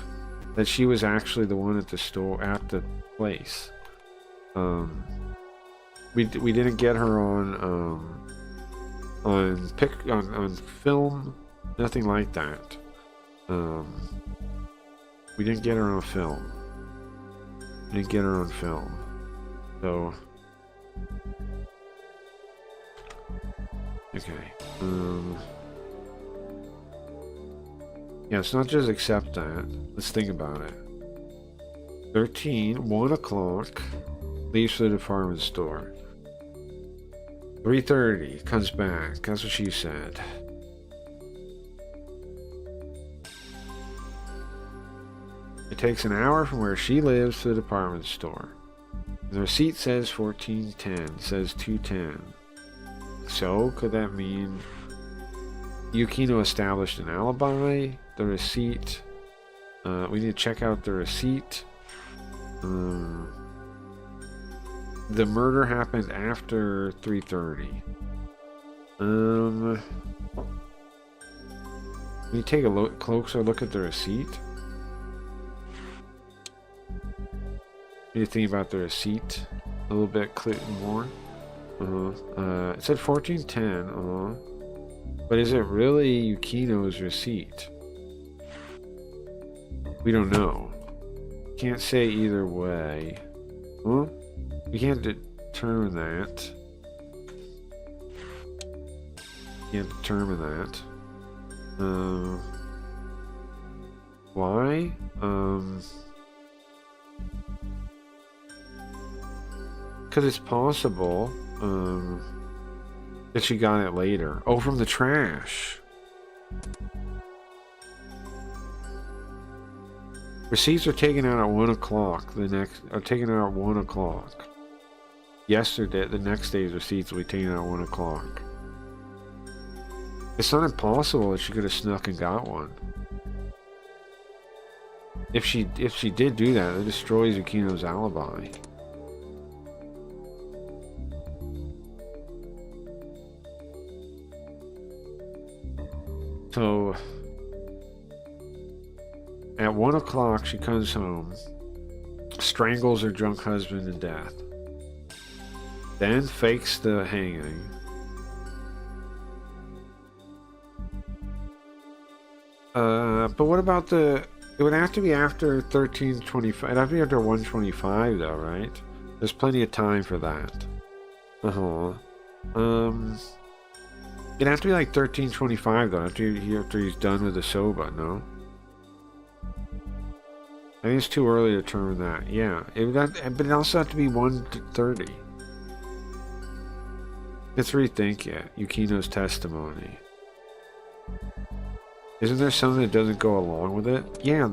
that she was actually the one at the store, at the place. We didn't get her on film, nothing like that. We didn't get her on film. We didn't get her on film. So okay. Yeah, let's not just accept that. Let's think about it. 1 o'clock, leaves for the department store. 3:30, comes back. That's what she said. It takes an hour from where she lives to the department store. The receipt says 14:10, says 2:10. So, could that mean Yukino established an alibi? The receipt. We need to check out the receipt. The murder happened after 3:30. Can you take a closer look at the receipt? Need to think about the receipt a little bit more. It said 14:10. But is it really Yukino's receipt? We don't know. Can't say either way. Huh? We can't determine that. Can't determine that. Why? Because it's possible that she got it later. Oh, from the trash. Receipts are taken out at 1 o'clock. Taken out at 1 o'clock. yesterday, the next day's receipts will be taken out at 1 o'clock. It's not impossible that she could have snuck and got one. If she did do that, it destroys Yukino's alibi. So, at 1 o'clock, she comes home, strangles her drunk husband to death, then fakes the hanging. But what about the... It would have to be after 13:25. It'd have to be after 1:25, though, right? There's plenty of time for that. It'd have to be like 13:25, though, after he's done with the soba, no? I think it's too early to determine that. Yeah, but it also have to be 1:30. Let's rethink it. Yukino's testimony. Isn't there something that doesn't go along with it? Yeah,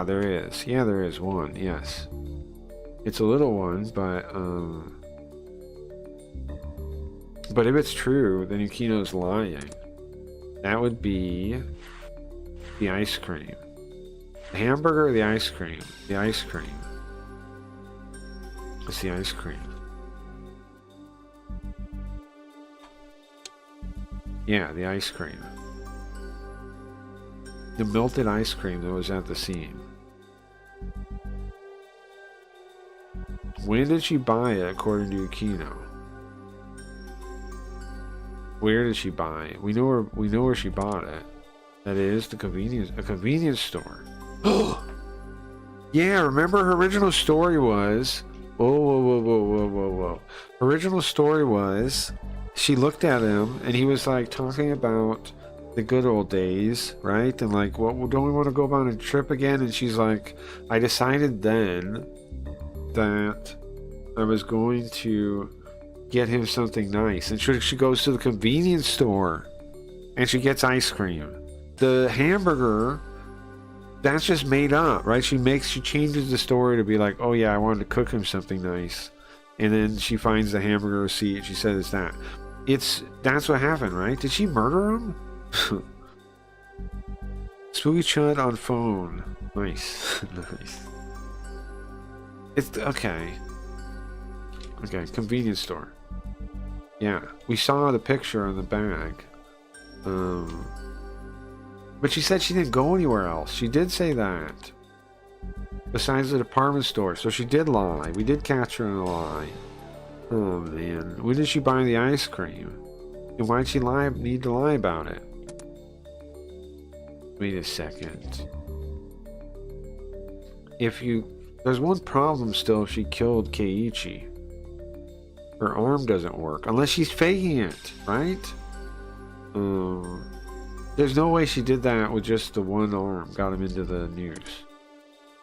there is. Yeah, there is one, yes. It's a little one, but if it's true, then Yukino's lying. That would be the ice cream. The hamburger or the ice cream? The ice cream. It's the ice cream. Yeah, the ice cream. The melted ice cream that was at the scene. When did she buy it, according to Yukino? Where did she buy it? We know where she bought it. That is a convenience store. Yeah, remember her original story was... Whoa. Her original story was... She looked at him, and he was like talking about the good old days, right? And like, what, don't we want to go on a trip again? And she's like, I decided then that I was going to get him something nice. And she goes to the convenience store and she gets ice cream. The hamburger, that's just made up, right? She changes the story to be like, oh yeah, I wanted to cook him something nice. And then she finds the hamburger receipt and she says that. That's what happened, right? Did she murder him? Spooky Chud on phone. Nice. Nice. It's okay. Okay, convenience store. Yeah, we saw the picture on the bag. But she said she didn't go anywhere else. She did say that. Besides the department store. So she did lie. We did catch her in a lie. Oh man. When did she buy the ice cream? And why'd she need to lie about it? Wait a second. There's one problem still if she killed Keiichi. Her arm doesn't work. Unless she's faking it, right? There's no way she did that with just the one arm. Got him into the noose.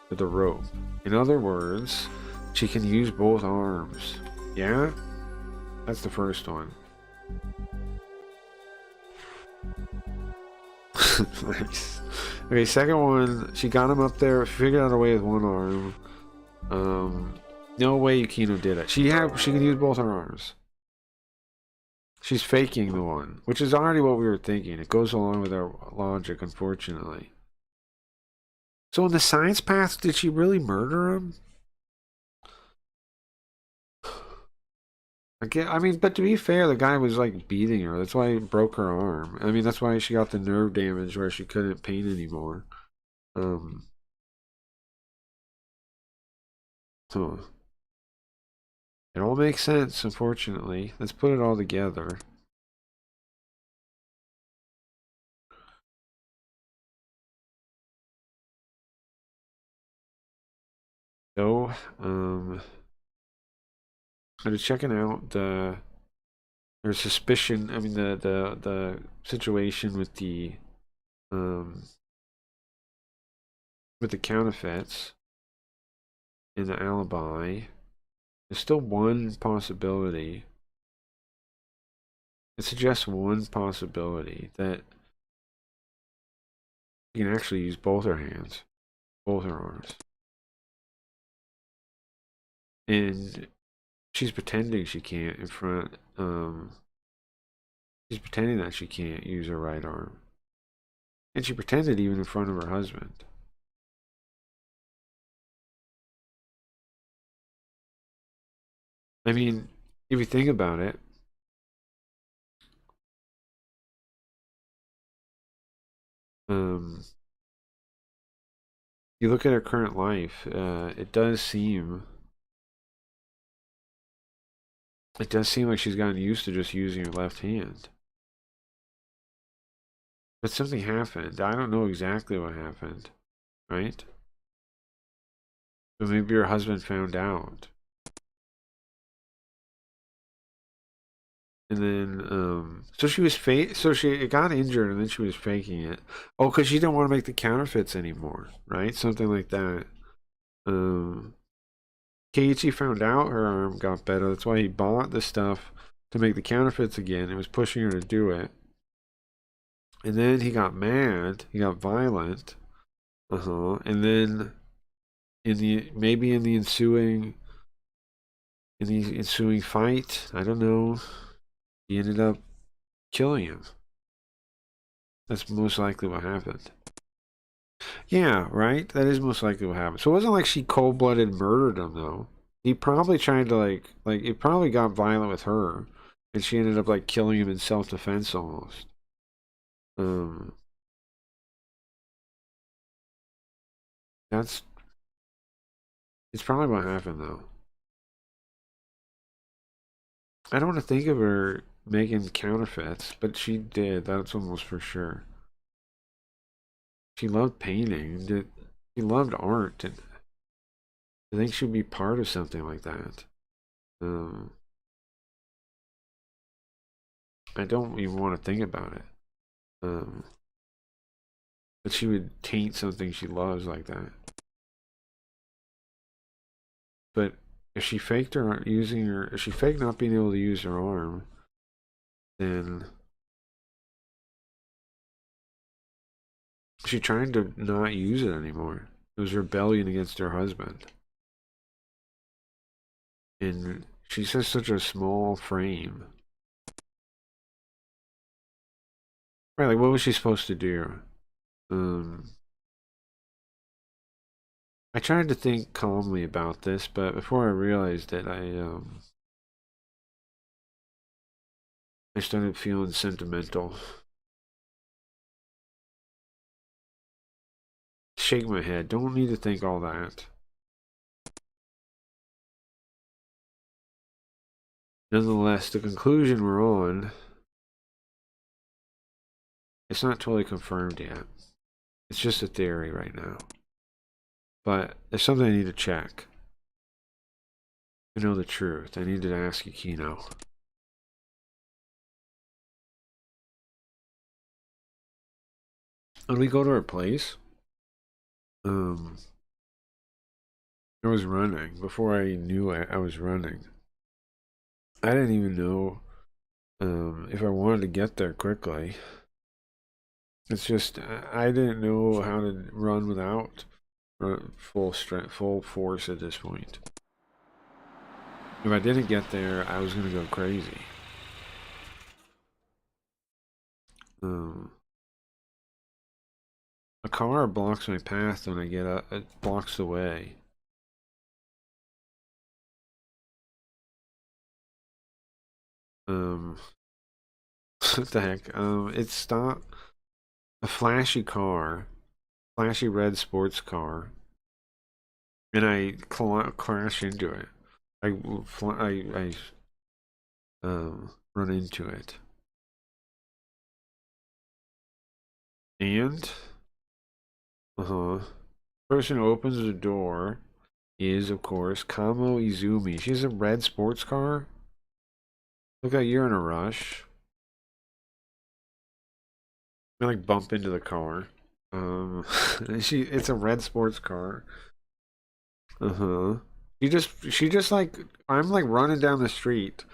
With the rope. In other words, she can use both arms. Yeah? That's the first one. Nice. Okay, second one, she got him up there, figured out a way with one arm. No way Yukino did it. She can use both her arms. She's faking the one, which is already what we were thinking. It goes along with our logic, unfortunately. So in the science path, did she really murder him? I mean, but to be fair, the guy was like beating her. That's why he broke her arm. I mean, that's why she got the nerve damage where she couldn't paint anymore. Huh. It all makes sense, unfortunately. Let's put it all together. So, I was checking out there's suspicion. I mean, the situation with the counterfeits and the alibi. There's still one possibility. It suggests one possibility that you can actually use both her hands, both her arms, and she's pretending she can't in front. She's pretending that she can't use her right arm, and she pretended even in front of her husband. I mean, if you think about it, you look at her current life. It does seem like she's gotten used to just using her left hand. But something happened. I don't know exactly what happened, right? But maybe her husband found out. And then, so she was so she got injured and then she was faking it. Oh, because she didn't want to make the counterfeits anymore, right? Something like that. Keiichi found out her arm got better. That's why he bought the stuff to make the counterfeits again. It was pushing her to do it. And then he got mad. He got violent. And then in the ensuing fight, I don't know, he ended up killing him. That's most likely what happened. Yeah, right? That is most likely what happened. So it wasn't like she cold-blooded murdered him, though. He probably tried to, like, it probably got violent with her. And she ended up, like, killing him in self-defense almost. It's probably what happened, though. I don't want to think of her making counterfeits, but she did. That's almost for sure. She loved painting. She loved art, and I think she'd be part of something like that. I don't even want to think about it. But she would taint something she loves like that. But if she faked if she faked not being able to use her arm, then she tried to not use it anymore. It was rebellion against her husband. And she has such a small frame. Right, like what was she supposed to do? I tried to think calmly about this, but before I realized it, I started feeling sentimental. Shake my head. Don't need to think all that. Nonetheless, the conclusion we're on, it's not totally confirmed yet. It's just a theory right now. But it's something I need to check. To know the truth, I need to ask Yukino. When we go to her place, I was running. Before I knew I was running. I didn't even know if I wanted to get there quickly. It's just I didn't know how to run without full strength, full force at this point. If I didn't get there, I was gonna go crazy. A car blocks my path when I get up. It blocks the way. What the heck? It's stopped. A flashy car, flashy red sports car, and I crash into it. I run into it, and person who opens the door is, of course, Kamo Izumi. She has a red sports car. Look like you're in a rush. I like bump into the car. It's a red sports car. She just like, I'm like running down the street,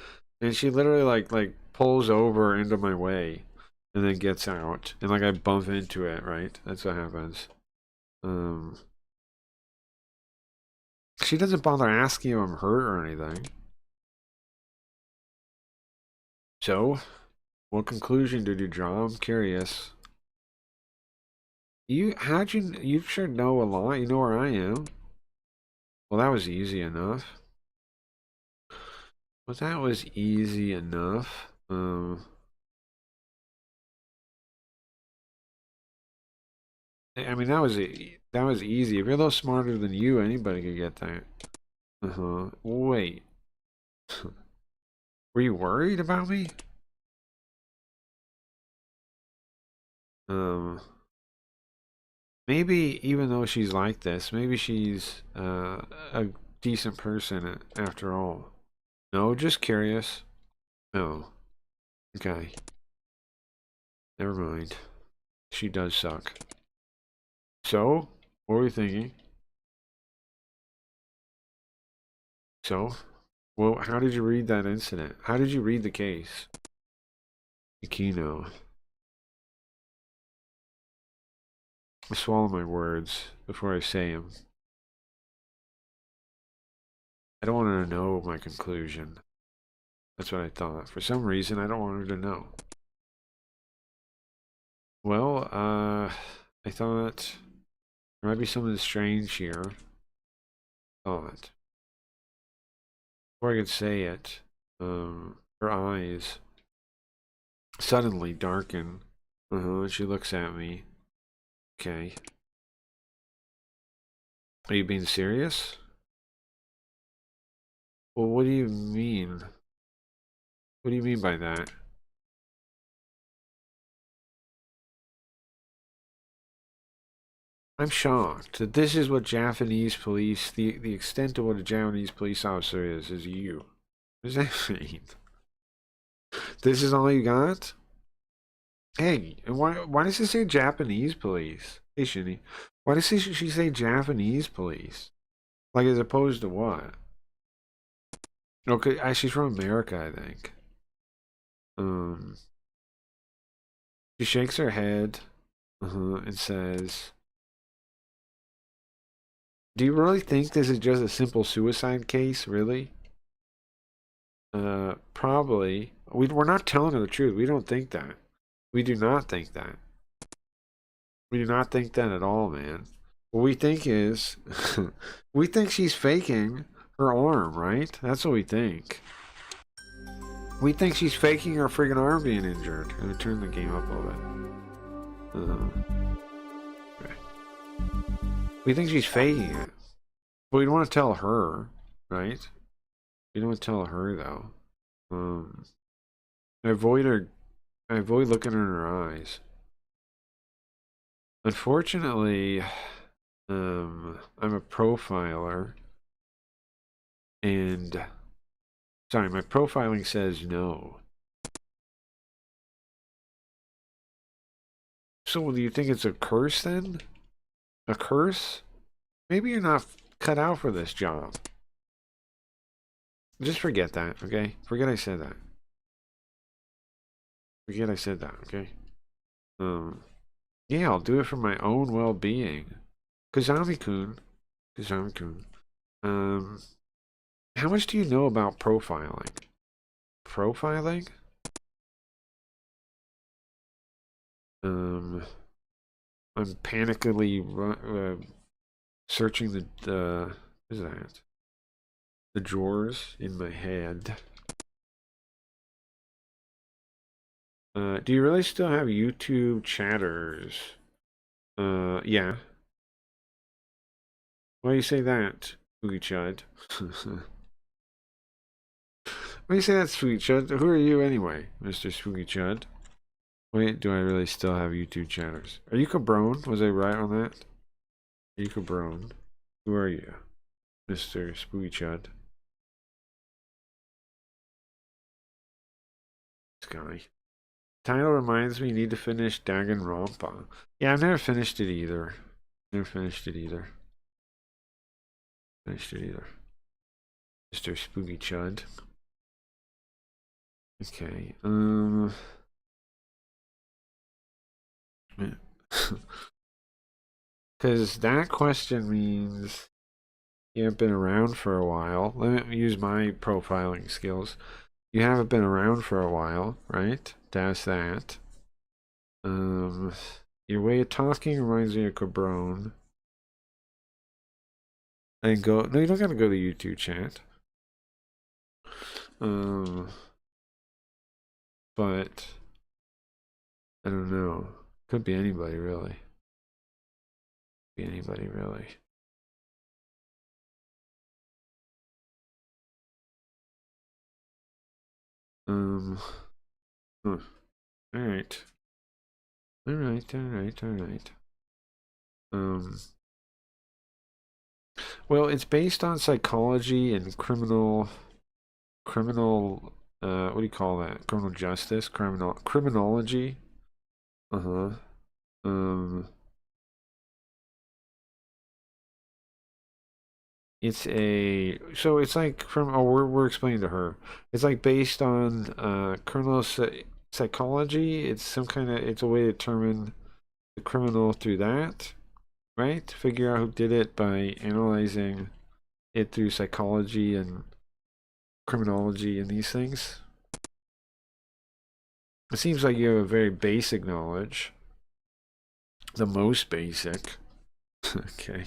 and she literally like pulls over into my way, and then gets out, and like I bump into it. Right, that's what happens. She doesn't bother asking if I'm hurt or anything. So, what conclusion did you draw? I'm curious. You should know a lot. You know where I am. Well, that was easy enough. Well, that was easy enough. I mean, that was easy. If you're a little smarter than you, anybody could get that. Wait. Were you worried about me? Maybe even though she's like this, maybe she's a decent person after all. No, just curious. No. Okay. Never mind. She does suck. So, what were you thinking? So, well, how did you read that incident? How did you read the case? Aquino. I swallow my words before I say them. I don't want her to know my conclusion. That's what I thought. For some reason, I don't want her to know. Well, I thought there might be something strange here. Thought. Before I could say it, her eyes suddenly darken. She looks at me. Okay. Are you being serious? Well, what do you mean? What do you mean by that? I'm shocked that this is what Japanese police, the extent of what a Japanese police officer is you. What does that mean? This is all you got? Hey, why does it say Japanese police? Hey, Shinny. Why does she say Japanese police? Like, as opposed to what? Okay, she's from America, I think. She shakes her head, and says, "Do you really think this is just a simple suicide case, really?" Probably. We're not telling her the truth. We don't think that. We do not think that. We do not think that at all, man. What we think is, we think she's faking her arm, right? That's what we think. We think she's faking her friggin' arm being injured. I'm gonna turn the game up a little bit. Okay. We think she's faking it. But we don't want to tell her, right? We don't want to tell her, though. I avoid looking her in her eyes. Unfortunately, I'm a profiler. And... Sorry, my profiling says no. So do you think it's a curse then? A curse? Maybe you're not cut out for this job. Just forget that, okay? Forget I said that. Forget I said that, okay? Yeah, I'll do it for my own well-being. Kazami-kun. Kazami-kun. How much do you know about profiling? Profiling? I'm panically searching the what is that? The drawers in my head. Do you really still have YouTube chatters? Yeah. Why do you say that, Spooky Chud? Why do you say that, Spooky Chud? Who are you anyway, Mr. Spooky Chud? Wait, do I really still have YouTube chatters? Are you Cabrone? Was I right on that? Are you Cabrone? Who are you, Mr. Spooky Chud? This guy. Title reminds me you need to finish Danganronpa. Yeah, I've never finished it either. Never finished it either. Finished it either. Mr. Spooky Chud. Okay, because that question means you haven't been around for a while. Let me use my profiling skills. You haven't been around for a while, right? That's that. Your way of talking reminds me of Cabron. And go. No, you don't gotta go to YouTube chat. But I don't know. Could be anybody really. Be anybody really. Huh. All right. All right. All right. All right. Well, it's based on psychology and criminal what do you call that? Criminal justice, criminology. Uh-huh. Um it's like from we're explaining to her. It's like based on criminal psychology. It's some kind of it's a way to determine the criminal through that, right? Figure out who did it by analyzing it through psychology and criminology and these things. It seems like you have a very basic knowledge. The most basic. Okay.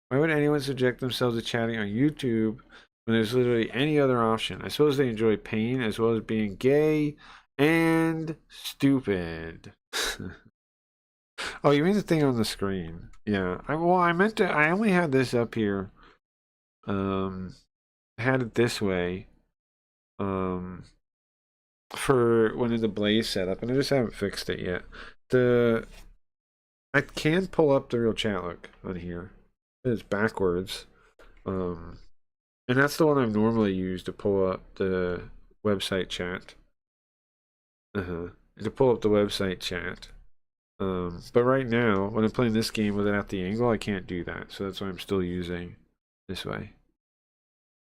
Why would anyone subject themselves to chatting on YouTube when there's literally any other option? I suppose they enjoy pain as well as being gay and stupid. Oh, you mean the thing on the screen? Yeah. I meant to. I only had this up here. I had it this way. For when the Blaze setup, and I just haven't fixed it yet. I can pull up the real chat look on here. It's backwards. And that's the one I've normally used to pull up the website chat. To pull up the website chat. But right now, when I'm playing this game with it at the angle, I can't do that. So that's why I'm still using this way.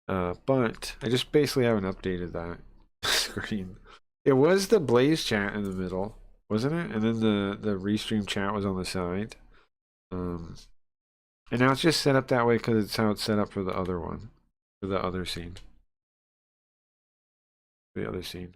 But I just basically haven't updated that screen. It was the Blaze chat in the middle, wasn't it? And then the restream chat was on the side. And now it's just set up that way because it's how it's set up for the other one, for the other scene. The other scene.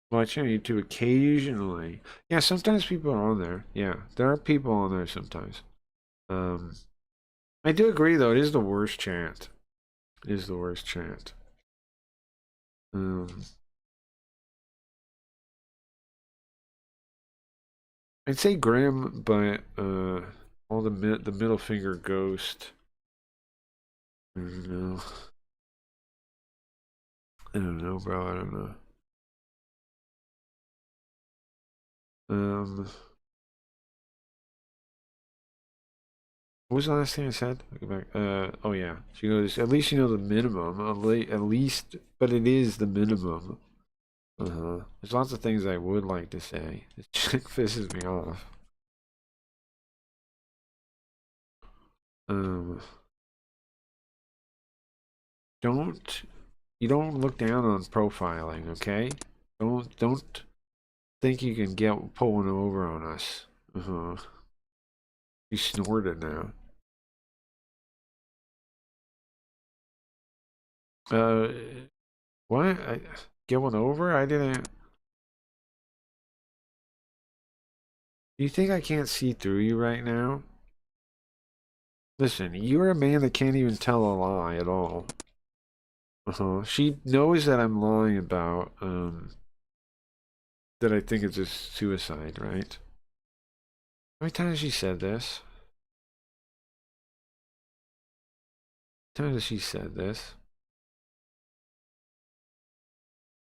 Watching YouTube occasionally. Yeah, sometimes people are on there. Yeah, there are people on there sometimes. I do agree though. It is the worst chat. It is the worst chat. I'd say grim, but all the middle finger ghost. I don't know. I don't know, bro. I don't know. What was the last thing I said? Go back. Oh yeah. She goes. At least you know the minimum. At least, but it is the minimum. There's lots of things I would like to say. This chick pisses me off. You don't look down on profiling, okay? Don't think you can get pulling over on us. You snorted now. What? Get one over? I didn't. Do you think I can't see through you right now? Listen, you're a man that can't even tell a lie at all. She knows that I'm lying about, that I think it's a suicide, right? How many times has she said this? How many times has she said this?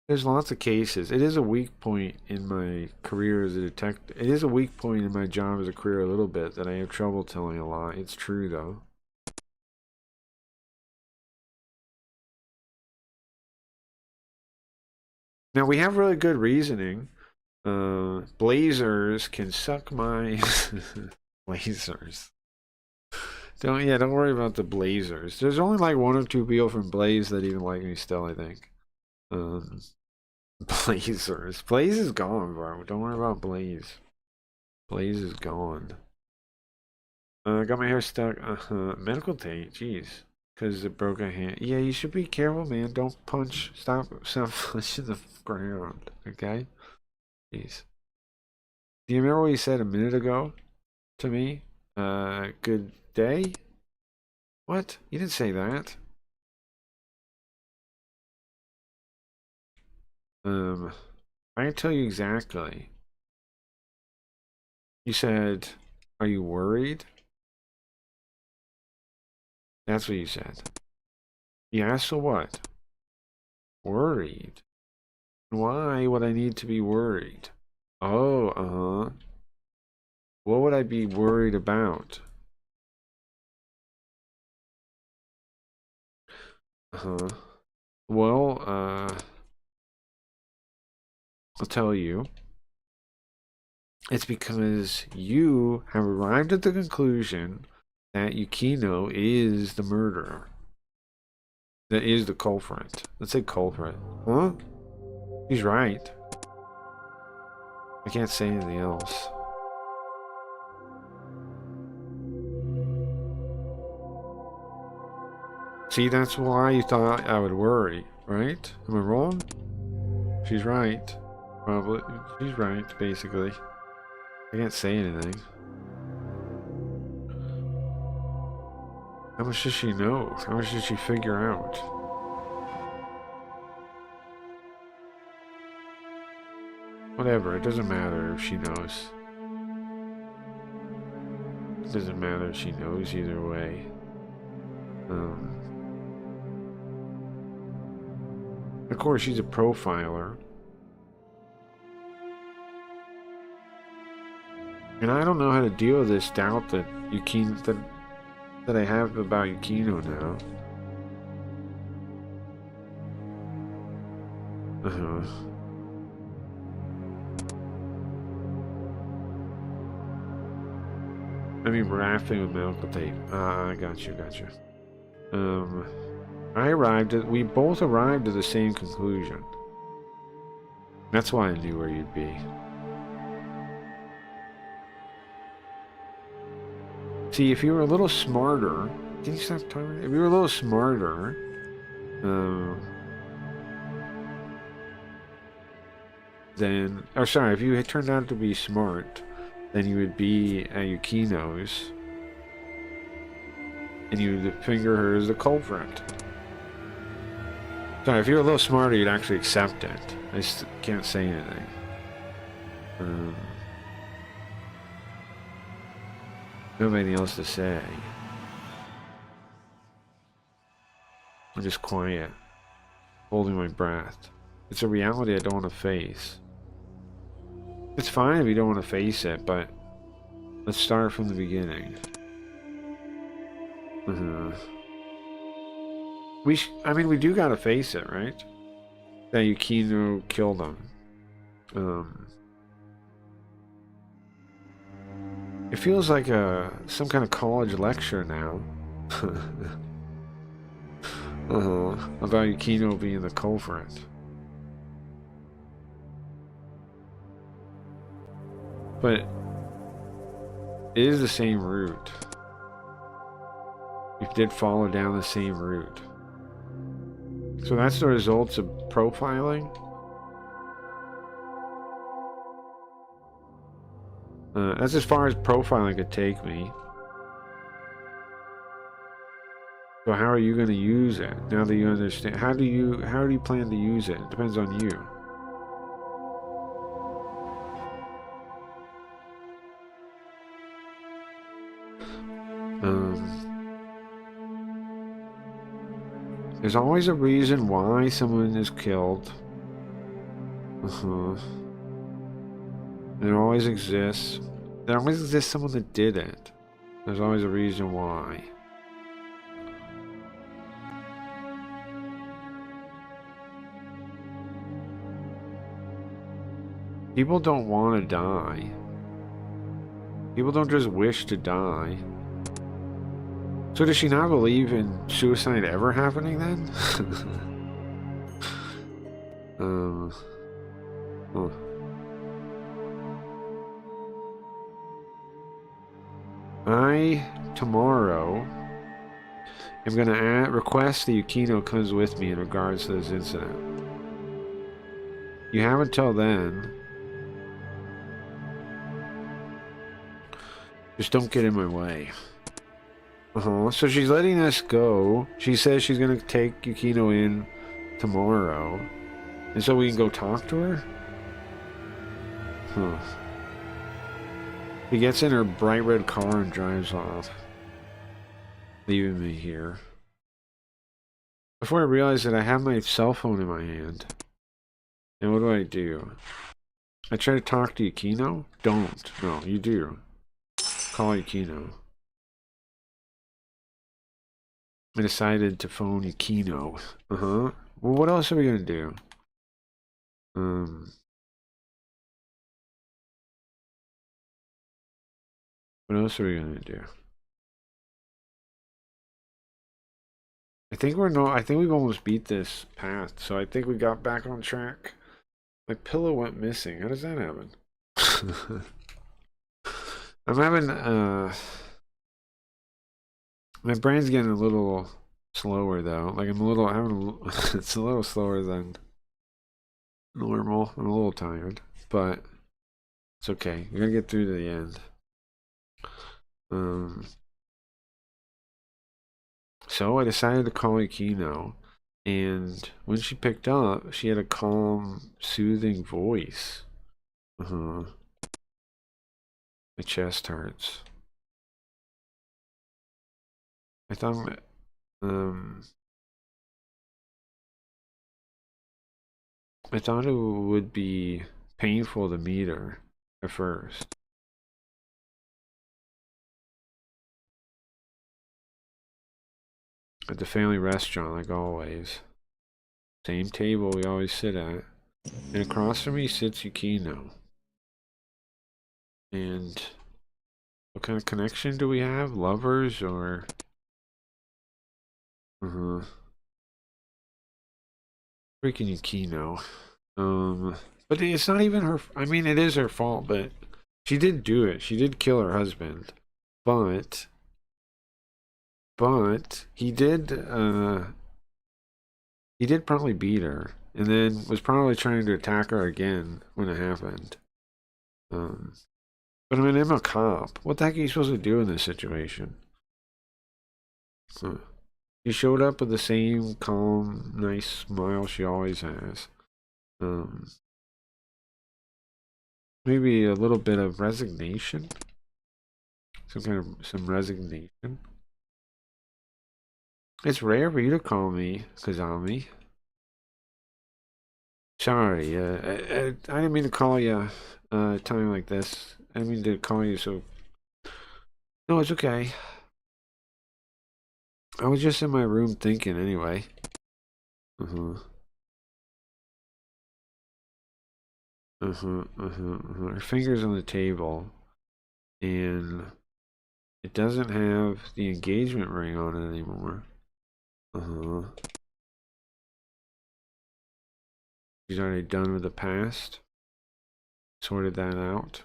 There's lots of cases. It is a weak point in my career as a detective. It is a weak point in my job as a career a little bit that I have trouble telling a lie. It's true though. Now we have really good reasoning. Blazers can suck my Blazers. Don't worry about the Blazers. There's only like one or two people from Blaze that even like me still, I think. Blazers. Blaze is gone, bro. Don't worry about Blaze. Blaze is gone. Got my hair stuck. Medical tape. Jeez. Because it broke a hand. Yeah, you should be careful, man. Don't punch. Stop punching the ground. Okay? Jeez. Do you remember what you said a minute ago to me? Good day? What? You didn't say that. I can tell you exactly. You said, are you worried? That's what you said. Yeah, so what? Worried? Why would I need to be worried? Oh, uh-huh. What would I be worried about? Uh-huh. Well, I'll tell you. It's because you have arrived at the conclusion that Yukino is the murderer. That is the culprit. Let's say culprit. Huh? He's right. I can't say anything else. See, that's why you thought I would worry, right? Am I wrong? She's right. Probably. She's right, basically. I can't say anything. How much does she know? How much did she figure out? Whatever, it doesn't matter if she knows. It doesn't matter if she knows either way. Of course, she's a profiler. And I don't know how to deal with this doubt that that I have about Yukino now. I mean, rafting with medical tape. I got you. We both arrived at the same conclusion. That's why I knew where you'd be. See, if you were a little smarter, can you stop talking? If you were a little smarter, then, or sorry, if you had turned out to be smart, then you would be at Yukino's, and you would finger her as the culprit. Sorry, if you were a little smarter, you'd actually accept it. I just can't say anything. Nobody else to say. I'm just quiet, holding my breath. It's a reality I don't want to face. It's fine if you don't want to face it, but let's start from the beginning. I mean, we do gotta face it, right? That Yukino killed him. It feels like some kind of college lecture now. About Yukino being the culprit. But it is the same route. You did follow down the same route. So that's the results of profiling. That's as far as profiling could take me. So how are you going to use it now that you understand? How do you plan to use it? It depends on you. There's always a reason why someone is killed. There always exists. There always exists someone that did it. There's always a reason why. People don't want to die. People don't just wish to die. So does she not believe in suicide ever happening then? Tomorrow am gonna request that Yukino comes with me in regards to this incident. You have until then. Just don't get in my way. So she's letting us go. She says she's gonna take Yukino in tomorrow. And so we can go talk to her? Huh. She gets in her bright red car and drives off, leaving me here. Before I realize that I have my cell phone in my hand. And what do? I try to talk to Yukino? Don't. No, you do. Call Yukino. I decided to phone Yukino. Well, what else are we gonna do? What else are we gonna do? I think we've almost beat this path, so I think we got back on track. My pillow went missing. How does that happen? I'm having my brain's getting a little slower though. Like it's a little slower than normal. I'm a little tired, but it's okay. We're gonna get through to the end. So I decided to call Yukino, and when she picked up, she had a calm, soothing voice. My chest hurts. I thought, I thought it would be painful to meet her at first. At the family restaurant, like always. Same table we always sit at. And across from me sits Yukino. And what kind of connection do we have? Lovers or... Freaking Yukino. But it's not even her... I mean, it is her fault, but... She did do it. She did kill her husband. But he did probably beat her, and then was probably trying to attack her again when it happened. But I mean, I'm a cop. What the heck are you supposed to do in this situation? She showed up with the same calm, nice smile she always has. Maybe a little bit of resignation. Some resignation. It's rare for you to call me Kazami. Sorry, I didn't mean to call you a time like this. I didn't mean to call you so... No, it's okay. I was just in my room thinking anyway. Her finger's on the table, and it doesn't have the engagement ring on it anymore. She's already done with the past. Sorted that out.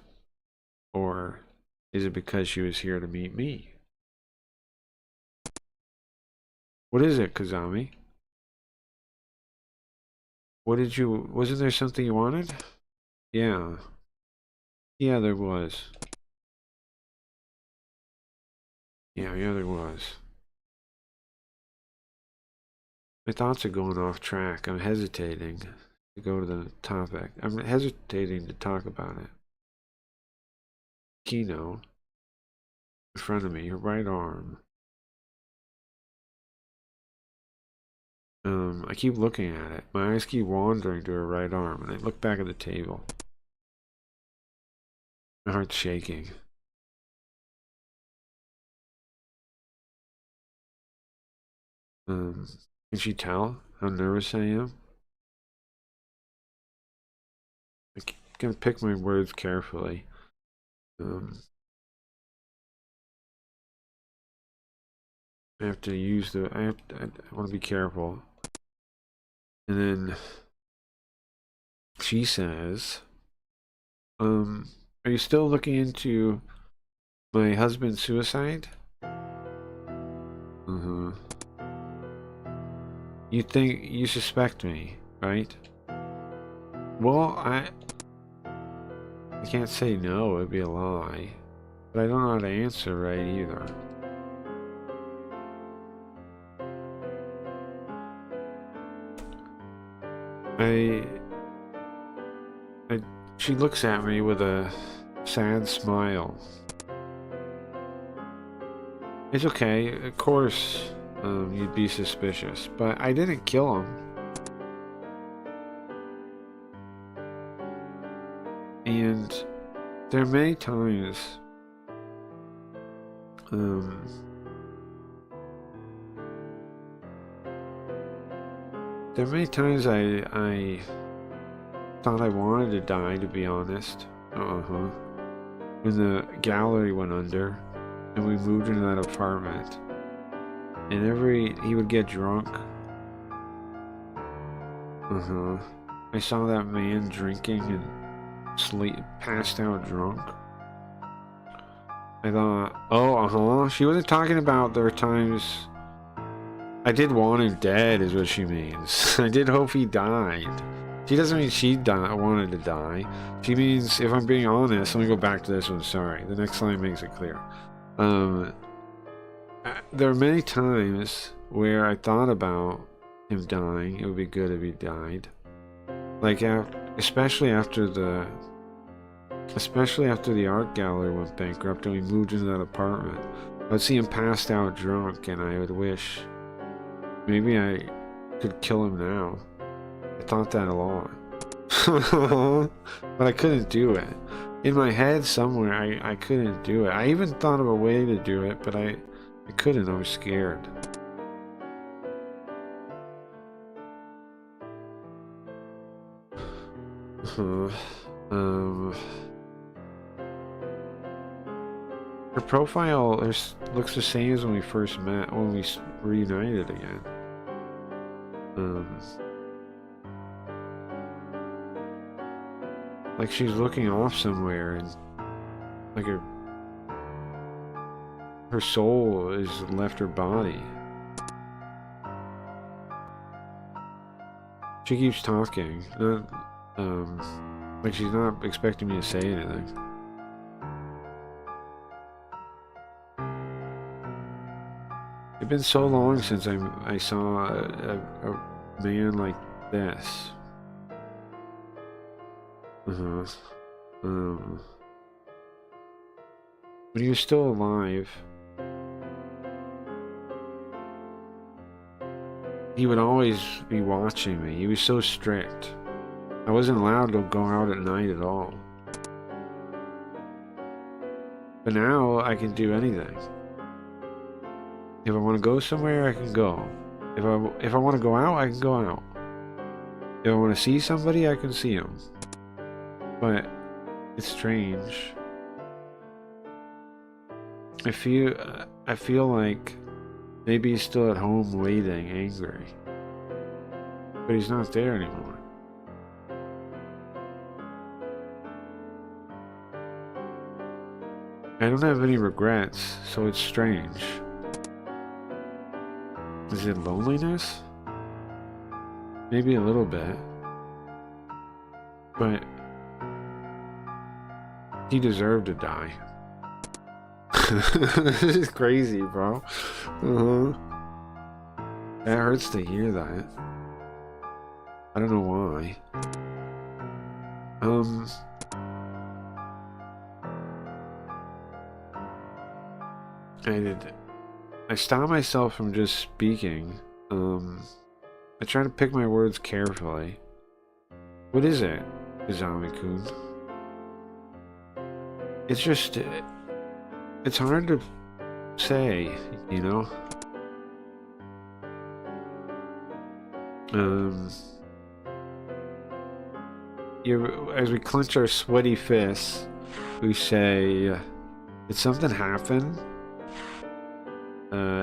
Or is it because she was here to meet me? What is it, Kazami? Wasn't there something you wanted? Yeah. Yeah, there was. Yeah, there was. My thoughts are going off track. I'm hesitating to go to the topic. I'm hesitating to talk about it. Kino, in front of me, her right arm. I keep looking at it. My eyes keep wandering to her right arm, and I look back at the table. My heart's shaking. Can she tell how nervous I am? I'm gonna pick my words carefully. I have to use the... I want to be careful. And then she says, are you still looking into My husband's suicide? You think, you suspect me, right? Well, I can't say no, it'd be a lie. But I don't know how to answer right either. She looks at me with a sad smile. It's okay, of course, you'd be suspicious, but I didn't kill him. And there are many times, I thought I wanted to die, to be honest. When the gallery went under, and we moved into that apartment, and he would get drunk. I saw that man drinking and passed out drunk. I thought, she wasn't talking about there were times I did want him dead, is what she means. I did hope he died. She doesn't mean she wanted to die. She means, if I'm being honest, let me go back to this one, sorry. The next line makes it clear. There are many times where I thought about him dying. It would be good if he died. Like, especially after the art gallery went bankrupt and we moved into that apartment. I would see him passed out drunk and I would wish maybe I could kill him now. I thought that a lot. But I couldn't do it. In my head somewhere, I couldn't do it. I even thought of a way to do it, but I couldn't. I was scared. Her profile looks the same as when we first met, when we reunited again. Like she's looking off somewhere, and like her soul has left her body. She keeps talking, like she's not expecting me to say anything. It's been so long since I saw a man like this. When he was still alive, he would always be watching me. He was so strict. I wasn't allowed to go out at night at all. But now I can do anything. If I want to go somewhere, I can go. If I want to go out, I can go out. If I want to see somebody, I can see them. But it's strange. I feel like maybe he's still at home waiting, angry. But he's not there anymore. I don't have any regrets, so it's strange. Is it loneliness? Maybe a little bit. But he deserved to die. This is crazy, bro. That hurts to hear that. I don't know why. I stopped myself from just speaking. I try to pick my words carefully. What is it, Izami-kun? It's just... It's hard to say, you know? As we clench our sweaty fists, we say, did something happen?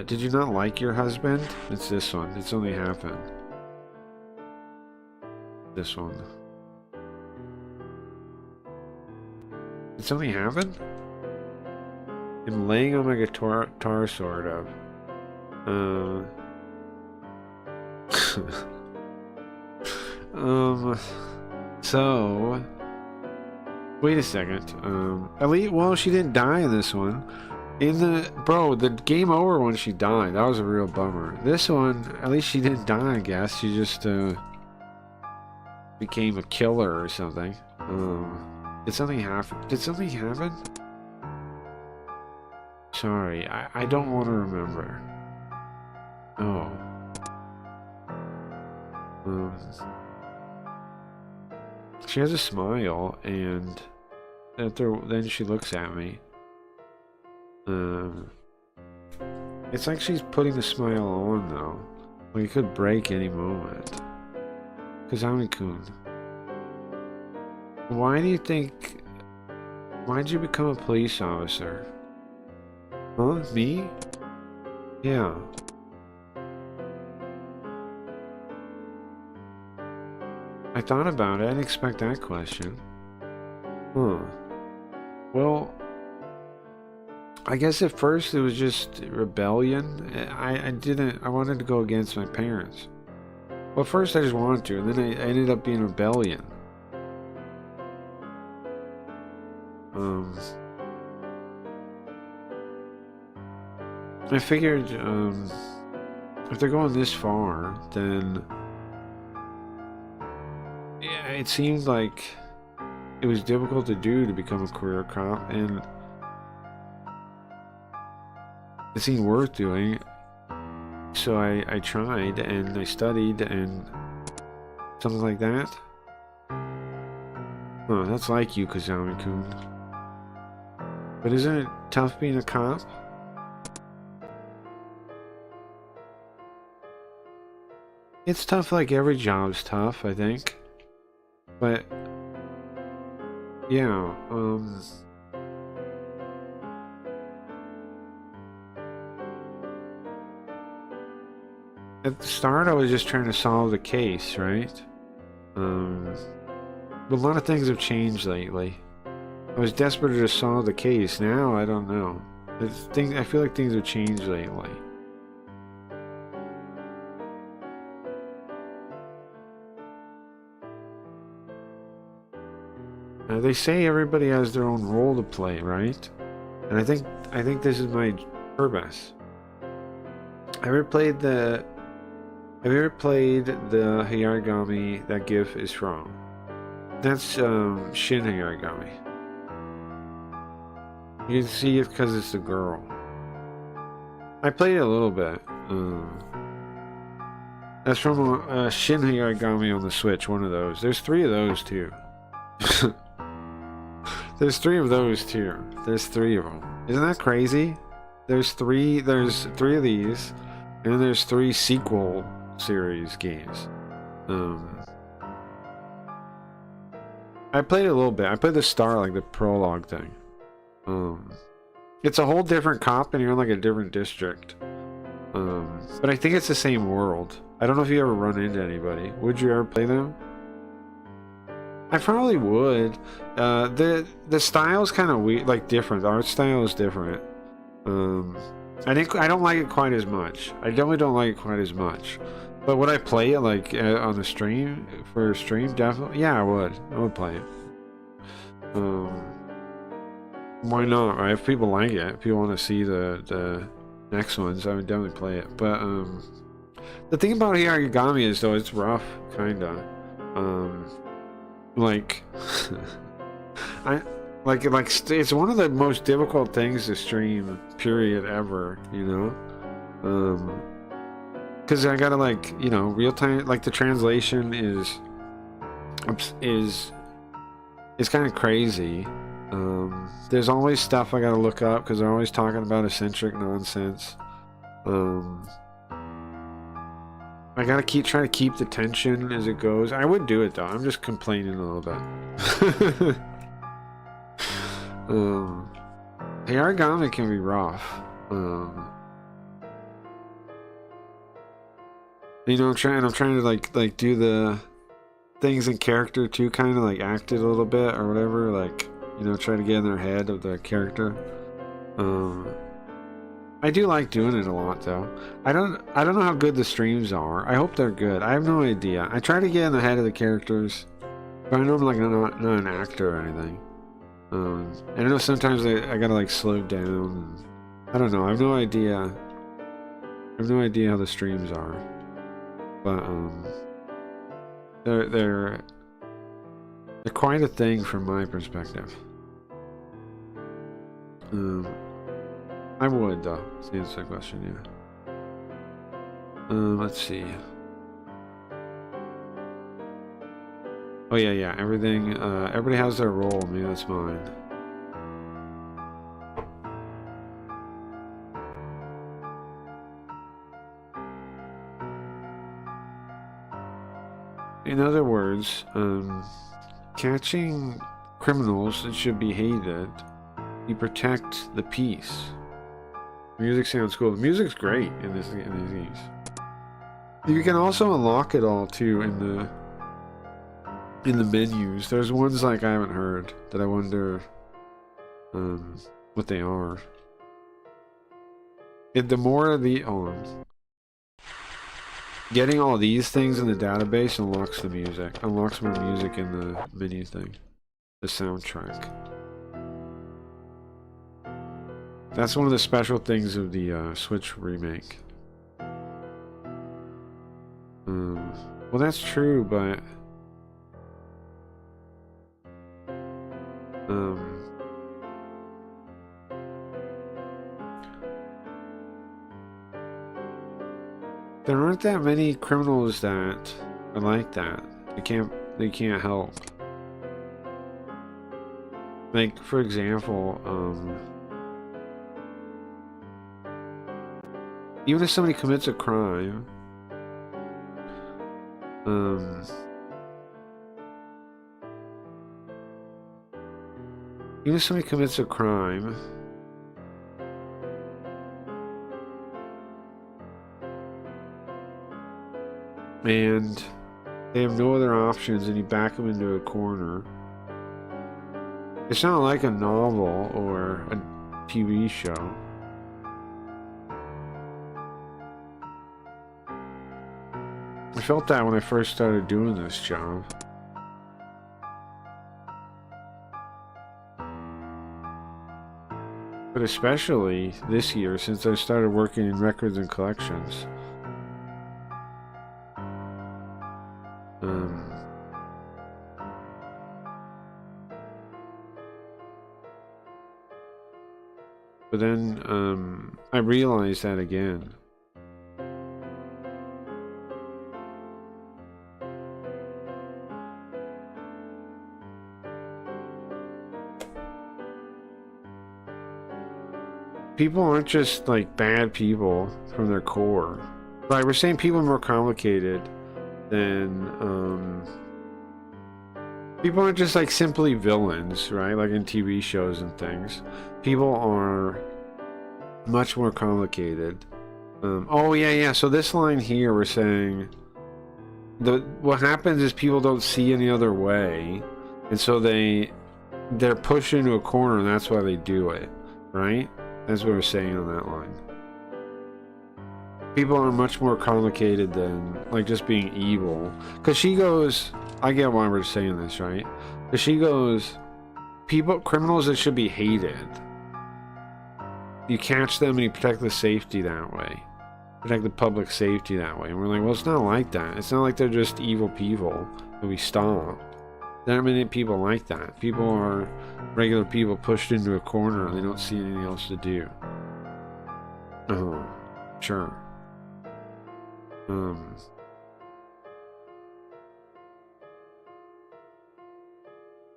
Did you not like your husband? It's this one. It's only happened. This one. Did something happen? I'm laying on my guitar sort of. So wait a second. At least, well, she didn't die in this one. In the game over when she died, that was a real bummer. This one, at least she didn't die, I guess. She just became a killer or something. Did something happen? Did something happen? Sorry, I don't want to remember. Oh. She has a smile, and then she looks at me. It's like she's putting the smile on, though. Like it could break any moment. Kazami-kun, why do you think... Why'd you become a police officer? Huh? Me? Yeah. I thought about it. I didn't expect that question. Huh. Well, I guess at first it was just rebellion. I wanted to go against my parents. Well, at first I just wanted to, and then I ended up being rebellion. I figured, if they're going this far, then... Yeah, it seemed like it was difficult to do to become a career cop, and it seemed worth doing. So I tried, and I studied, and something like that. Oh, that's like you, Kazami-kun. But isn't it tough being a cop? It's tough, like every job's tough, I think. But yeah, at the start I was just trying to solve the case, right? But a lot of things have changed lately. I was desperate to just solve the case. Now I don't know. I feel like things have changed lately. They say everybody has their own role to play, right? And I think this is my purpose. Have you ever played the Hayarigami that GIF is from? That's Shin Hayarigami. You can see it because it's the girl. I played it a little bit. That's from Shin Hayarigami on the Switch, one of those. There's 3 of those too. There's 3 of those too. There's 3 of them. Isn't that crazy? There's 3 of these, and then there's 3 sequel series games. I played it a little bit. I played the start, like the prologue thing. It's a whole different cop, and you're in like a different district. But I think it's the same world. I don't know if you ever run into anybody. Would you ever play them? I probably would. The style's kind of weird, like different. The art style is different. I don't like it quite as much. I definitely don't like it quite as much. But would I play it like on the stream for a stream? Definitely. Yeah, I would. I would play it. Why not? Right? If people like it, if people want to see the next ones, I would definitely play it. But the thing about Hayarigami is though it's rough, kinda. Like it's one of the most difficult things to stream period ever, you know, because I gotta like, you know, real time, like the translation is kind of crazy. There's always stuff I gotta look up because they're always talking about eccentric nonsense. I gotta try to keep the tension as it goes. I would do it though. I'm just complaining a little bit. Hayarigami can be rough. You know, I'm trying to like do the things in character too, kind of like act it a little bit or whatever. Like, you know, try to get in their head of the character. I do like doing it a lot though. I don't know how good the streams are. I hope they're good. I have no idea. I try to get in the head of the characters, but I know I'm like not an actor or anything. And I know sometimes I gotta like slow down. And, I don't know. I have no idea. I have no idea how the streams are, but they're quite a thing from my perspective. I would, though, to answer the question, yeah. Let's see. Oh, yeah, everything, everybody has their role. Maybe that's mine. In other words, catching criminals that should be hated, you protect the peace. Music sounds cool. The music's great in these games. You can also unlock it all too in the menus. There's ones like I haven't heard that I wonder what they are. And the more the getting all these things in the database unlocks the music. Unlocks more music in the menu thing. The soundtrack. That's one of the special things of the Switch remake. Well, that's true, but there aren't that many criminals that are like that. They can't help. Like, for example, even if somebody commits a crime, even if somebody commits a crime, and they have no other options and you back them into a corner, it's not like a novel or a TV show. I felt that when I first started doing this job. But especially this year, since I started working in records and collections. But then I realized that again. People aren't just like bad people from their core. Like we're saying, people are more complicated than people aren't just like simply villains, right? Like in TV shows and things. People are much more complicated. Oh yeah. So this line here, we're saying what happens is people don't see any other way, and so they're pushed into a corner, and that's why they do it, right? That's what we're saying on that line. People are much more complicated than like just being evil. Because she goes, I get why we're saying this, right? Because she goes, criminals that should be hated. You catch them and you protect the safety that way. Protect the public safety that way. And we're like, well, it's not like that. It's not like they're just evil people that we stop. There aren't many people like that. People are regular people pushed into a corner and they don't see anything else to do. Oh, sure.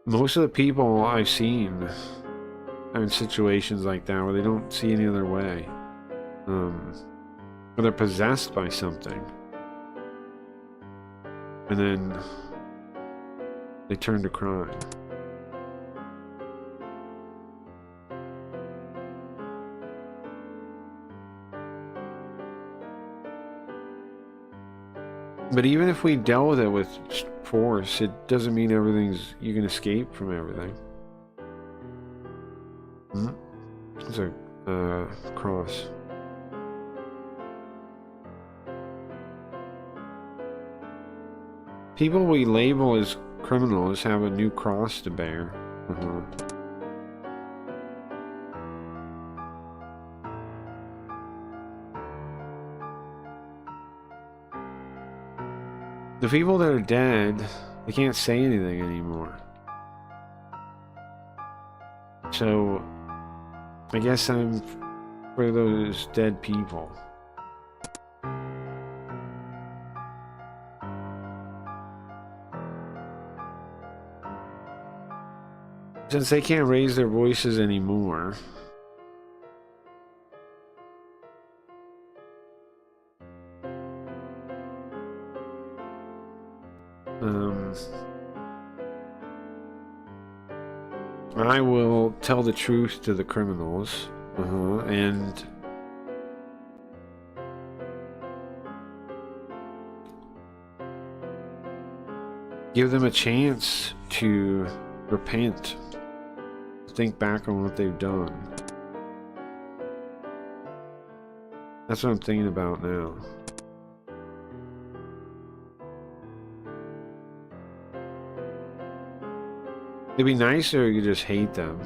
Most of the people I've seen are in situations like that where they don't see any other way. Or they're possessed by something. And then they turn to crime. But even if we dealt with it with force, it doesn't mean you can escape from everything. There's a cross. People we label as criminals have a new cross to bear. The people that are dead, they can't say anything anymore. So, I guess I'm for those dead people. Since they can't raise their voices anymore. I will tell the truth to the criminals, and give them a chance to repent, think back on what they've done. That's what I'm thinking about now. It'd be nicer if you just hate them.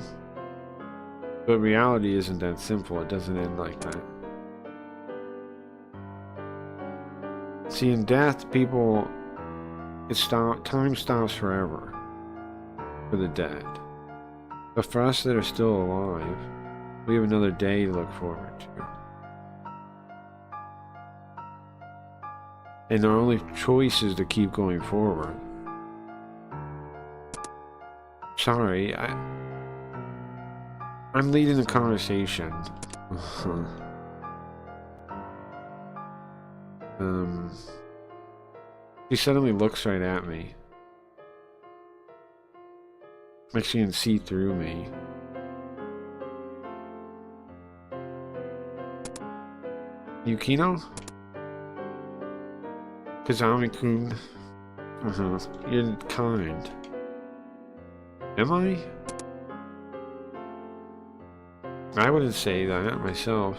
But reality isn't that simple. It doesn't end like that. See, in death, people... time stops forever. For the dead. But for us that are still alive, we have another day to look forward to. And our only choice is to keep going forward. Sorry, I'm leading the conversation. She suddenly looks right at me. Like she can see through me. Yukino? Kazami-kun? You're kind. Am I? I wouldn't say that myself.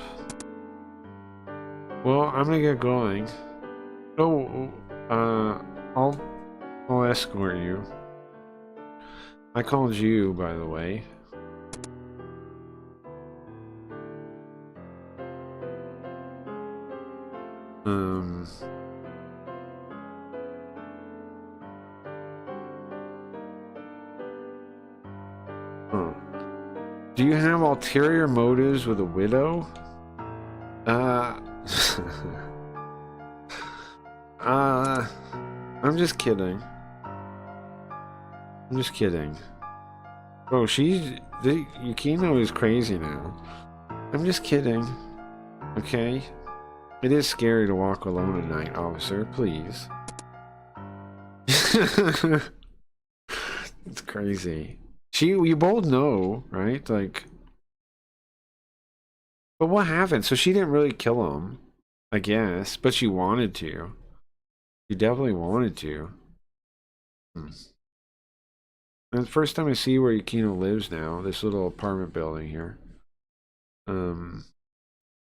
Well, I'm gonna get going. Oh, I'll escort you. I called you, by the way. Do you have ulterior motives with a widow? I'm just kidding. I'm just kidding. Bro, Yukino is crazy now. I'm just kidding. Okay? It is scary to walk alone at night, officer. Please. It's crazy. You both know, right? Like... But what happened? So she didn't really kill him, I guess. But she wanted to. She definitely wanted to. And the first time I see where Yukino lives now, this little apartment building here. The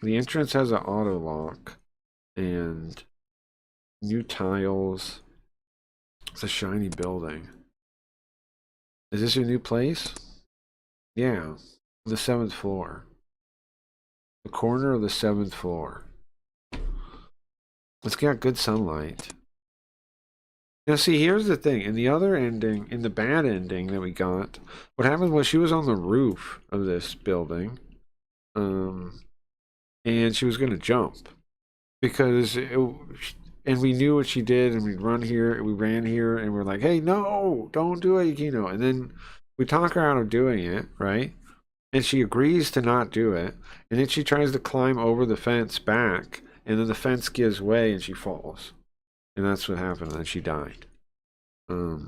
entrance has an auto lock. And new tiles. It's a shiny building. Is this your new place? Yeah. The 7th floor. The corner of the 7th floor. It's got good sunlight. Now see, here's the thing. In the other ending, in the bad ending that we got, what happened was she was on the roof of this building. And she was going to jump. Because, and we knew what she did, and we ran here, and we're like, hey, no, don't do it, Yukino. And then we talk her out of doing it, right? And she agrees to not do it. And then she tries to climb over the fence back, and then the fence gives way and she falls. And that's what happened, and then she died. So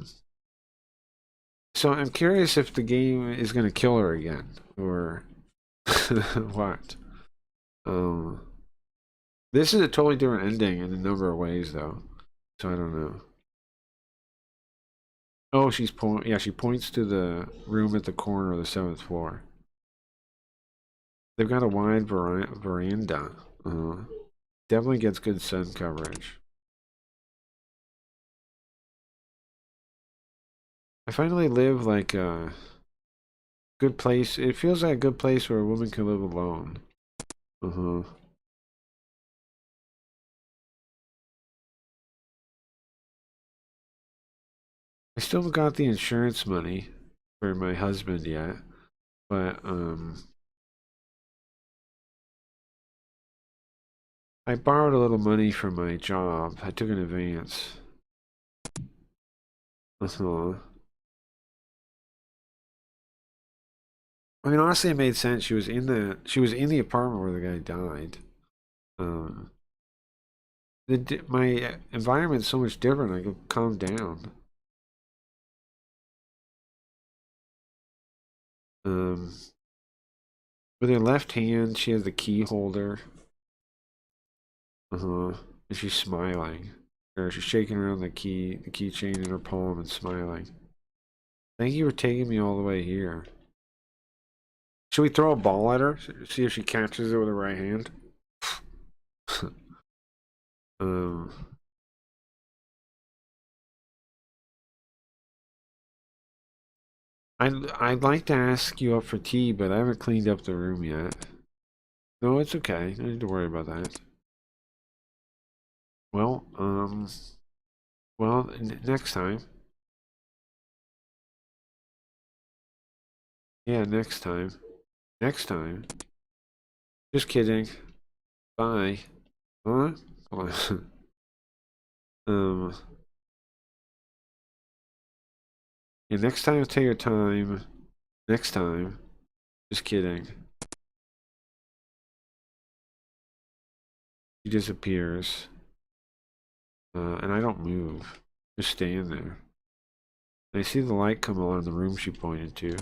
I'm curious if the game is going to kill her again, or what. This is a totally different ending in a number of ways, though. So I don't know. Oh, she points to the room at the corner of the 7th floor. They've got a wide veranda. Definitely gets good sun coverage. I finally live like a good place. It feels like a good place where a woman can live alone. I still haven't got the insurance money for my husband yet, but I borrowed a little money from my job. I took an advance. I mean, honestly, it made sense. She was in the apartment where the guy died. Um, my environment's so much different. I could calm down. With her left hand, she has the key holder. And she's smiling. Or she's shaking around the keychain in her palm and smiling. Thank you for taking me all the way here. Should we throw a ball at her? See if she catches it with her right hand? I'd like to ask you up for tea, but I haven't cleaned up the room yet. No, it's okay. No need to worry about that. Well, next time. Yeah, next time. Next time. Just kidding. Bye. Huh? Yeah, next time, take your time. Next time. Just kidding. He disappears. And I don't move. Just stand there. I see the light come on in the room she pointed to.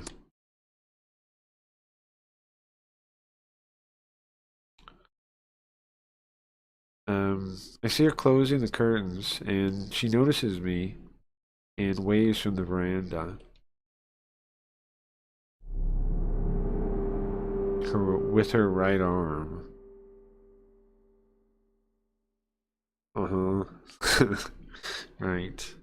I see her closing the curtains, and she notices me and waves from the veranda. With her right arm. Right.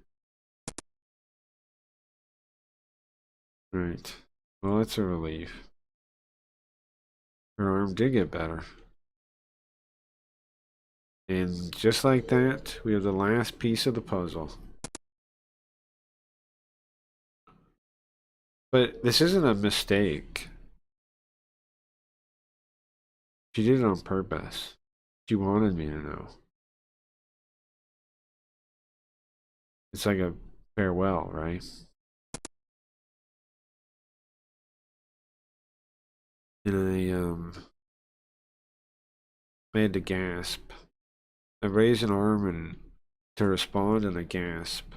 Right. Well, that's a relief. Her arm did get better. And just like that, we have the last piece of the puzzle. But this isn't a mistake. She did it on purpose. She wanted me to know. It's like a farewell, right? And I had to gasp. I raised an arm and to respond, and I gasp.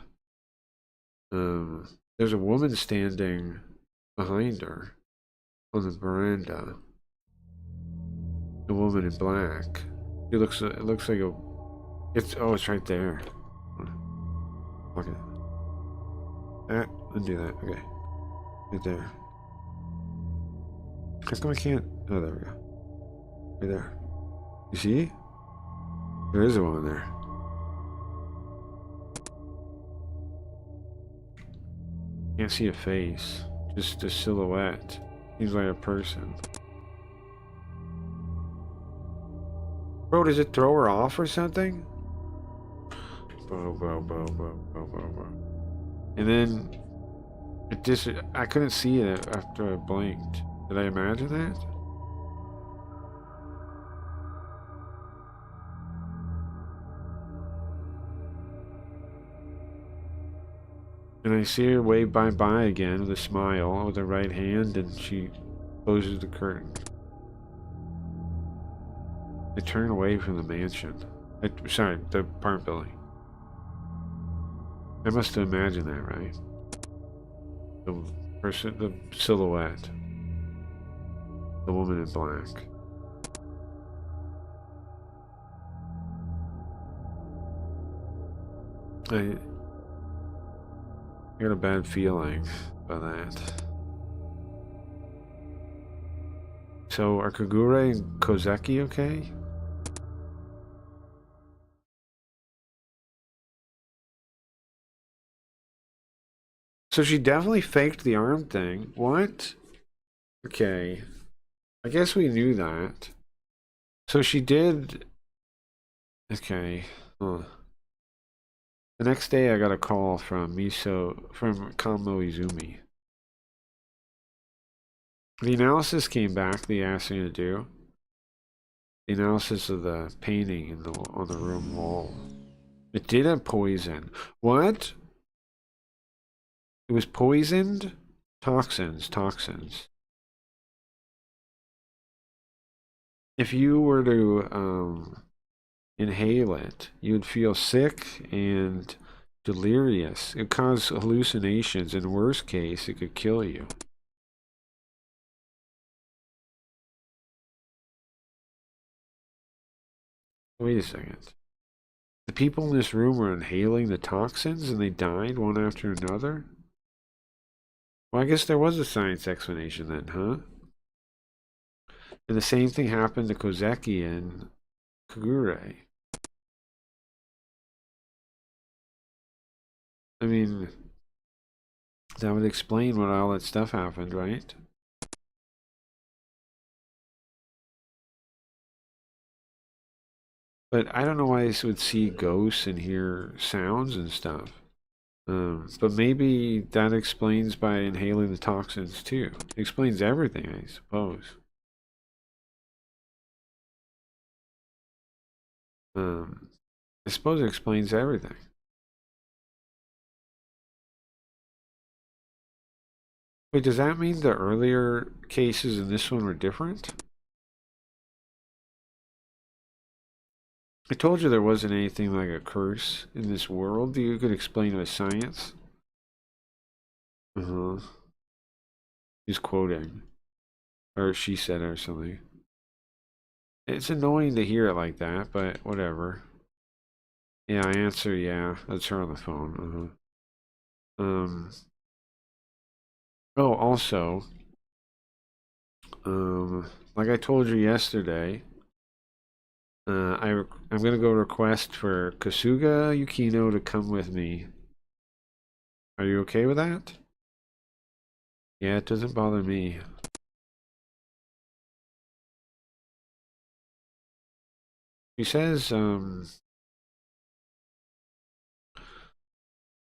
There's a woman standing behind her on the veranda. A woman in black. It looks like it's right there. Look at that. Undo that. Okay. Right there. How come I can't? Oh, there we go. Right there. You see? There is a woman there. Can't see a face. Just a silhouette. Seems like a person. Bro, does it throw her off or something? And then I couldn't see it after I blinked. Did I imagine that? And I see her wave bye-bye again with a smile with her right hand, and she closes the curtain. I turn away from the mansion. Sorry, the apartment building. I must have imagined that, right? The silhouette. The woman in black. I got a bad feeling about that. So are Kagure and Kozeki okay? So she definitely faked the arm thing. What? Okay. I guess we knew that. So she did... Okay. Huh. The next day I got a call from Kamo Izumi. The analysis came back they asked me to do. The analysis of the painting on the room wall. It did have poison. What? It was poisoned? Toxins. If you were to inhale it, you'd feel sick and delirious. It would cause hallucinations. In worst case, it could kill you. Wait a second. The people in this room were inhaling the toxins and they died one after another? Well, I guess there was a science explanation then, huh? And the same thing happened to Kozeki and Kagure. I mean, that would explain what all that stuff happened, right? But I don't know why I would see ghosts and hear sounds and stuff. But maybe that explains by inhaling the toxins too. It explains everything, I suppose. I suppose it explains everything. Wait, does that mean the earlier cases in this one were different? I told you there wasn't anything like a curse in this world you could explain with science. He's quoting. Or she said it or something. It's annoying to hear it like that, but whatever. Yeah, I answer yeah. That's her on the phone. Oh, also, like I told you yesterday, I'm gonna go request for Kasuga Yukino to come with me. Are you okay with that? Yeah, it doesn't bother me. She says,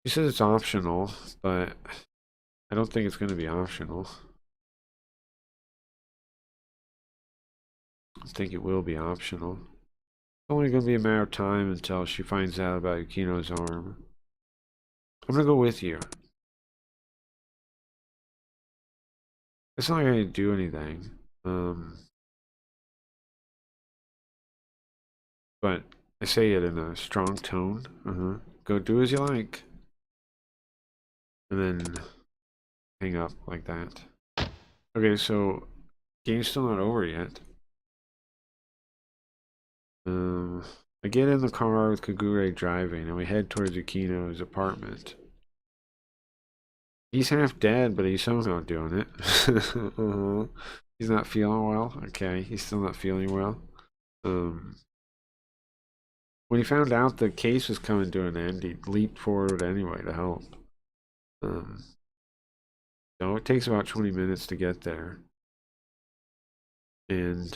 it's optional, but I don't think it's gonna be optional. I think it will be optional. It's only gonna be a matter of time until she finds out about Yukino's arm. I'm gonna go with you. It's not gonna do anything. But I say it in a strong tone. Go do as you like. And then hang up like that. Okay, so game's still not over yet. I get in the car with Kagure driving and we head towards Yukino's apartment. He's half dead, but he's somehow doing it. He's not feeling well. Okay, he's still not feeling well. When he found out the case was coming to an end, he leaped forward anyway to help. So it takes about 20 minutes to get there. And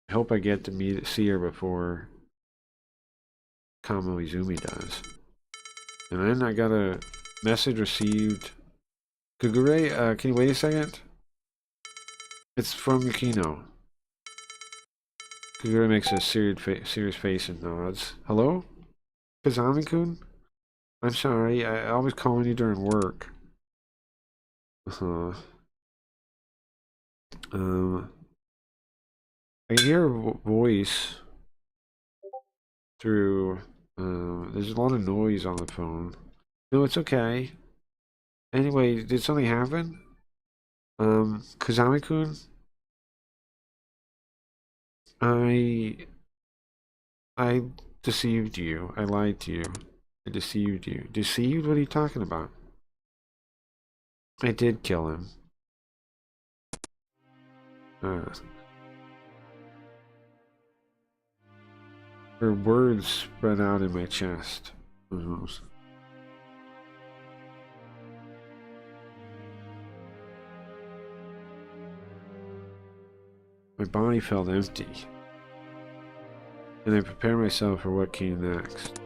I hope I get to see her before Kamo Izumi does. And then I got a message received. Kagure, can you wait a second? It's from Yukino. Kagure makes a serious face and nods. Hello? Kazami-kun? I'm sorry, I always call on you during work. I can hear a voice through, there's a lot of noise on the phone. No, it's okay. Anyway, did something happen? Kazami-kun? I deceived you. I lied to you. I deceived you. Deceived? What are you talking about? I did kill him. Her words spread out in my chest. My body felt empty, and I prepared myself for what came next.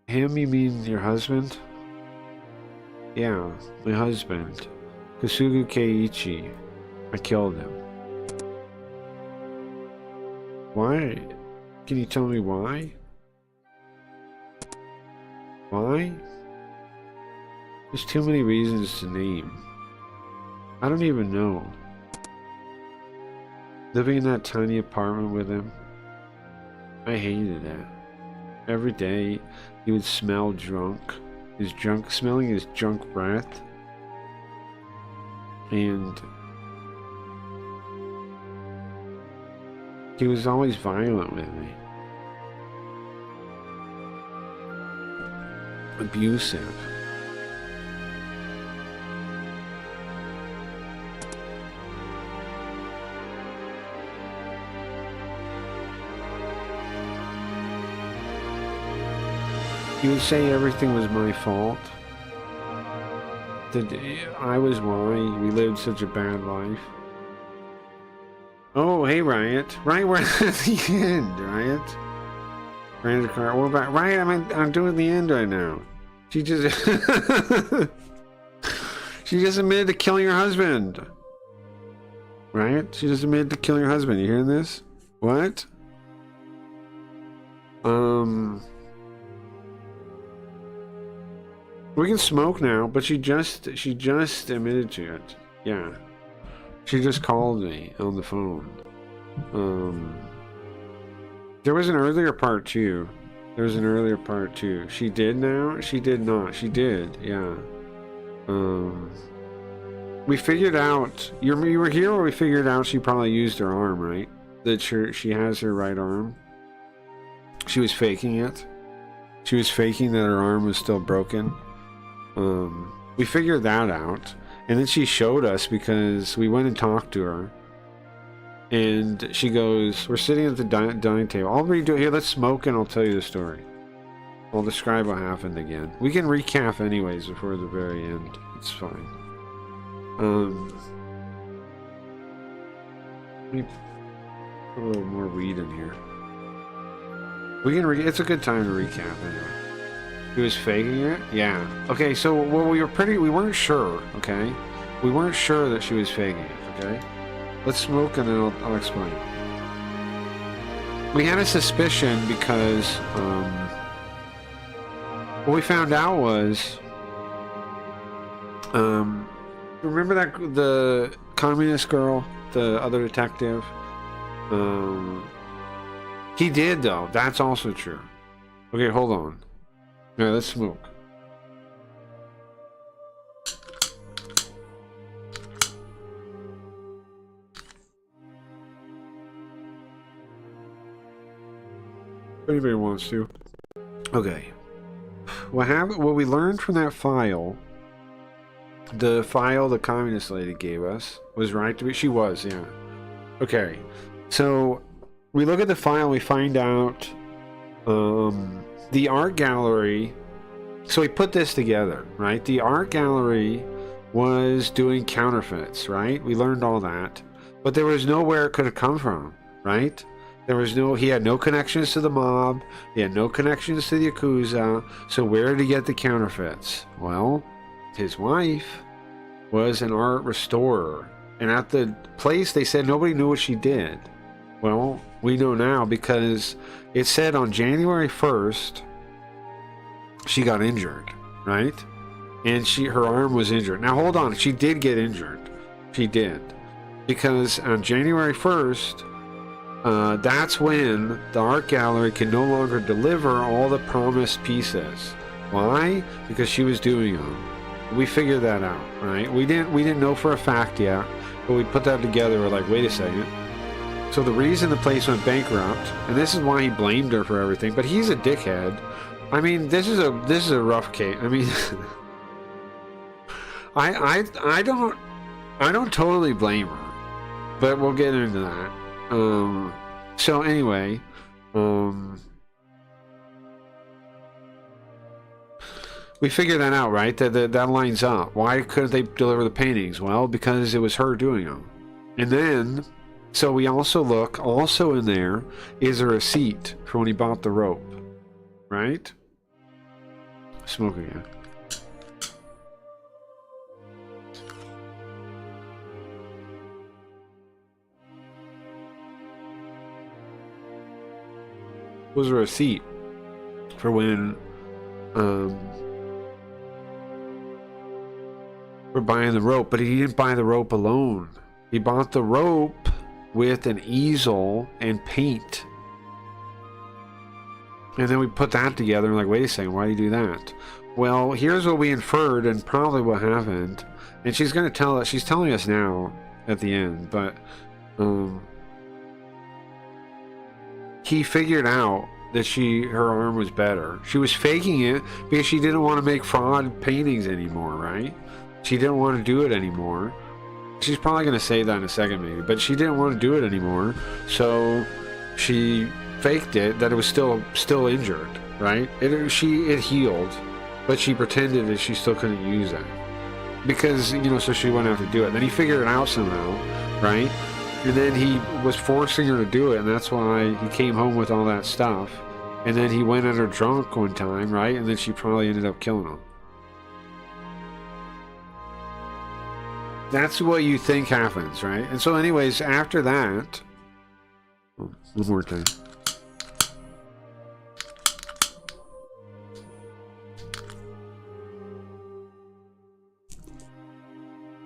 Him, you mean your husband? Yeah, my husband. Kasugu Keiichi. I killed him. Why? Can you tell me why? Why? There's too many reasons to name. I don't even know. Living in that tiny apartment with him, I hated it. Every day, he would smell drunk. Smelling his junk breath. And he was always violent with me. Abusive. He would say everything was my fault. That I was why we lived such a bad life. Oh, hey, Riot. Right, we're at the end, Riot. Rented a car. What about Riot? I'm doing the end right now. She just she just admitted to killing her husband. Riot? She just admitted to killing her husband. You hearing this? What? We can smoke now, but she just admitted to it. Yeah. She just called me on the phone. There was an earlier part too. She did now? She did not. She did, yeah. We figured out you were here where we figured out she probably used her arm, right? That she has her right arm. She was faking it. She was faking that her arm was still broken. We figured that out, and then she showed us because we went and talked to her, and she goes, we're sitting at the dining table. I'll redo it here. Let's smoke and I'll tell you the story. I'll describe what happened again. We can recap anyways before the very end. It's fine. Let me put a little more weed in here. We can it's a good time to recap anyway. He was faking it? Yeah. Okay, so well, we weren't sure, okay? We weren't sure that she was faking it, okay? Let's smoke and then I'll explain. We had a suspicion because, what we found out was, remember the communist girl, the other detective? He did though, that's also true. Okay, hold on. Yeah, let's smoke. If anybody wants to. Okay. What we learned from that file, the file the communist lady gave us, was right to be. She was, yeah. Okay. So we look at the file, we find out the art gallery. So we put this together, right? The art gallery was doing counterfeits, right? We learned all that, but there was nowhere it could have come from, right? He had no connections to the mob, he had no connections to the Yakuza, so where did he get the counterfeits? Well, his wife was an art restorer, and at the place they said nobody knew what she did. Well, we know now because it said on January 1st, she got injured, right? And her arm was injured. Now hold on, she did get injured. She did. Because on January 1st, that's when the art gallery can no longer deliver all the promised pieces. Why? Because she was doing them. We figured that out, right? We didn't know for a fact yet, but we put that together. We're like, wait a second. So the reason the place went bankrupt, and this is why he blamed her for everything, but he's a dickhead. I mean, this is a rough case. I mean, I I don't totally blame her, but we'll get into that. So anyway, we figured that out, right? That lines up. Why couldn't they deliver the paintings? Well, because it was her doing them. And then, so we also look, also in there is a receipt for when he bought the rope, right? Smoke again. Was a receipt for when for buying the rope, but he didn't buy the rope alone. He bought the rope with an easel and paint. And then we put that together and like, wait a second, why do you do that? Well, here's what we inferred and probably what happened. And she's gonna tell us, she's telling us now at the end, but he figured out that her arm was better. She was faking it because she didn't want to make fraud paintings anymore, right? She didn't want to do it anymore. She's probably going to say that in a second maybe, but she didn't want to do it anymore, so she faked it that it was still injured, right? It healed, but she pretended that she still couldn't use it because, you know, so she wouldn't have to do it. Then he figured it out somehow, right? And then he was forcing her to do it, and that's why he came home with all that stuff. And then he went at her drunk one time, right? And then she probably ended up killing him. That's what you think happens, right? And so anyways, after that... Oh, one more time.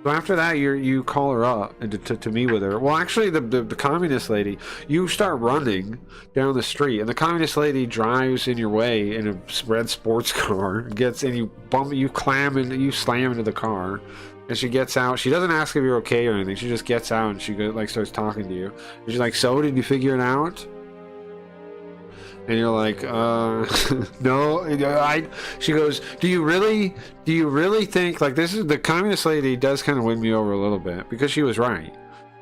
So after that, you call her up and to meet with her. Well, actually, the communist lady, you start running down the street, and the communist lady drives in your way in a red sports car. Gets and you slam into the car, and she gets out. She doesn't ask if you're okay or anything. She just gets out and she starts talking to you. And she's like, "So, did you figure it out?" And you're like, no. She goes, do you really think, like, this is, the communist lady does kind of win me over a little bit because she was right.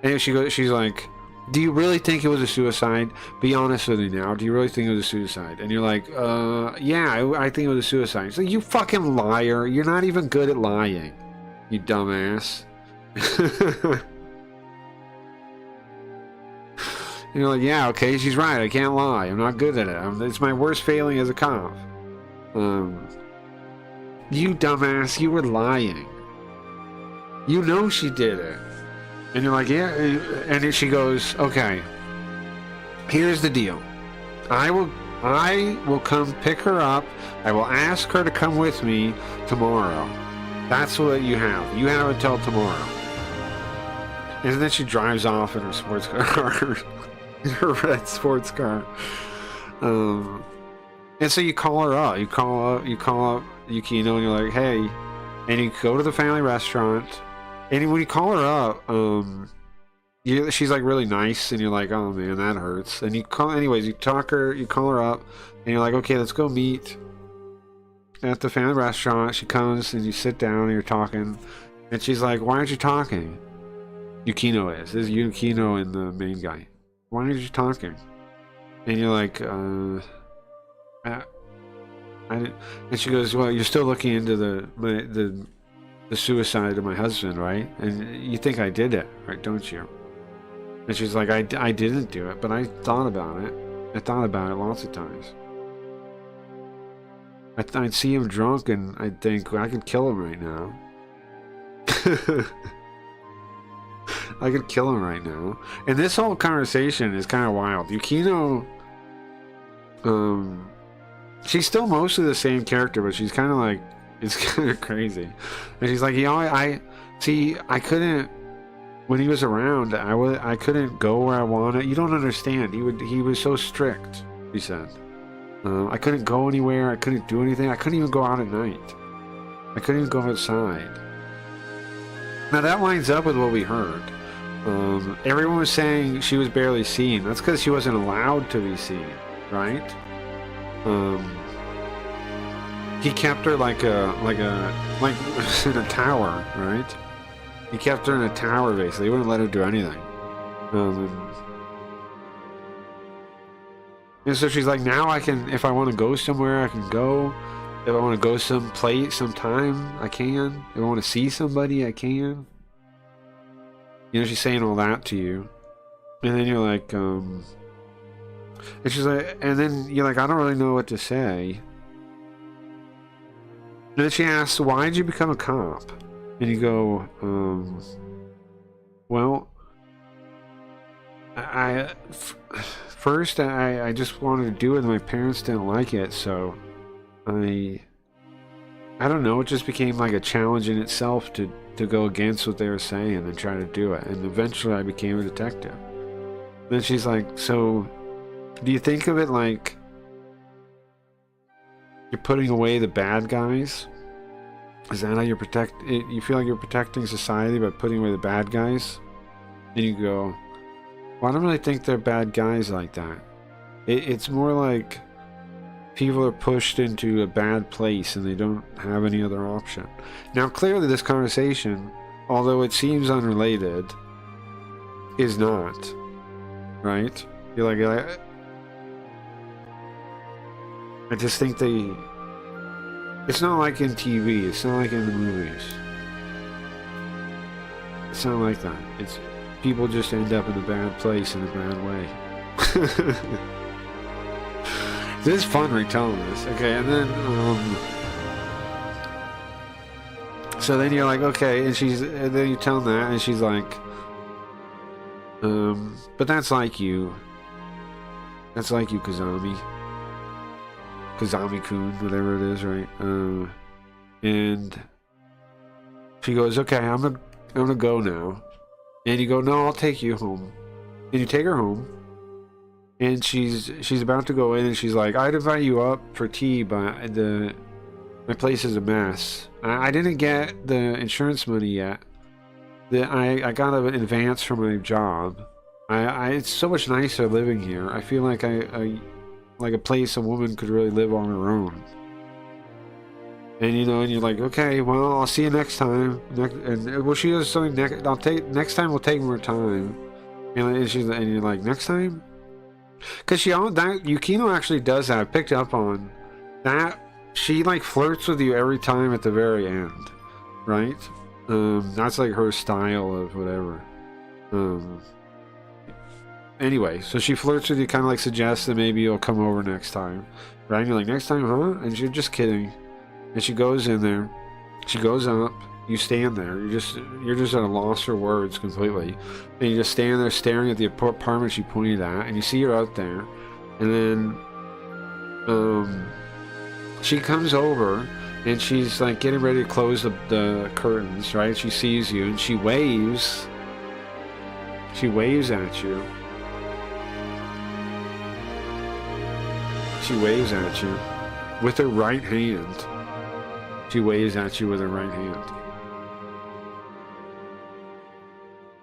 And she's like, do you really think it was a suicide? Be honest with me now. Do you really think it was a suicide? And you're like, yeah, I think it was a suicide. She's like, you fucking liar. You're not even good at lying, you dumbass. And you're like, yeah, okay, she's right. I can't lie. I'm not good at it. It's my worst failing as a cop. You dumbass, you were lying. You know she did it. And you're like, yeah. And then she goes, okay, here's the deal. I will come pick her up. I will ask her to come with me tomorrow. That's what you have. You have until tomorrow. And then she drives off in her sports car. Her red sports car. And so you call her up. You call up Yukino, and you're like, hey. And you go to the family restaurant. And when you call her up, she's like really nice, and you're like, oh man, that hurts. And you call her up, and you're like, okay, let's go meet at the family restaurant. She comes, and you sit down, and you're talking. And she's like, why aren't you talking? Yukino is. This is Yukino and the main guy. Why aren't you talking? And you're like, I didn't. And she goes, well, you're still looking into the suicide of my husband, right? And you think I did it, right? Don't you? And she's like, I didn't do it, but I thought about it. I thought about it lots of times. I'd see him drunk, and I'd think, well, I could kill him right now. I could kill him right now. And this whole conversation is kind of wild. Yukino, she's still mostly the same character, but she's kind of like, it's kind of crazy. And she's like, you know, I couldn't, when he was around, I couldn't go where I wanted. You don't understand. He was so strict, she said. I couldn't go anywhere. I couldn't do anything. I couldn't even go out at night. I couldn't even go outside. Now that lines up with what we heard. Everyone was saying she was barely seen. That's because she wasn't allowed to be seen, right? He kept her like in a tower, right? He kept her in a tower, basically. He wouldn't let her do anything. And so she's like, now I can, if I want to go somewhere, I can go. If I want to go sometime, I can. If I want to see somebody, I can. You know, she's saying all that to you. And then you're like, and she's like, and then you're like, I don't really know what to say. And then she asks, why did you become a cop? And you go, well, first I just wanted to do it and my parents didn't like it, so I don't know, it just became like a challenge in itself to go against what they were saying and try to do it, and eventually I became a detective. Then she's like, so do you think of it like you're putting away the bad guys? Is that how you you feel like you're protecting society by putting away the bad guys? And you go, well, I don't really think they're bad guys like that. It's more like people are pushed into a bad place and they don't have any other option. Now, clearly this conversation, although it seems unrelated, is not. Right? You're like, I just think it's not like in TV, it's not like in the movies. It's not like that. It's people just end up in a bad place in a bad way. This is fun retelling this. Okay, and then so then you're like, okay, and then you tell that, and she's like, but that's like you. That's like you, Kazami. Kazami-kun, whatever it is, right? And she goes, okay, I'm gonna go now. And you go, no, I'll take you home. And you take her home. And she's about to go in, and she's like, I'd invite you up for tea, but my place is a mess. I didn't get the insurance money yet. I got an advance for my job. It's so much nicer living here. I feel like like a place a woman could really live on her own. And you know, and you're like, okay, well, I'll see you next time. And well, she does something next time. We'll take more time. And you're like, next time, because Yukino actually does that. I picked up on that. She like flirts with you every time at the very end, right? That's like her style of whatever. Anyway, so she flirts with you, kind of like suggests that maybe you'll come over next time, right? And you're like, next time, huh? And you're just kidding. And she goes in there, she goes up, you stand there, you're just at a loss for words completely, and you just stand there staring at the apartment she pointed at, and you see her out there, and then she comes over, and she's like getting ready to close the curtains, right? She sees you, and she waves at you. She waves at you with her right hand. She waves at you with her right hand.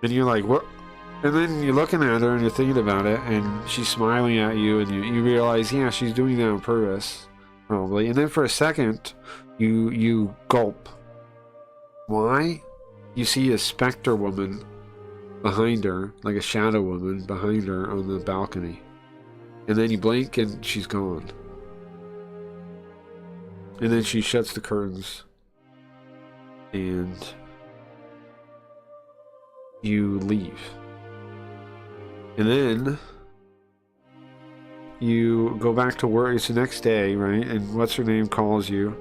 And you're like, what? And then you're looking at her and you're thinking about it, and she's smiling at you, and you realize, yeah, she's doing that on purpose, probably. And then for a second, you gulp. Why? You see a specter woman behind her, like a shadow woman behind her on the balcony. And then you blink and she's gone. And then she shuts the curtains. And you leave. And then you go back to work. It's the next day, right? And what's her name calls you.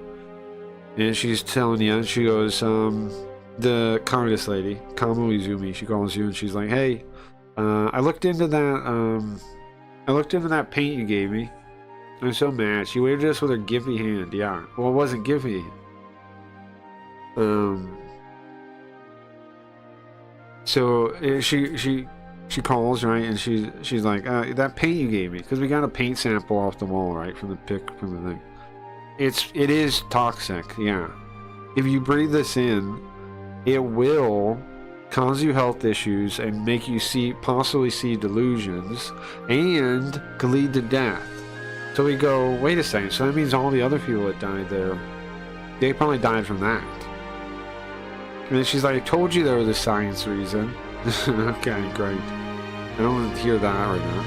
And she's telling you, and she goes, the communist lady, Kamu Izumi, she calls you and she's like, hey, I looked into that paint you gave me. I'm so mad. She waved at us with her gimpy hand. Yeah. Well, it wasn't gimpy. So she calls, right, and she's like, that paint you gave me, because we got a paint sample off the wall, right, from the thing. It is toxic. Yeah. If you breathe this in, it will cause you health issues and make you possibly see delusions, and could lead to death. So we go, wait a second, so that means all the other people that died there, they probably died from that. And then she's like, I told you there was a science reason. Okay, great. I don't want to hear that right now.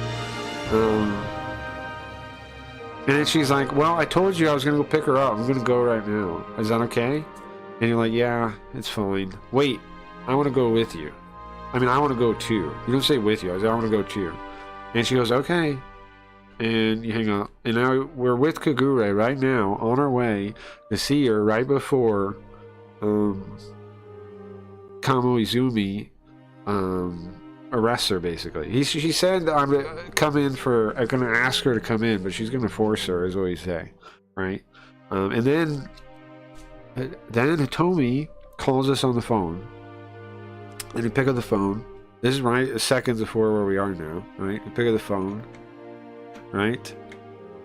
And then she's like, well, I told you I was going to go pick her up. I'm going to go right now. Is that okay? And you're like, yeah, it's fine. Wait, I want to go with you. I mean, I want to go too. You don't say with you. I say, I want to go too. And she goes, okay. And you hang up. And now we're with Kagure right now on our way to see her right before Kamo Izumi arrests her, basically. She said, I'm going to come in for, I'm going to ask her to come in, but she's going to force her, is what you say, right? And then Hitomi calls us on the phone, and we pick up the phone. This is right seconds before where we are now, right? We pick up the phone, right?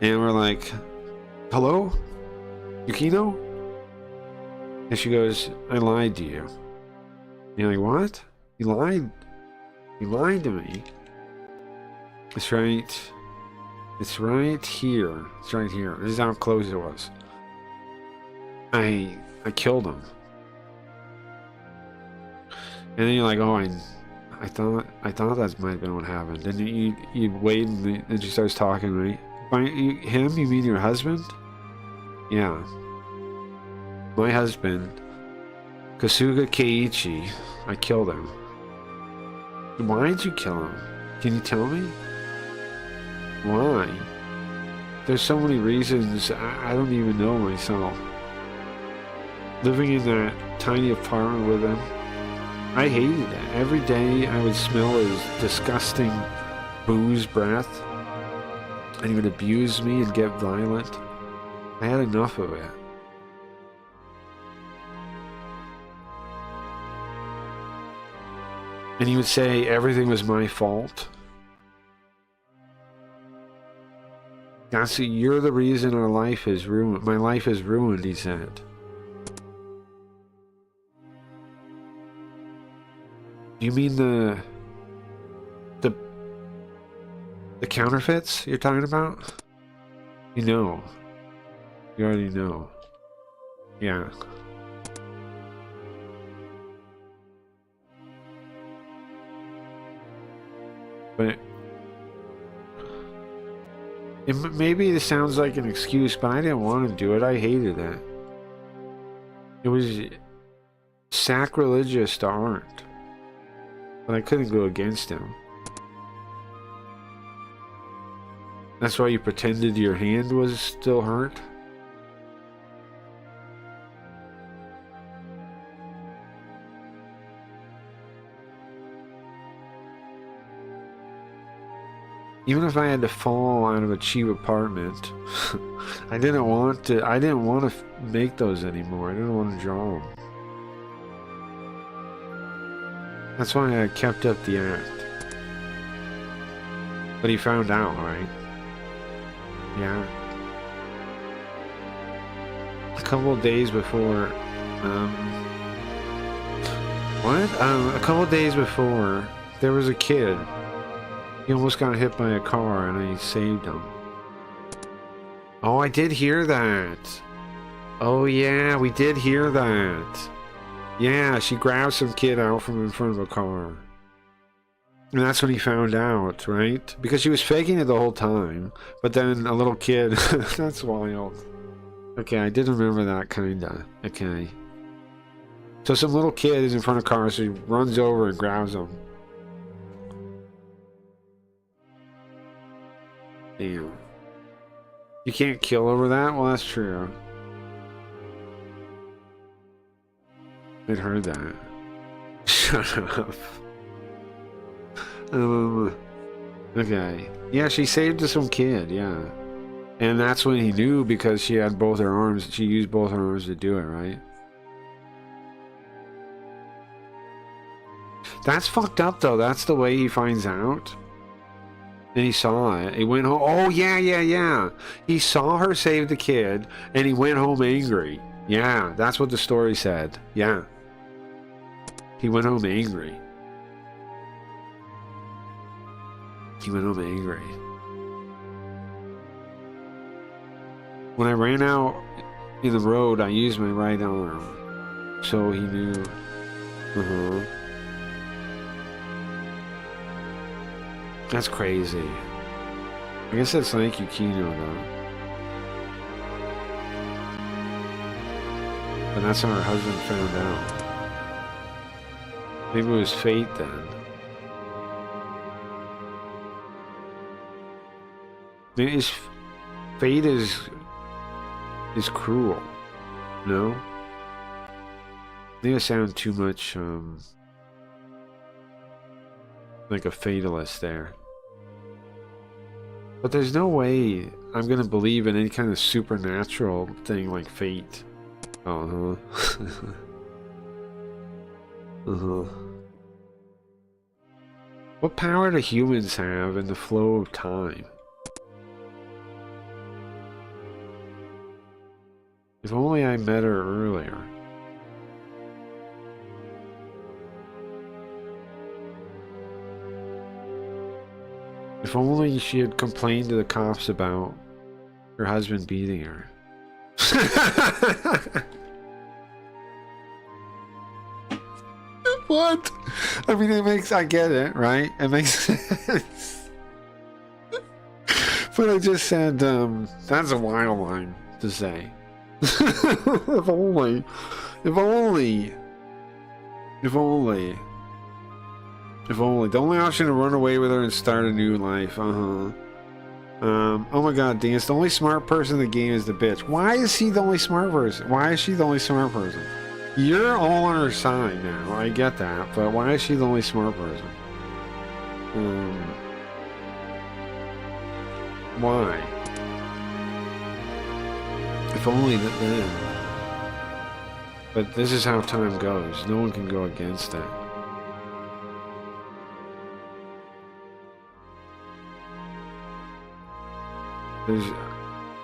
And we're like, hello? Yukino? And she goes, I lied to you. And you're like, what? You lied? You lied to me. It's right. It's right here. It's right here. This is how close it was. I killed him. And then you're like, oh, I thought that might have been what happened. And you wait, and then she starts talking, right? By him, you mean your husband? Yeah. My husband, Kasuga Keiichi. I killed him. Why did you kill him? Can you tell me? Why? There's so many reasons I don't even know myself. Living in that tiny apartment with him, I hated it. Every day I would smell his disgusting booze breath, and he would abuse me and get violent. I had enough of it. And he would say everything was my fault. You're the reason our life is ruined. My life is ruined, he said. You mean the counterfeits you're talking about? You know. You already know. Yeah. But maybe this sounds like an excuse, but I didn't want to do it. I hated it. It was sacrilegious to art. But I couldn't go against him. That's why you pretended your hand was still hurt? Even if I had to fall out of a cheap apartment, I didn't want to make those anymore. I didn't want to draw them. That's why I kept up the act. But he found out, right? Yeah. A couple of days before, a couple of days before, there was a kid. He almost got hit by a car, and I saved him. Oh, I did hear that. Oh, yeah, we did hear that. Yeah, she grabbed some kid out from in front of a car. And that's when he found out, right? Because she was faking it the whole time. But then a little kid... That's wild. Okay, I did remember that, kinda. Okay. So some little kid is in front of a car, so he runs over and grabs him. Damn. You can't kill over that? Well, that's true. I'd heard that. Shut up. Okay. Yeah, she saved some kid, yeah. And that's when he knew, because she had both her arms. She used both her arms to do it, right? That's fucked up, though. That's the way he finds out. And he saw it. He went home. Oh, yeah. He saw her save the kid, and he went home angry. Yeah, that's what the story said. Yeah. He went home angry. He went home angry. When I ran out in the road, I used my right arm. So he knew. Uh-huh. That's crazy. I guess that's like Yukino, though. But that's how her husband found out. Maybe it was fate then. Maybe fate is cruel. No? Maybe I sound too much like a fatalist there. But there's no way I'm gonna believe in any kind of supernatural thing like fate. Uh-huh. Uh-huh. What power do humans have in the flow of time? If only I met her earlier. If only she had complained to the cops about her husband beating her. What? I mean, I get it, right? It makes sense. But I just said, that's a wild line to say. If only. The only option to run away with her and start a new life. Oh my god, Dean, the only smart person in the game is the bitch. Why is he the only smart person? Why is she the only smart person? You're all on her side now, I get that, but why is she the only smart person? Why? If only that then. But this is how time goes. No one can go against it.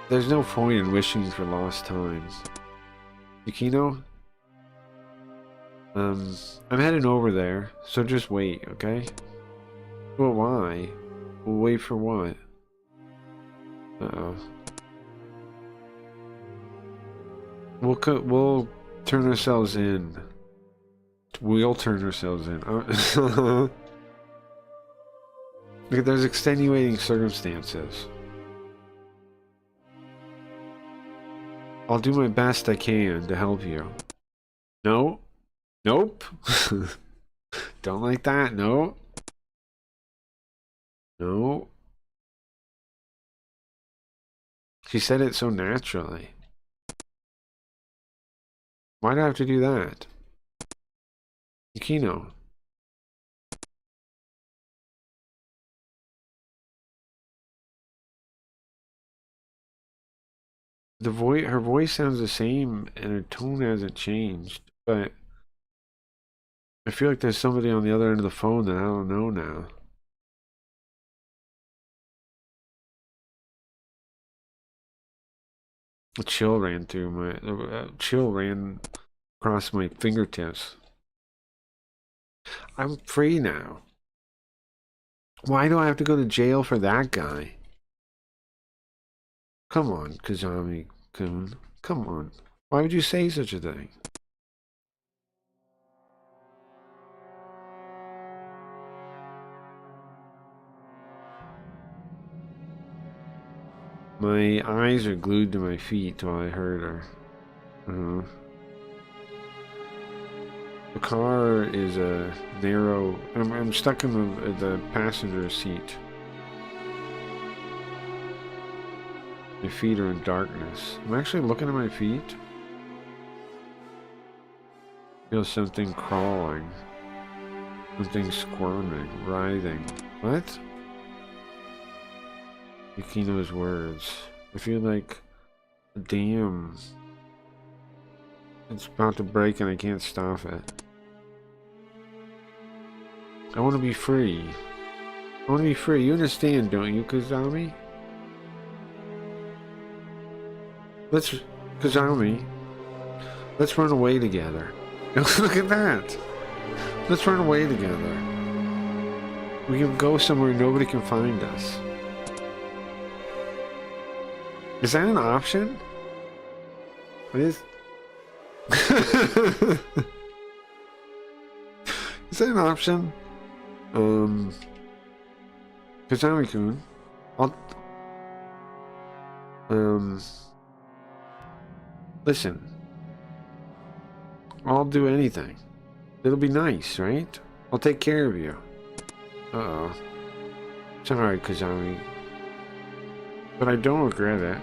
There's no point in wishing for lost times. Yukino? I'm heading over there, so just wait, okay? Well, why? We'll wait for what? Uh-oh. We'll turn ourselves in. We'll turn ourselves in. Look, there's extenuating circumstances. I'll do my best I can to help you. No? Nope. Don't like that. No. No. She said it so naturally. Why do I have to do that? Yukino. Her voice sounds the same and her tone hasn't changed, but I feel like there's somebody on the other end of the phone that I don't know now. A chill ran across my fingertips. I'm free now. Why do I have to go to jail for that guy? Come on, Kazami-kun. Come on. Why would you say such a thing? My eyes are glued to my feet while I heard her. The car is a narrow... I'm stuck in the passenger seat. My feet are in darkness. I'm actually looking at my feet. I feel something crawling. Something squirming, writhing. What? Yukino's words. I feel like a dam. It's about to break and I can't stop it. I want to be free. I want to be free. You understand, don't you, Kazami? Kazami, let's run away together. Look at that. Let's run away together. We can go somewhere nobody can find us. Is that an option? What is... Is that an option? Kazami-kun. Listen. I'll do anything. It'll be nice, right? I'll take care of you. Uh-oh. Sorry, Kazami. But I don't regret it.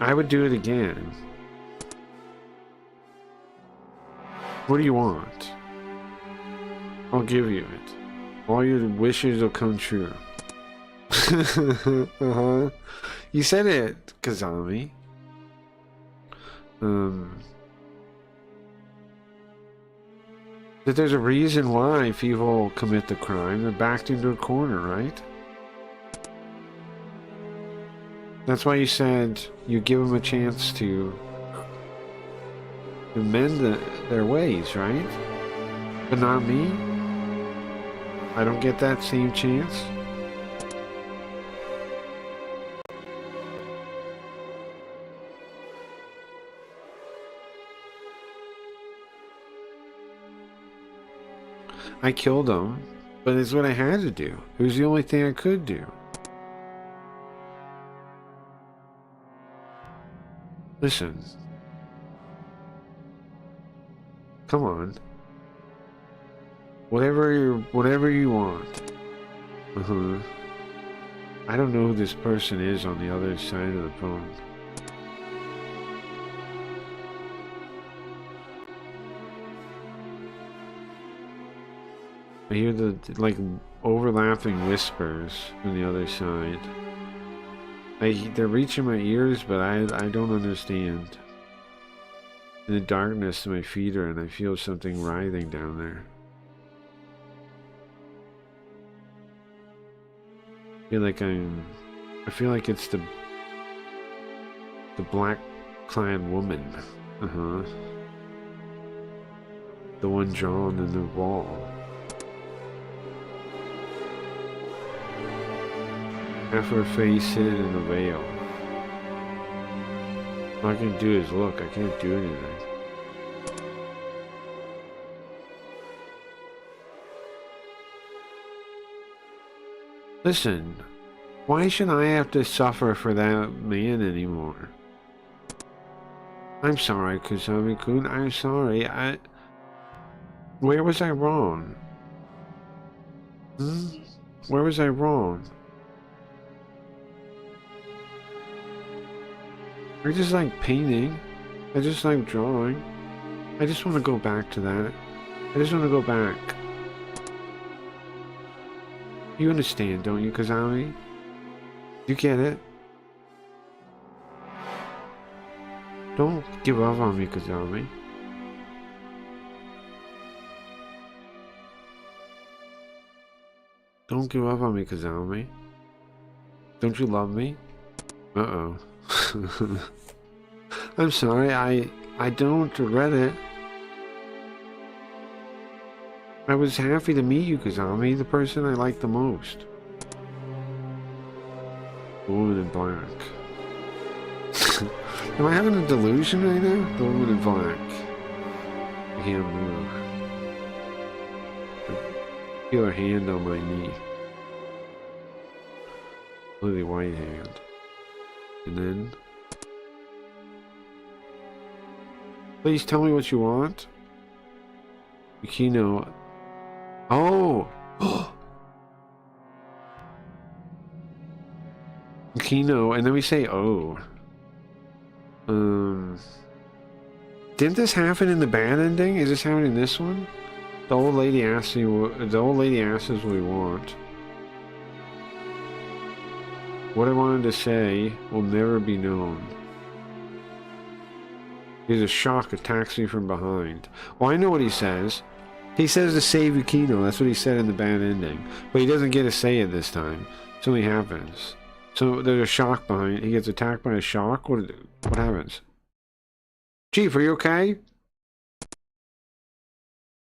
I would do it again. What do you want? I'll give you it. All your wishes will come true. Uh-huh. You said it, Kazami. That there's a reason why people commit the crime. They're backed into a corner, right? That's why you said you give them a chance to mend their ways, right? But not me? I don't get that same chance? I killed him, but it's what I had to do. It was the only thing I could do. Listen. Come on. Whatever you want. Uh-huh. I don't know who this person is on the other side of the phone. I hear the, like, overlapping whispers from the other side. They're reaching my ears, but I don't understand. In the darkness, my feet are in. I feel something writhing down there. I feel like it's the black-clad woman. Uh-huh. The one drawn in the wall. Half her face hidden in a veil. All I can do is look. I can't do anything. Listen, why should I have to suffer for that man anymore? I'm sorry, Kazami-kun. I'm sorry. Where was I wrong? Where was I wrong? I just like painting. I just like drawing. I just want to go back to that. I just want to go back. You understand, don't you, Kazami? You get it? Don't give up on me, Kazami. Don't give up on me, Kazami. Don't you love me? Uh-oh. I'm sorry, I don't regret it. I was happy to meet you, Kazami, the person I like the most. The woman in black. Am I having a delusion right now? The woman in black. I can't move. I feel her hand on my knee. Lily white hand. And then... Please tell me what you want. Yukino. Oh! Yukino, and then we say oh. Didn't this happen in the bad ending? Is this happening in this one? The old lady asks us what we want. What I wanted to say will never be known. He's a shock attacks me from behind. Well, I know what he says. He says to save Yukino. That's what he said in the bad ending. But he doesn't get to say it this time. Something happens. So there's a shock behind. He gets attacked by a shock. What happens? Chief, are you okay?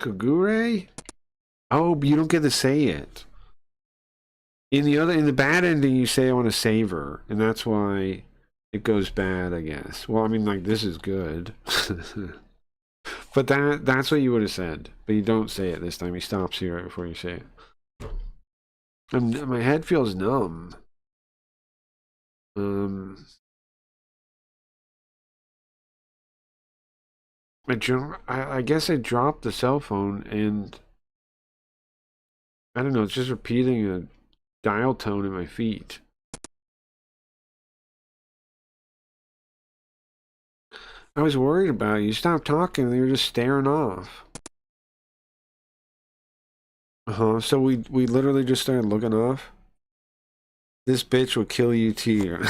Kagure? Oh, but you don't get to say it. In the bad ending, you say I want to save her, and that's why it goes bad, I guess. Well, I mean, like, this is good. But that's what you would have said. But you don't say it this time. He stops you right before you say it. And my head feels numb. I guess I dropped the cell phone and I don't know, it's just repeating a dial tone in my feet. I was worried about you. You stopped talking and you were just staring off. So we literally just started looking off. This bitch will kill you too.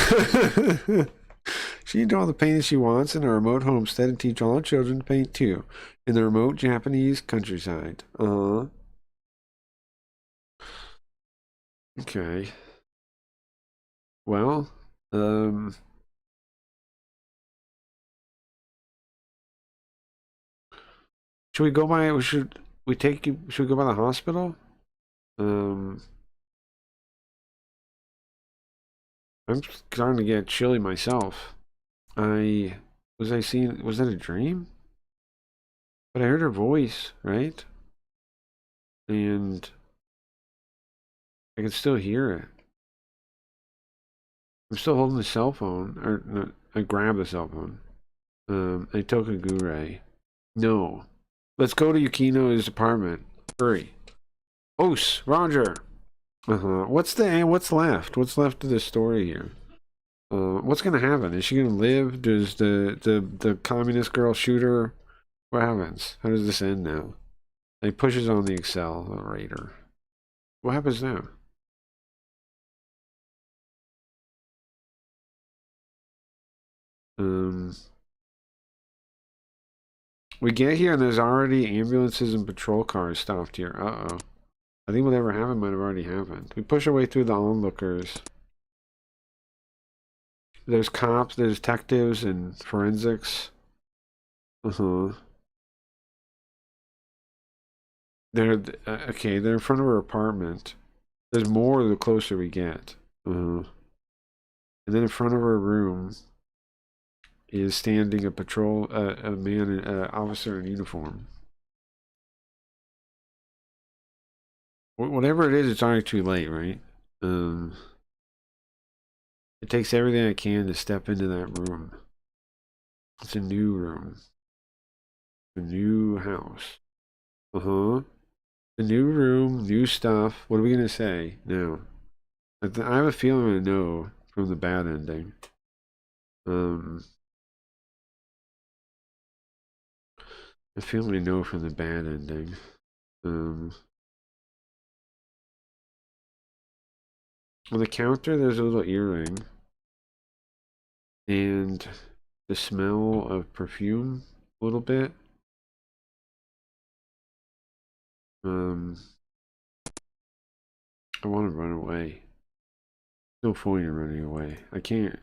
She can do all the painting she wants in a remote homestead and teach all her children to paint too. In the remote Japanese countryside. Okay. Well, should we go by, should we go by the hospital? I'm starting to get chilly myself. Was that a dream? But I heard her voice, right? And I can still hear it. I'm still holding the cell phone, or no, I grabbed the cell phone. I took a Gure. No. Let's go to Yukino's apartment. Hurry. Os, Roger. What's left? What's left of the story here? What's gonna happen? Is she gonna live? Does the communist girl shoot her? What happens? How does this end now? He pushes on the accelerator. What happens now? We get here and there's already ambulances and patrol cars stopped here. Uh-oh. I think whatever happened might have already happened. We push our way through the onlookers. There's cops, there's detectives and forensics. They're okay, they're in front of her apartment. There's more the closer we get. And then in front of her room is standing a patrol, a man, an officer in uniform. Whatever it is, it's already too late, right? It takes everything I can to step into that room. It's a new room. A new house. A new room, new stuff. What are we gonna say? No. I have a feeling I know from the bad ending. I feel I know from the bad ending. On the counter, there's a little earring. And the smell of perfume a little bit. I want to run away. No point in running away. I can't.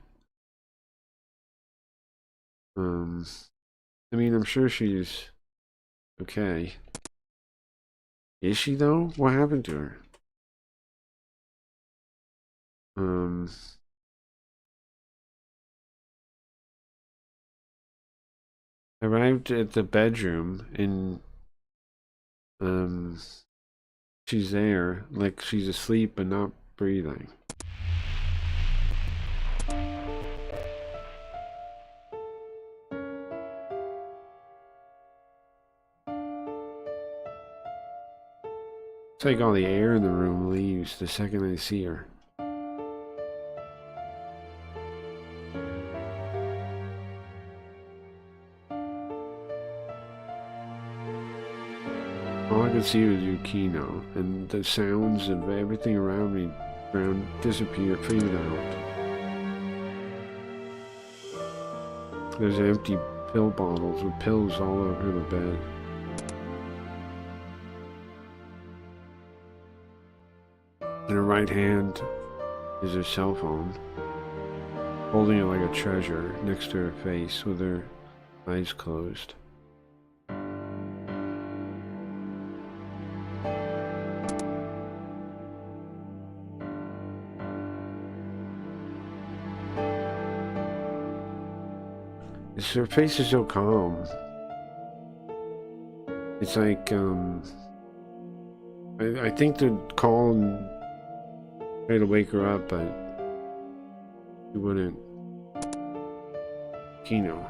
I mean, I'm sure she's okay. Is she though? What happened to her? I arrived at the bedroom and she's there, like she's asleep but not breathing. It's like all the air in the room leaves the second I see her. All I could see was Yukino, and the sounds of everything around me disappeared, faded out. There's empty pill bottles with pills all over the bed. In her right hand is her cell phone, holding it like a treasure next to her face with her eyes closed. Her face is so calm. It's like, I think to call and try to wake her up, but she wouldn't. Kino.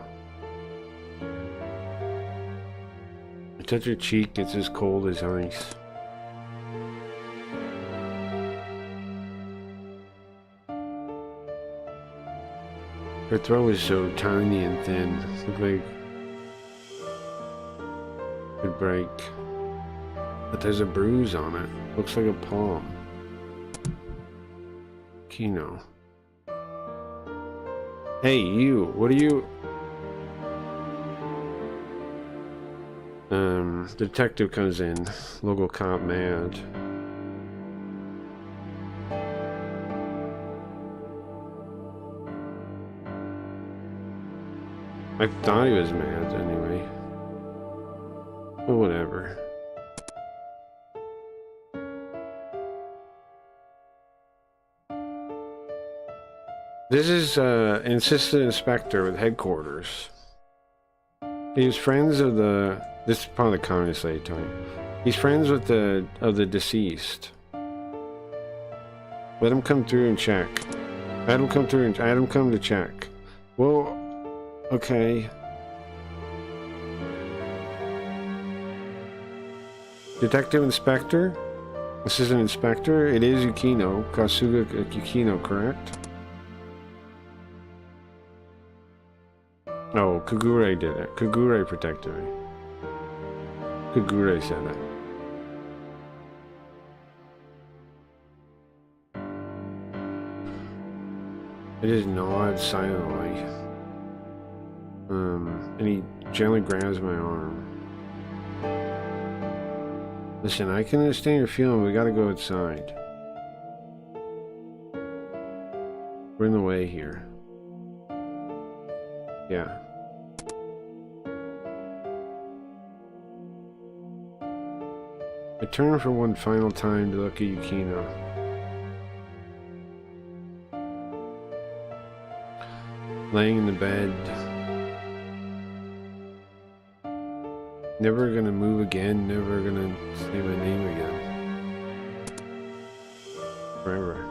I touch her cheek, it's as cold as ice. Her throat is so tiny and thin. It looks like it could break. But there's a bruise on it. Looks like a palm. Kino. Hey, you. What are you? Detective comes in. Local cop mad. I thought he was mad anyway. But whatever. This is an assistant inspector with headquarters. He was friends of the. This is probably the communist lady telling. He's friends with the deceased. Let him come through and check. Let him come through and let him come to check. Well, okay. Detective Inspector? This is an inspector? It is Yukino. Kasuga Yukino, correct? Oh, Kagure did it. Kagure protected me. Kagure said it. I just nod silently. And he gently grabs my arm. Listen, I can understand your feeling, we gotta go outside. We're in the way here. Yeah. I turn for one final time to look at Yukino. Laying in the bed. Never gonna move again, never gonna say my name again. Forever.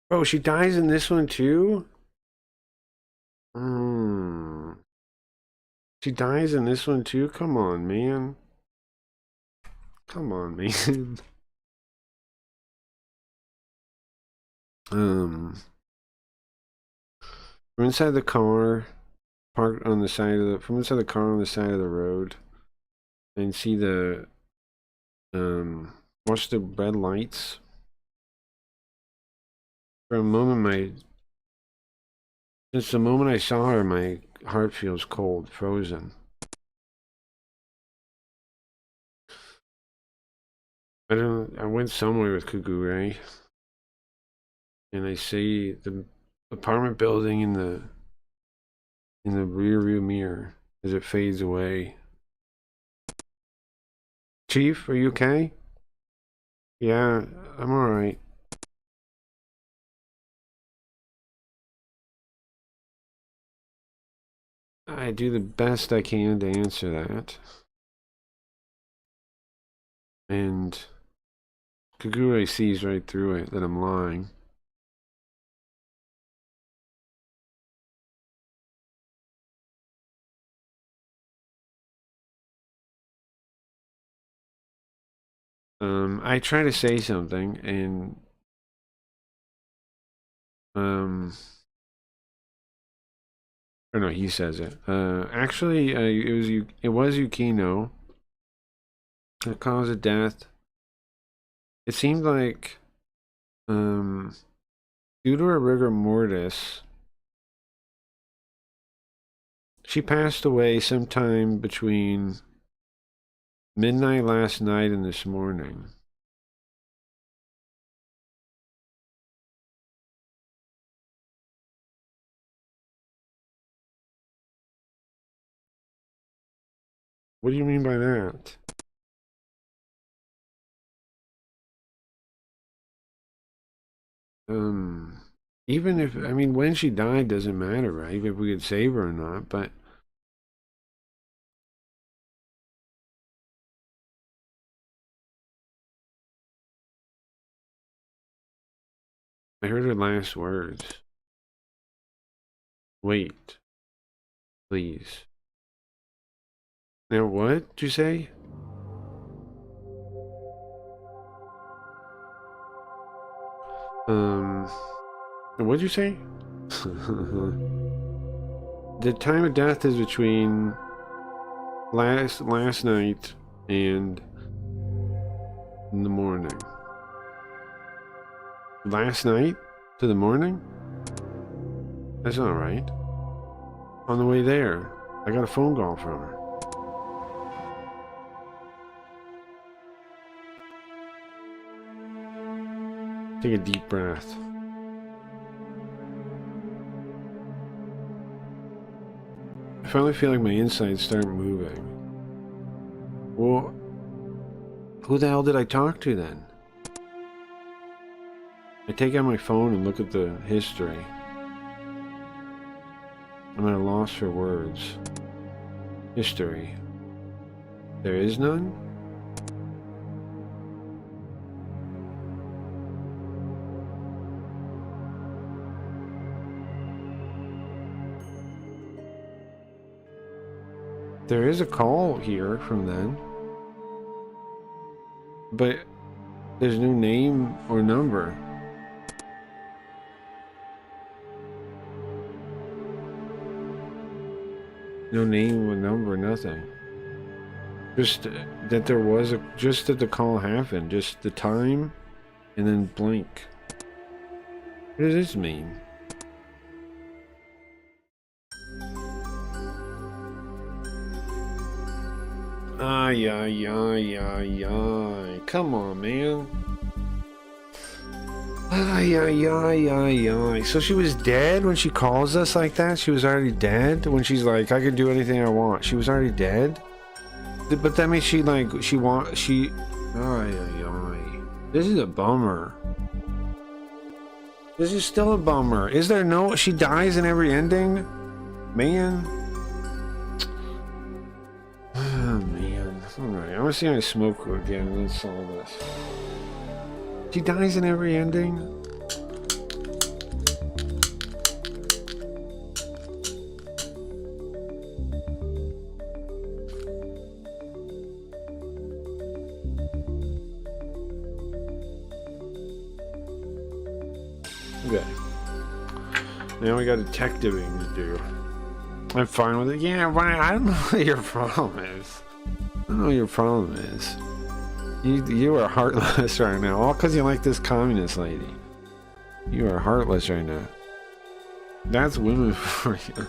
Oh, she dies in this one too? She dies in this one too? Come on, man. Come on, man. From inside the car, parked on the side of the, from inside the car on the side of the road, and see the, watch the red lights. For a moment, since the moment I saw her, my heart feels cold, frozen. I went somewhere with Kagure, and I see the apartment building in the rear view mirror as it fades away. Chief, are you okay? Yeah, I'm alright. I do the best I can to answer that. And Kagure sees right through it that I'm lying. I try to say something, and or no, he says it. Actually, it was Yukino. The cause of death. It seemed like, due to her rigor mortis, she passed away sometime between midnight last night and this morning. What do you mean by that? Even if, I mean, when she died doesn't matter, right? If we could save her or not, but I heard her last words. Wait, please. Now what did you say? What'd you say? The time of death is between last night and in the morning. Last night to the morning? That's not right. On the way there, I got a phone call from her. Take a deep breath. I finally feel like my insides start moving. Well, who the hell did I talk to then? I take out my phone and look at the history. I'm at a loss for words. History. There is none? There is a call here from then. But there's no name or number. No name or number, nothing. Just that there was a, just that the call happened, just the time, and then blank. What does this mean? Ay, ay, ay, ay, ay. Come on, man. Ay, ay, ay, ay, ay. So she was dead when she calls us like that? She was already dead? When she's like, I can do anything I want. She was already dead? But that means she, like, ay, ay, ay. This is a bummer. This is still a bummer. Is there no... She dies in every ending? Man. Oh, man. Alright, I want to see my smoke again and then solve this. She dies in every ending? Okay. Now we got detectiving to do. I'm fine with it. Yeah, Ryan, I don't know what your problem is. I don't know what your problem is. You are heartless right now. All because you like this communist lady. You are heartless right now. That's women for you.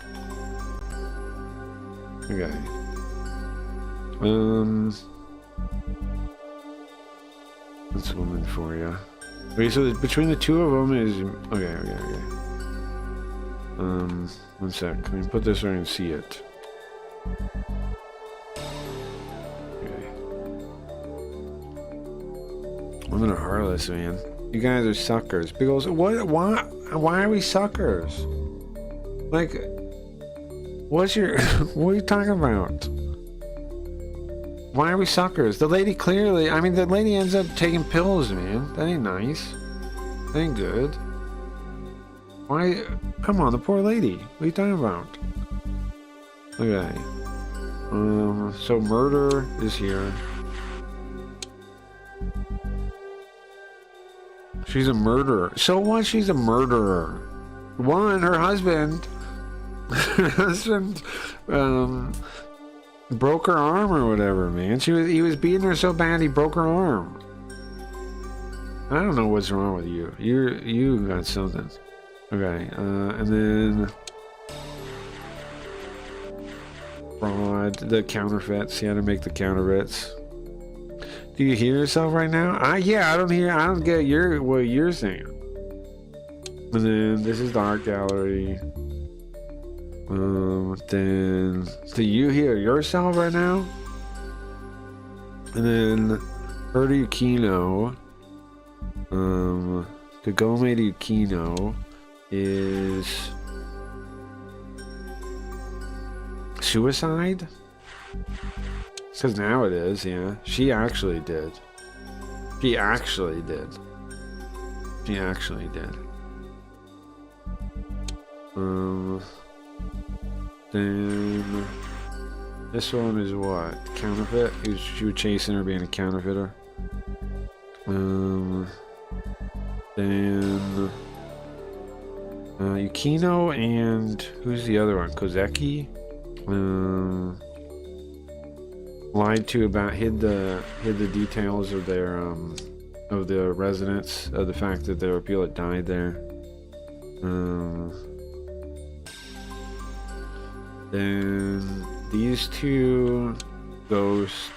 Okay. That's women for you. Okay, so between the two of them is... Okay. One sec. Can we put this where I can see it? Women are heartless, man. You guys are suckers. Because what? Why are we suckers? Like, what's your? What are you talking about? Why are we suckers? The lady clearly. I mean, the lady ends up taking pills, man. That ain't nice. That ain't good. Why? Come on, the poor lady. What are you talking about? Okay. So murder is here. She's a murderer. So what? She's a murderer. One, her husband broke her arm or whatever, man. He was beating her so bad he broke her arm. I don't know what's wrong with you. You got something. Okay, and then fraud, the counterfeits. You had to make the counterfeits. Do you hear yourself right now? Yeah, I don't get what you're saying. And then this is the art gallery. Then do you hear yourself right now? And then Yukino. Kagome to Yukino is suicide? Because now it is, yeah. She actually did. She actually did. She actually did. Then this one is what? Counterfeit? She was chasing her being a counterfeiter. Then Yukino and who's the other one? Kozeki? Lied to about hid the details of their of the residence, of the fact that there were people that died there. Then these two, Ghost.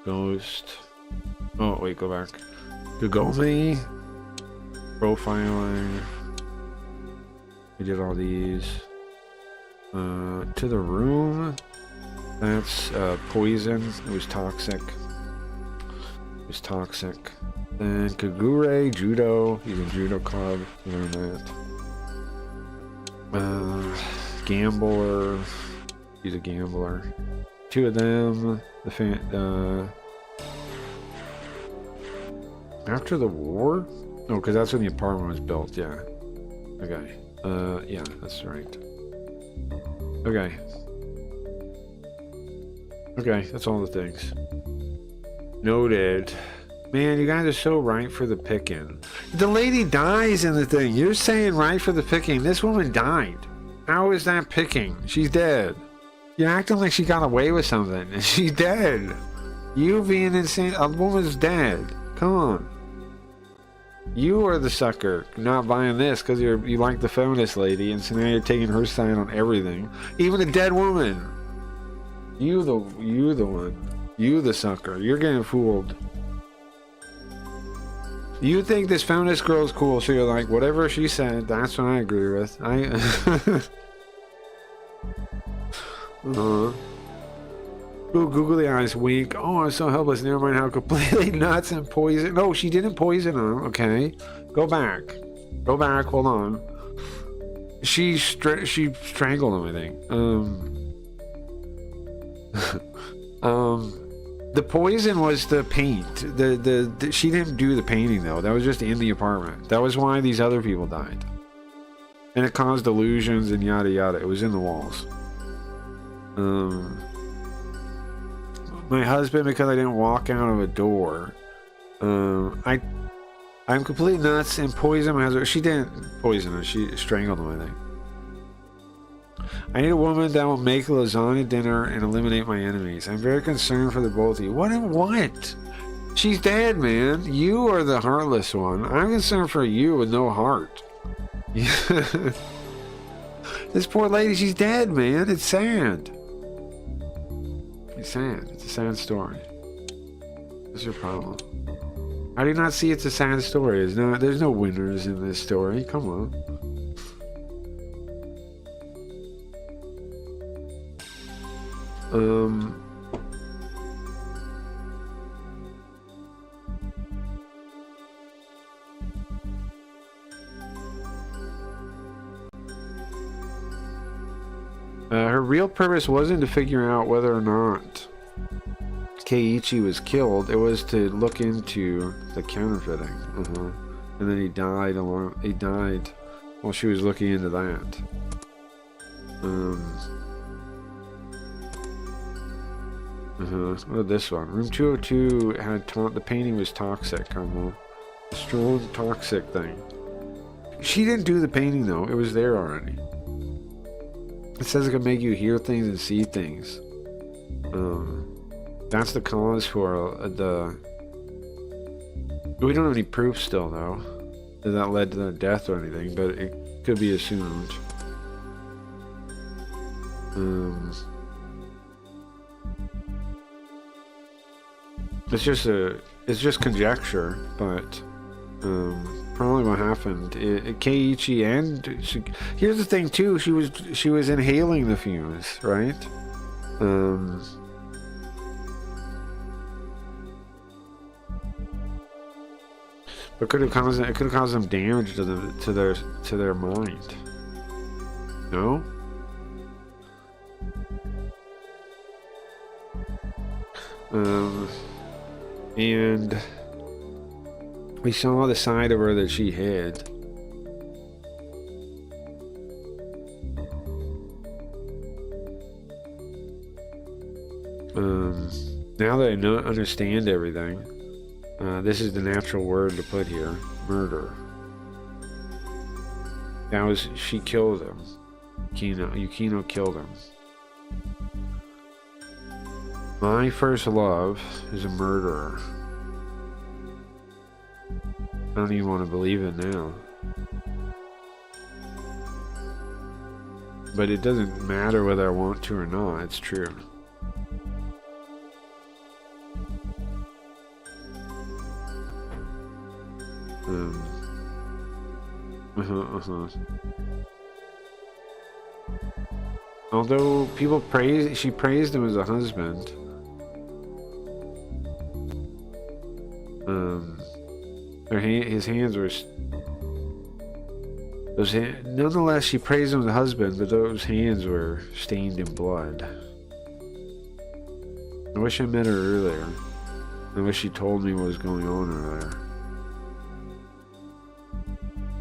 Oh wait, go back. Kagome, profiling. We did all these. To the room. That's poison. It was toxic. It was toxic. Then Kagure, judo. He's in judo club. Learn that. Gambler. He's a gambler. Two of them. After the war? Oh, because that's when the apartment was built. Yeah. Okay. Yeah, that's right. Okay. Okay, that's all the things. Noted. Man, you guys are so right for the picking. The lady dies in the thing. You're saying right for the picking. This woman died. How is that picking? She's dead. You're acting like she got away with something. She's dead. You being insane. A woman's dead. Come on. You are the sucker not buying this because you like the feminist lady, and so now you're taking her side on everything. Even a dead woman. You the one. You the sucker. You're getting fooled. You think this feminist girl's cool, so you're like, whatever she said, that's what I agree with. Ooh, googly eyes, wink. Oh, I'm so helpless. Never mind how completely nuts and poison. No, she didn't poison him. Okay, go back. Go back. Hold on. She strangled him, I think. The poison was the paint. The she didn't do the painting though. That was just in the apartment. That was why these other people died. And it caused illusions and yada yada. It was in the walls. My husband, because I didn't walk out of a door. I'm completely nuts and poisoned my husband. She didn't poison him. She strangled him, I think. I need a woman that will make lasagna dinner and eliminate my enemies. I'm very concerned for the both of you. What? She's dead, man. You are the heartless one. I'm concerned for you with no heart. This poor lady, she's dead, man. It's sad. It's sad. It's a sad story. What's your problem? How do you not see it's a sad story? There's no winners in this story. Come on. Her real purpose wasn't to figure out whether or not Keiichi was killed. It was to look into the counterfeiting. And then he died while she was looking into that. What about this one? Room 202 had the painting was toxic. A strong toxic thing. She didn't do the painting though. It was there already. It says it can make you hear things and see things. That's the cause for the... We don't have any proof still though that led to their death or anything, but it could be assumed. It's just conjecture, but probably what happened. Keiichi here's the thing too. She was inhaling the fumes, right? It could have caused them damage to their mind. No? And we saw the side of her that she hid. Now that I understand everything, this is the natural word to put here: murder. She killed him. Yukino killed him. My first love is a murderer. I don't even want to believe it now. But it doesn't matter whether I want to or not, it's true. Although she praised him as a husband. His hands were. Nonetheless, she praised him as a husband, but those hands were stained in blood. I wish I met her earlier. I wish she told me what was going on earlier.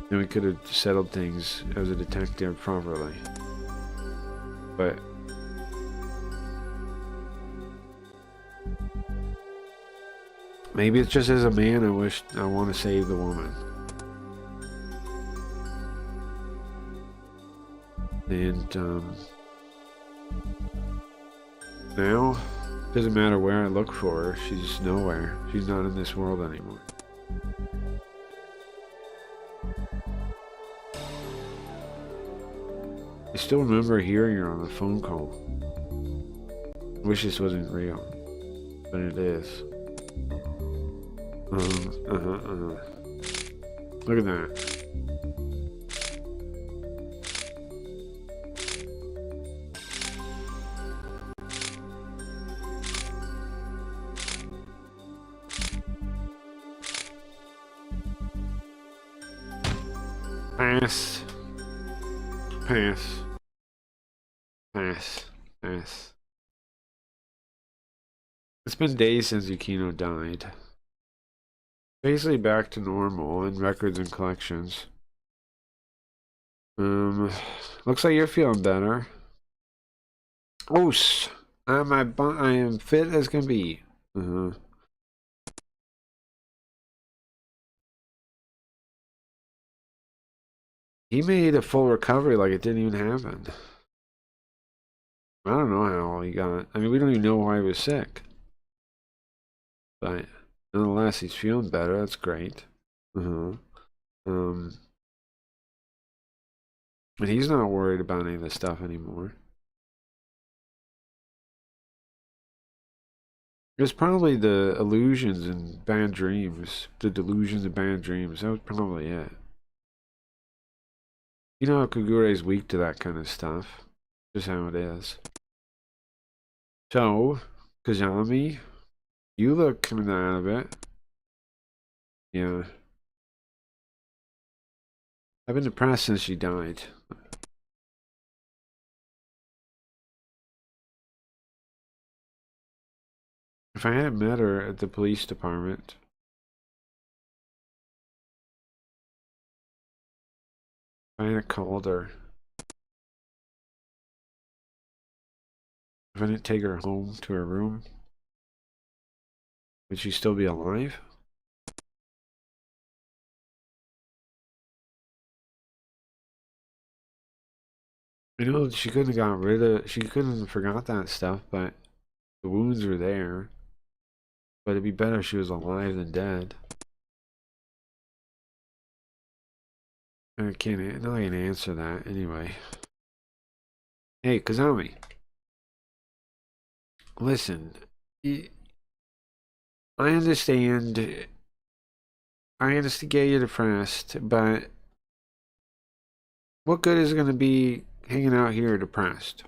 Then we could have settled things as a detective properly. But maybe it's just as a man I want to save the woman. And now doesn't matter where I look for her, she's nowhere. She's not in this world anymore. I still remember hearing her on the phone call. I wish this wasn't real, but it is. Look at that. Pass. Pass. Pass. Pass. It's been days since Yukino died. Basically back to normal in records and collections. Looks like you're feeling better. Oos! I am fit as can be. He made a full recovery like it didn't even happen. I don't know how he got. I mean, we don't even know why he was sick. But nonetheless, he's feeling better. That's great. And he's not worried about any of this stuff anymore. It's probably the illusions and bad dreams. The delusions and bad dreams. That was probably it. You know how Kagure's weak to that kind of stuff. Just how it is. So, Kazami, you look coming out of it. Yeah. I've been depressed since she died. If I hadn't met her at the police department, if I hadn't called her, if I didn't take her home to her room, would she still be alive? I know she couldn't have she couldn't have forgot that stuff, but the wounds were there. But it'd be better if she was alive than dead. I'm not gonna answer that anyway. Hey, Kazami. Listen, I understand. I understand you're depressed, but what good is it gonna be hanging out here depressed?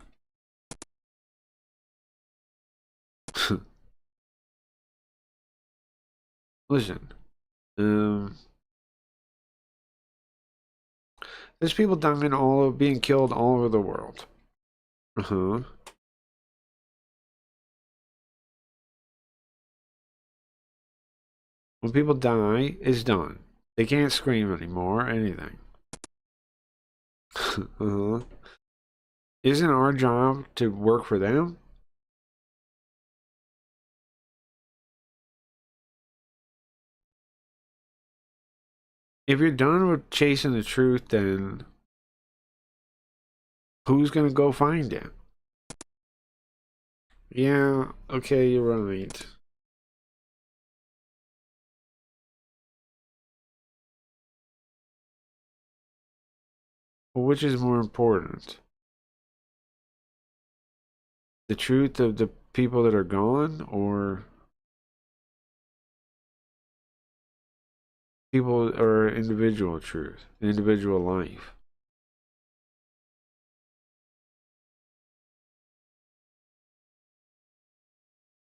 Listen, There's people dying being killed all over the world. Uh-huh. When people die, it's done. They can't scream anymore or anything. Uh-huh. Isn't our job to work for them? If you're done with chasing the truth, then who's gonna go find it? Yeah, okay, you're right. Well, which is more important? The truth of the people that are gone, or people, or individual truth, individual life?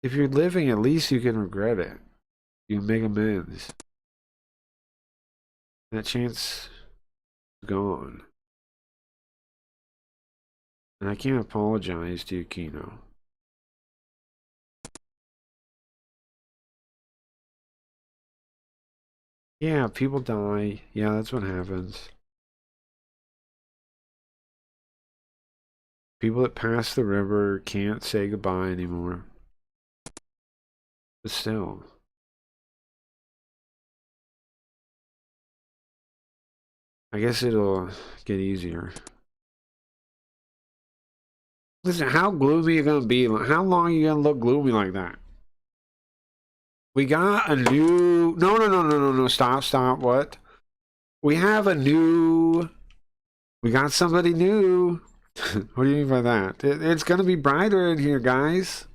If you're living, at least you can regret it. You can make amends. That chance is gone. And I can't apologize to Yukino. Yeah, people die. Yeah, that's what happens. People that pass the river can't say goodbye anymore. But still. I guess it'll get easier. Listen, how gloomy are you gonna be? How long are you gonna look gloomy like that? We got a new... No, stop, what? We have a new... We got somebody new. What do you mean by that? It's gonna be brighter in here, guys.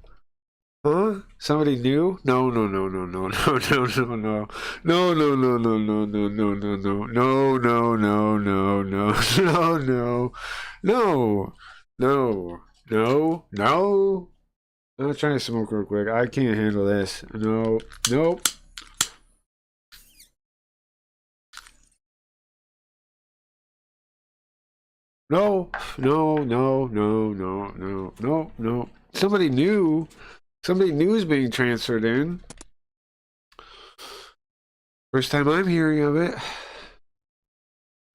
Huh? Somebody new? No. No, no, no, no, no, no, no, no. No, no, no, no, no, no, no, no, no. No, no, no, no, no, no, no. No. No. No. No. I'm trying to smoke real quick. I can't handle this. No. Nope. No. No, no, no, no, no, no, no. Somebody new is being transferred in. First time I'm hearing of it.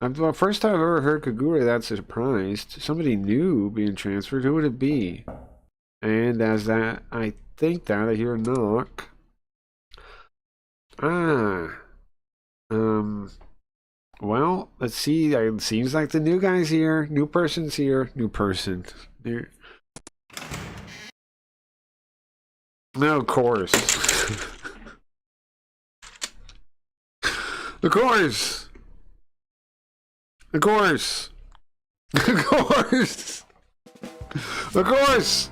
Well, first time I've ever heard Kagura that surprised. Somebody new being transferred. Who would it be? And as that, I think that I hear a knock. Well, let's see. It seems like the new guy's here. New person's here. New person. New... No, of course. Of course. Of course. Of course. Of course.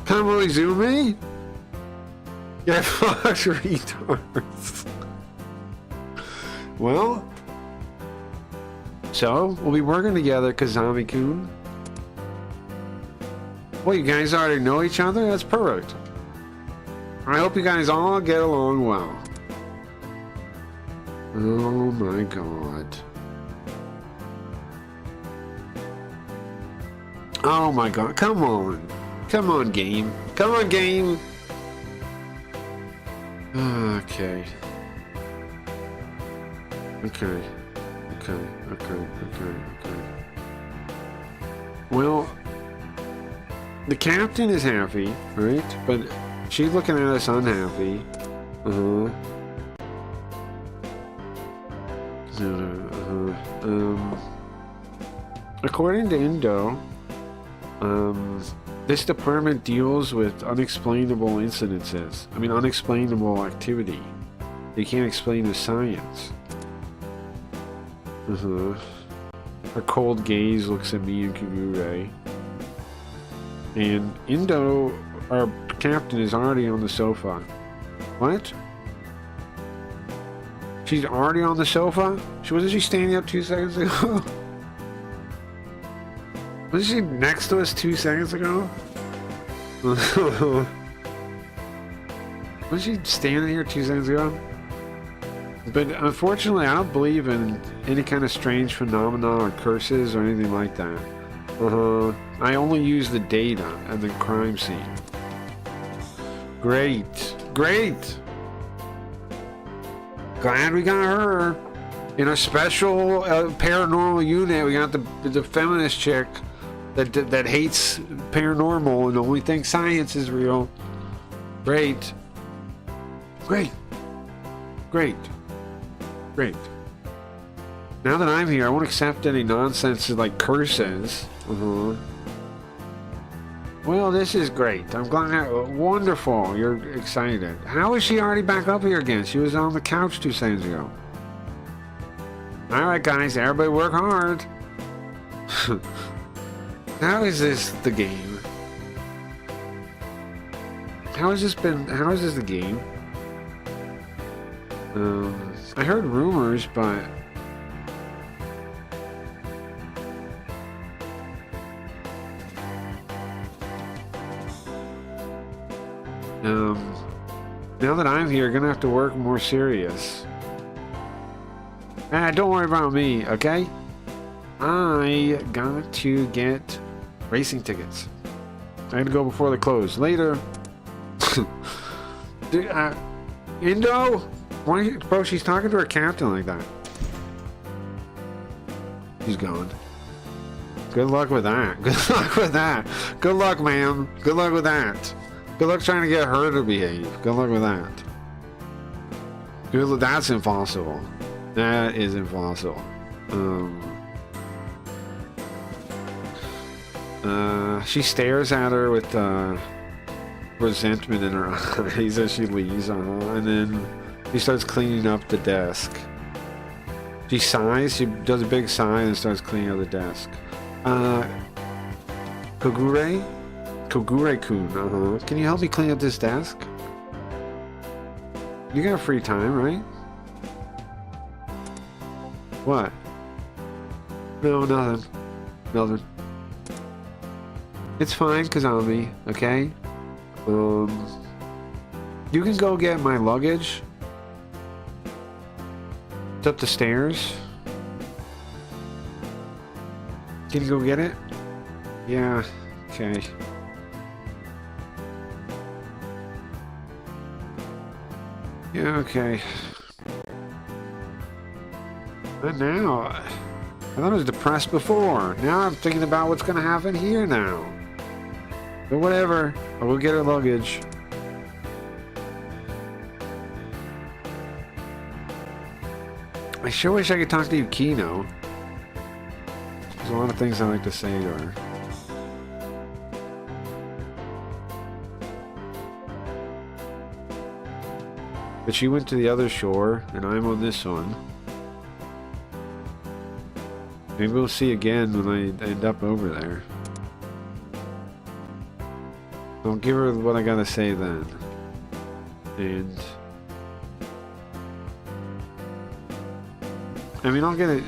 Come on, Izumi. Yeah, fuck retards. Well, so we'll be working together, Kazami-kun. Well, you guys already know each other? That's perfect. I hope you guys all get along well. Oh my god. Oh my god, come on. Come on, game. Come on, game. Okay. Okay. Well, the captain is happy, right? But she's looking at us unhappy. According to Indo, this department deals with unexplainable incidences. I mean, unexplainable activity. They can't explain the science. Her cold gaze looks at me and Kagure. And Indo, our captain, is already on the sofa. What? She's already on the sofa? Wasn't she standing up 2 seconds ago? Was she next to us 2 seconds ago? Was she standing here 2 seconds ago? But unfortunately, I don't believe in any kind of strange phenomena or curses or anything like that. I only use the data and the crime scene. Great. Great! Glad we got her. In a special paranormal unit, we got the feminist chick that hates paranormal and only thinks science is real. Great. Great. Great. Great. Now that I'm here, I won't accept any nonsense like curses. Well, this is great. I'm glad. Wonderful. You're excited. How is she already back up here again? She was on the couch 2 seconds ago. Alright, guys. Everybody work hard. How is this the game? How has this the game? I heard rumors, but now that I'm here, gonna have to work more serious. Don't worry about me, okay? I got to get racing tickets. I had to go before they close. Later. Dude, Indo? Why, bro, she's talking to her captain like that. She's gone. Good luck with that. Good luck with that. Good luck, ma'am. Good luck with that. Good luck trying to get her to behave. Good luck with that. Good, that's impossible. That is impossible. She stares at her with resentment in her eyes as she leaves, and then she starts cleaning up the desk. She sighs, she does a big sigh and starts cleaning up the desk. Kogure? Kogure-kun, Can you help me clean up this desk? You got free time, right? What? No, nothing. Nothing. It's fine, Kazami, okay? You can go get my luggage. It's up the stairs. Can you go get it? Yeah, okay. Yeah, okay. But now, I thought I was depressed before. Now I'm thinking about what's gonna happen here now. But whatever, I'll go get her luggage. I sure wish I could talk to Yukino. There's a lot of things I like to say to her. But she went to the other shore, and I'm on this one. Maybe we'll see again when I end up over there. I'll give her what I gotta say then. And I mean, I'll get it.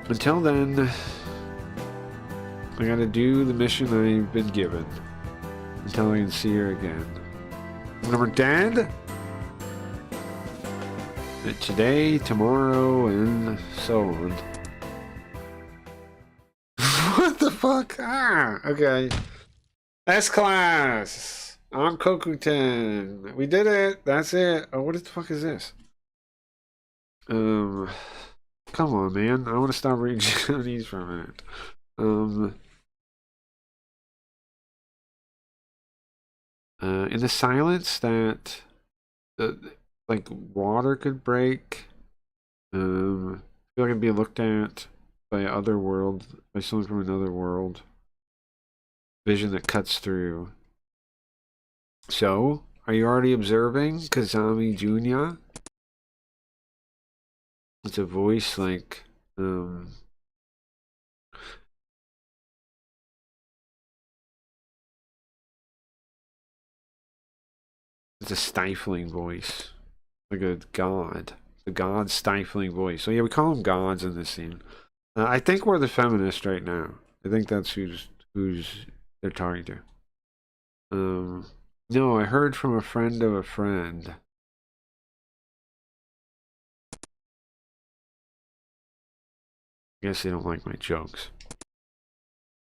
Until then, I gotta do the mission I've been given. Until I can see her again. When we're dead? Today, tomorrow, and so on. What the fuck? Ah, okay. S-Class! I'm Kokuten. We did it! That's it! Oh, what the fuck is this? Come on, man. I want to stop reading Chinese for a minute. In the silence that... like water could break. I feel like I'd be looked at by other world, by someone from another world. Vision that cuts through. So, are you already observing Kazami Junya? It's a voice like, it's a stifling voice. Like a god. The god stifling voice. So yeah, we call them gods in this scene. I think we're the feminist right now. I think that's who's they're talking to. No, I heard from a friend of a friend. I guess they don't like my jokes.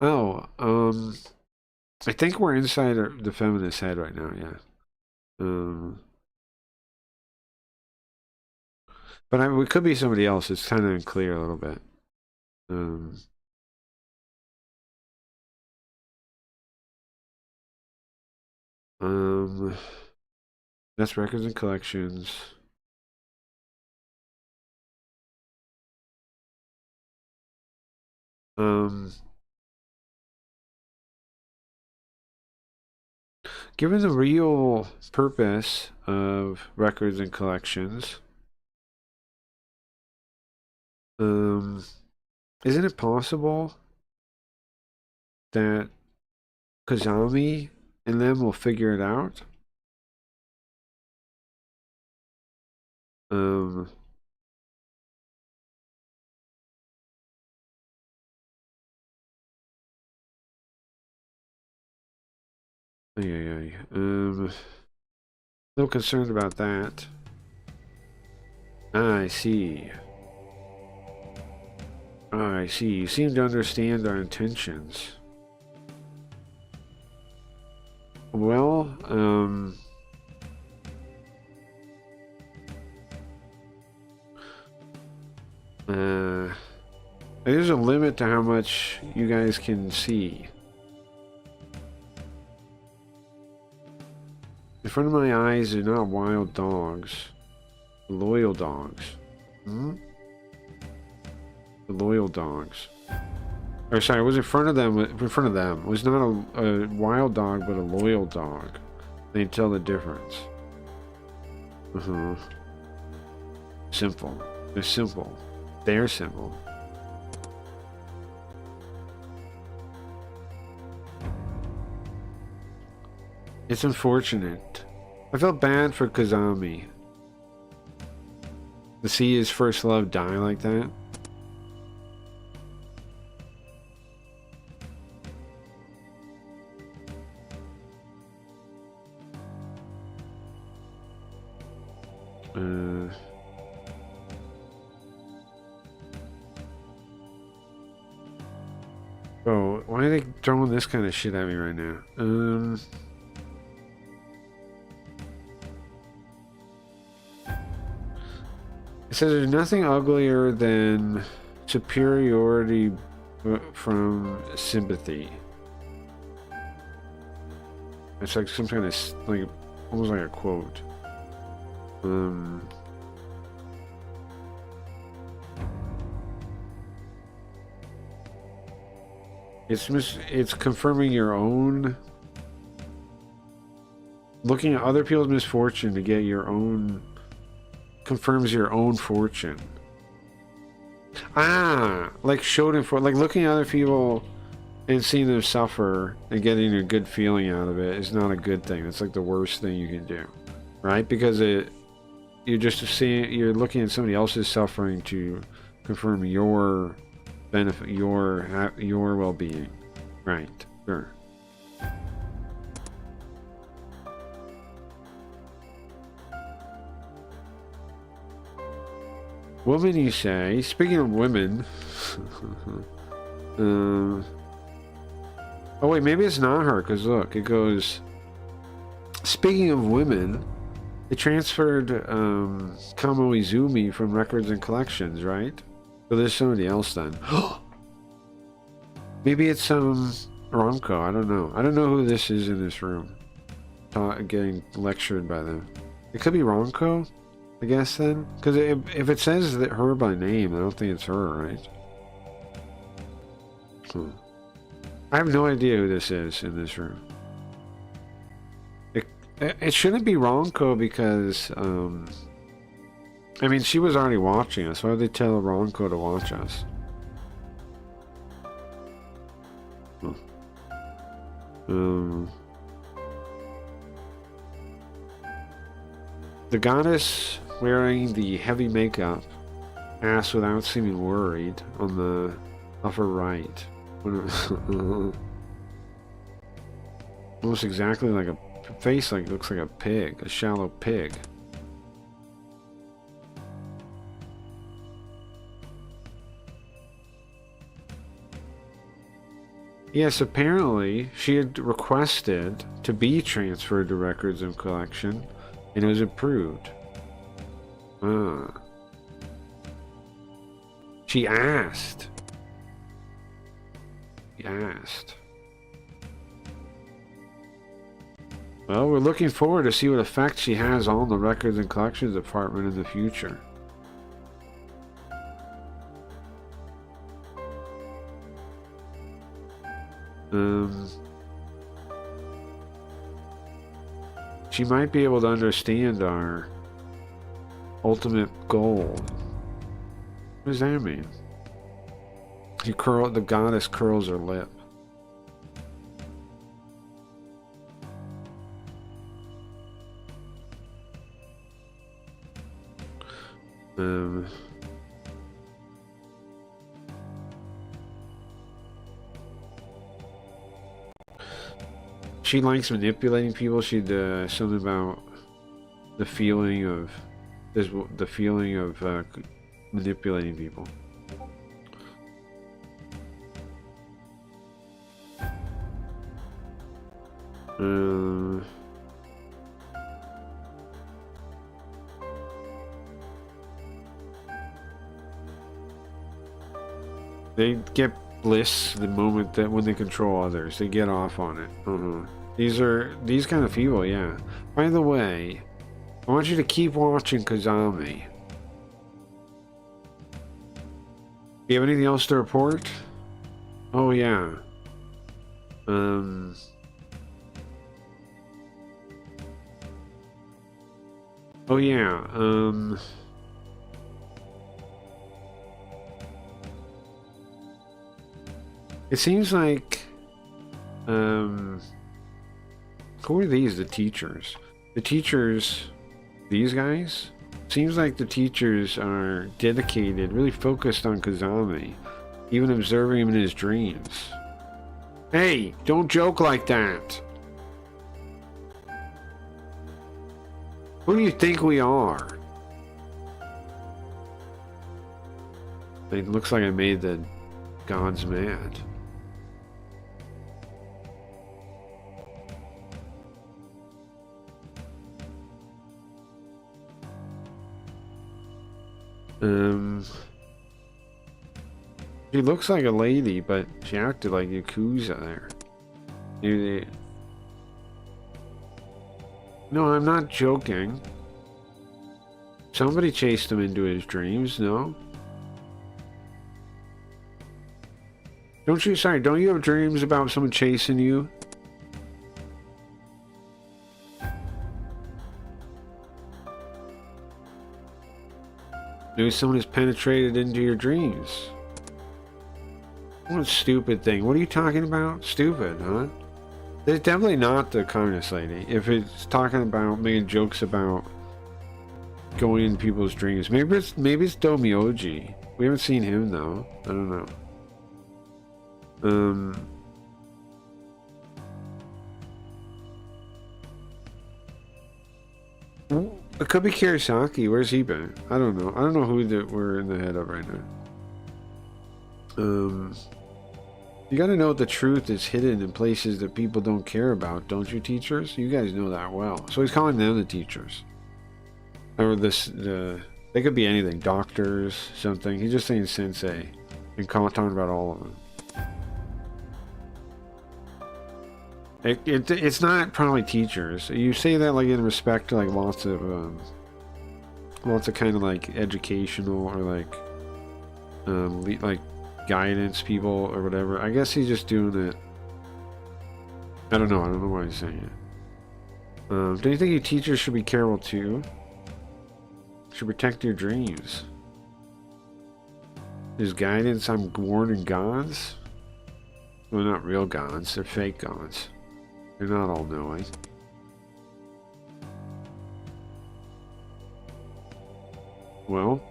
Oh, I think we're inside the feminist head right now, yeah. But we could be somebody else. It's kind of unclear a little bit. That's records and collections. Given the real purpose of records and collections, isn't it possible that Kazami and them will figure it out? No concerned about that. I see. I see. You seem to understand our intentions. Well, there's a limit to how much you guys can see. In front of my eyes are not wild dogs. Loyal dogs. Hmm? The loyal dogs. Or sorry, it was in front of them. In front of them. It was not a wild dog, but a loyal dog. They can tell the difference. Simple. They're simple. They're simple. It's unfortunate. I felt bad for Kazami. To see his first love die like that. Oh, why are they throwing this kind of shit at me right now? It says there's nothing uglier than superiority from sympathy. It's like some kind of, like, almost like a quote. It's confirming your own, looking at other people's misfortune to get your own, confirms your own fortune. Like like looking at other people and seeing them suffer and getting a good feeling out of it is not a good thing. It's like the worst thing you can do, right? Because you're just seeing, you're looking at somebody else's suffering to confirm your benefit, your well-being, right? Sure. Woman, you say? Speaking of women, oh wait, maybe it's not her, because look, it goes, speaking of women, they transferred Kamo Izumi from records and collections, right? So there's somebody else then. Maybe it's Ronko, I don't know. I don't know who this is in this room. Getting lectured by them. It could be Ronko, I guess then. Because if it says that her by name, I don't think it's her, right? I have no idea who this is in this room. It shouldn't be Ronko because, I mean, she was already watching us. Why would they tell Ronko to watch us? The goddess wearing the heavy makeup asked without seeming worried on the upper right. Almost exactly like a face like looks like a pig, a shallow pig. Yes, apparently she had requested to be transferred to Records and Collection, and it was approved. Ah. She asked. She asked. Well, we're looking forward to see what effect she has on the Records and Collections Department in the future. She might be able to understand our ultimate goal. What does that mean? The goddess curls her lip. She likes manipulating people. She'd something about the feeling of manipulating people. They get bliss the moment that when they control others, they get off on it. These kind of people, yeah. By the way, I want you to keep watching Kazami. You have anything else to report? Oh yeah. Oh yeah. It seems like who are these? The teachers. The teachers, these guys? Seems like the teachers are dedicated, really focused on Kazami, even observing him in his dreams. Hey, don't joke like that. Who do you think we are? It looks like I made the gods mad. She looks like a lady, but she acted like Yakuza there. No, I'm not joking. Somebody chased him into his dreams, no? Don't you have dreams about someone chasing you? Maybe someone has penetrated into your dreams. What a stupid thing. What are you talking about? Stupid, huh? It's definitely not the kindness lady. If it's talking about making jokes about going in people's dreams. Maybe it's Domyoji. We haven't seen him though. I don't know. It could be Kirisaki. Where's he been? I don't know. I don't know who we're in the head of right now. You gotta know the truth is hidden in places that people don't care about, don't you, teachers? You guys know that well. So he's calling them the teachers. Or they could be anything. Doctors, something. He's just saying sensei. And talking about all of them. It's not probably teachers. You say that like in respect to like lots of kind of like educational or like guidance people or whatever. I guess he's just doing it. I don't know why he's saying it. Do you think you teachers should be careful too? Should protect your dreams. There's guidance on warning gods? Well, not real gods, they're fake gods. They're not all knowing. Well,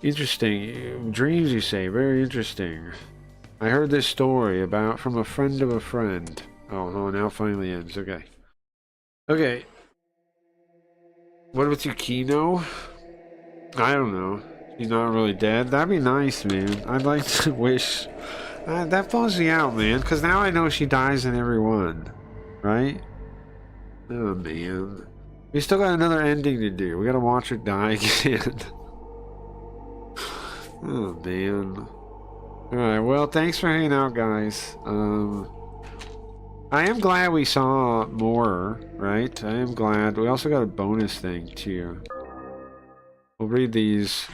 interesting. Dreams, you say. Very interesting. I heard this story about from a friend of a friend. Oh, now it finally ends. Okay. Okay. What with Yukino? I don't know. She's not really dead. That'd be nice, man. I'd like to wish... that bums me out, man, because now I know she dies in every one. Right? Oh, man. We still got another ending to do. We gotta watch her die again. Oh, man. Alright, well, thanks for hanging out, guys. I am glad we saw more, right? I am glad. We also got a bonus thing, too. We'll read these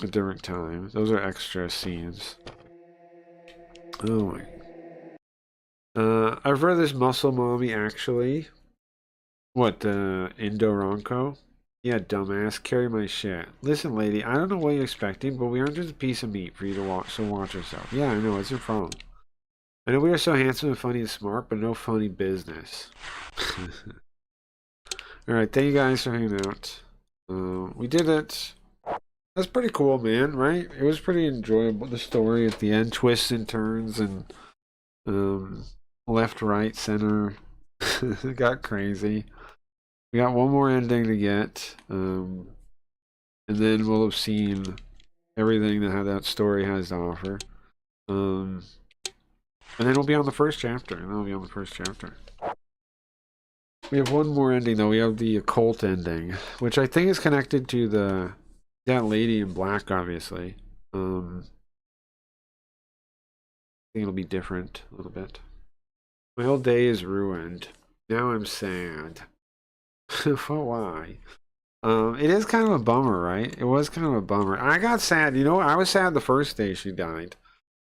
a different time. Those are extra scenes. Oh my. I've read this Muscle Mommy, actually. What, Indoronko? Yeah, dumbass, carry my shit. Listen, lady, I don't know what you're expecting, but we aren't just a piece of meat for you to watch, so watch yourself. Yeah, I know, it's your problem. I know we are so handsome and funny and smart, but no funny business. Alright, thank you guys for hanging out. We did it. That's pretty cool, man, right? It was pretty enjoyable, the story at the end. Twists and turns and left, right, center. It got crazy. We got one more ending to get, and then we'll have seen everything that story has to offer. And then we'll be on the first chapter, and then we'll be on the first chapter. We have one more ending, though. We have the occult ending, which I think is connected to that lady in black, obviously. I think it'll be different a little bit. My whole day is ruined. Now I'm sad. Why? It is kind of a bummer, right? It was kind of a bummer. I got sad. You know, I was sad the first day she died.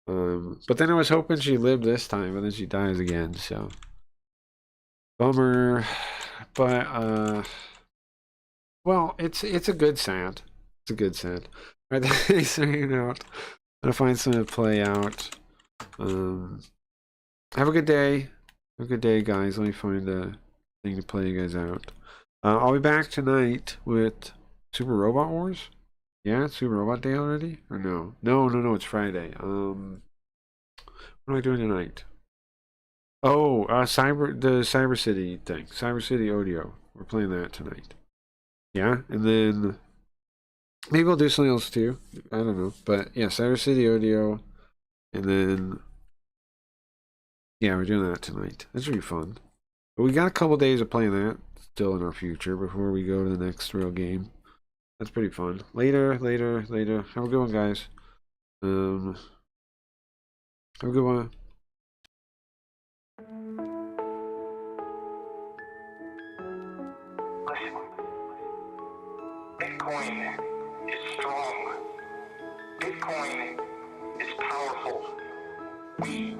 But then I was hoping she lived this time, and then she dies again, so. Bummer. But, well, it's a good sad. It's a good sad. Alright, thanks for hanging out. I'm gonna find something to play out. Have a good day. Have a good day, guys. Let me find a thing to play you guys out. I'll be back tonight with Super Robot Wars. Yeah, it's Super Robot Day already? Or no? No, it's Friday. What am I doing tonight? Oh, the Cyber City thing. Cyber City Audio. We're playing that tonight. Yeah, and then maybe we'll do something else too. I don't know. But yeah, Cyber City Audio. And then yeah, we're doing that tonight. That's really fun. But we got a couple days of playing that still in our future before we go to the next real game. That's pretty fun. Later. Have a good one, guys. Have a good one. Listen, Bitcoin is strong. Bitcoin is powerful. We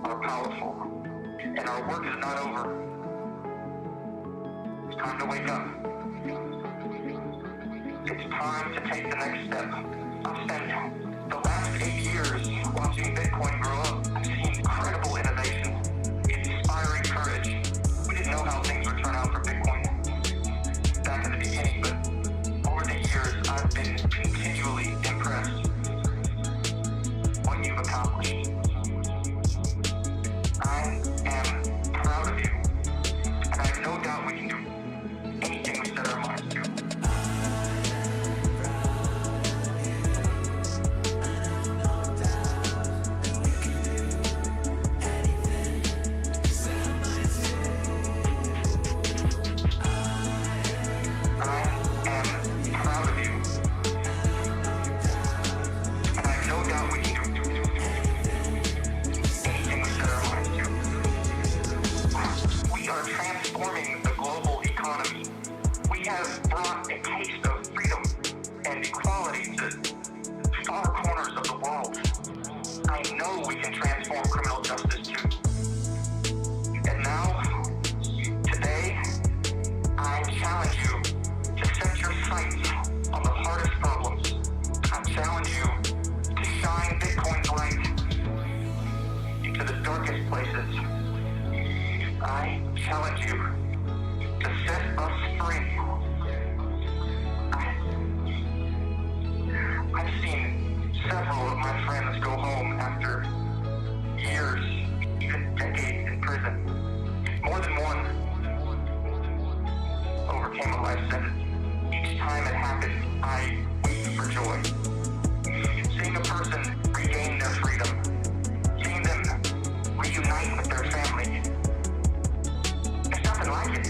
are powerful. And our work is not over. It's time to wake up. It's time to take the next step. I've spent the last 8 years watching Bitcoin grow up. I've seen incredible innovation, inspiring courage. We didn't know how things would turn out for Bitcoin back in the beginning, but over the years, I've been continually impressed what you've accomplished. I am proud of you, and I have no doubt we can do anything we set our minds to. Transforming the global economy. We have brought a taste of freedom and equality to far corners of the world. I know we can transform criminal justice too. And now, today, I challenge you to set your sights on the hardest problems. I challenge you to shine Bitcoin's light into the darkest places. I challenge you to set us free. I've seen several of my friends go home after years, even decades in prison. More than one overcame a life sentence. Each time it happened, I weep for joy. Seeing a person regain their freedom, seeing them reunite with their family, there's nothing like it.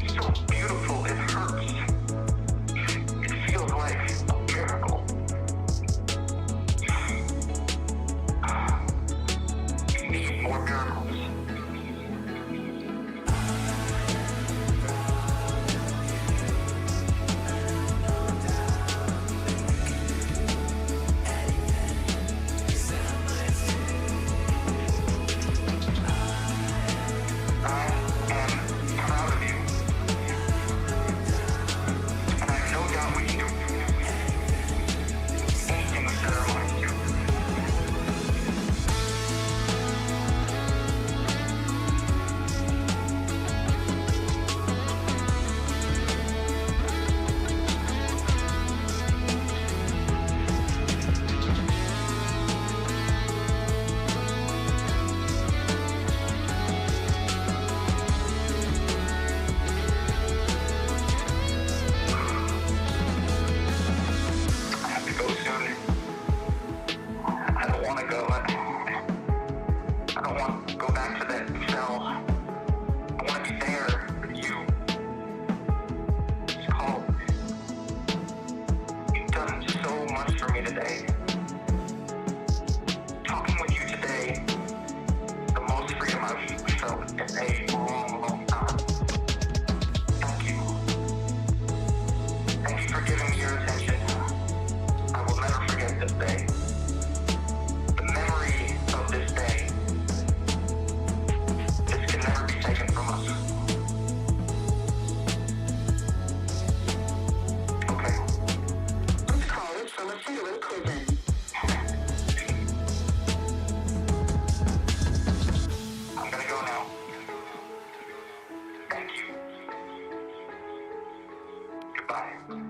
It's so beautiful, it hurts. It feels like a miracle. We need more miracles. I am proud of you. And I have no doubt we can do anything we set our minds to. I have to go soon. I don't want to go. I don't want to go back to that cell. I want to be there with you. It's called. You've done so much for me today. Talking with you today, the most freedom I've felt in a long, long time. Thank you. Thank you for giving me your attention. I will never forget this day. The memory of this day. This can never be taken from us. Okay. This call is from a federal prison. I'm gonna go now. Thank you. Goodbye.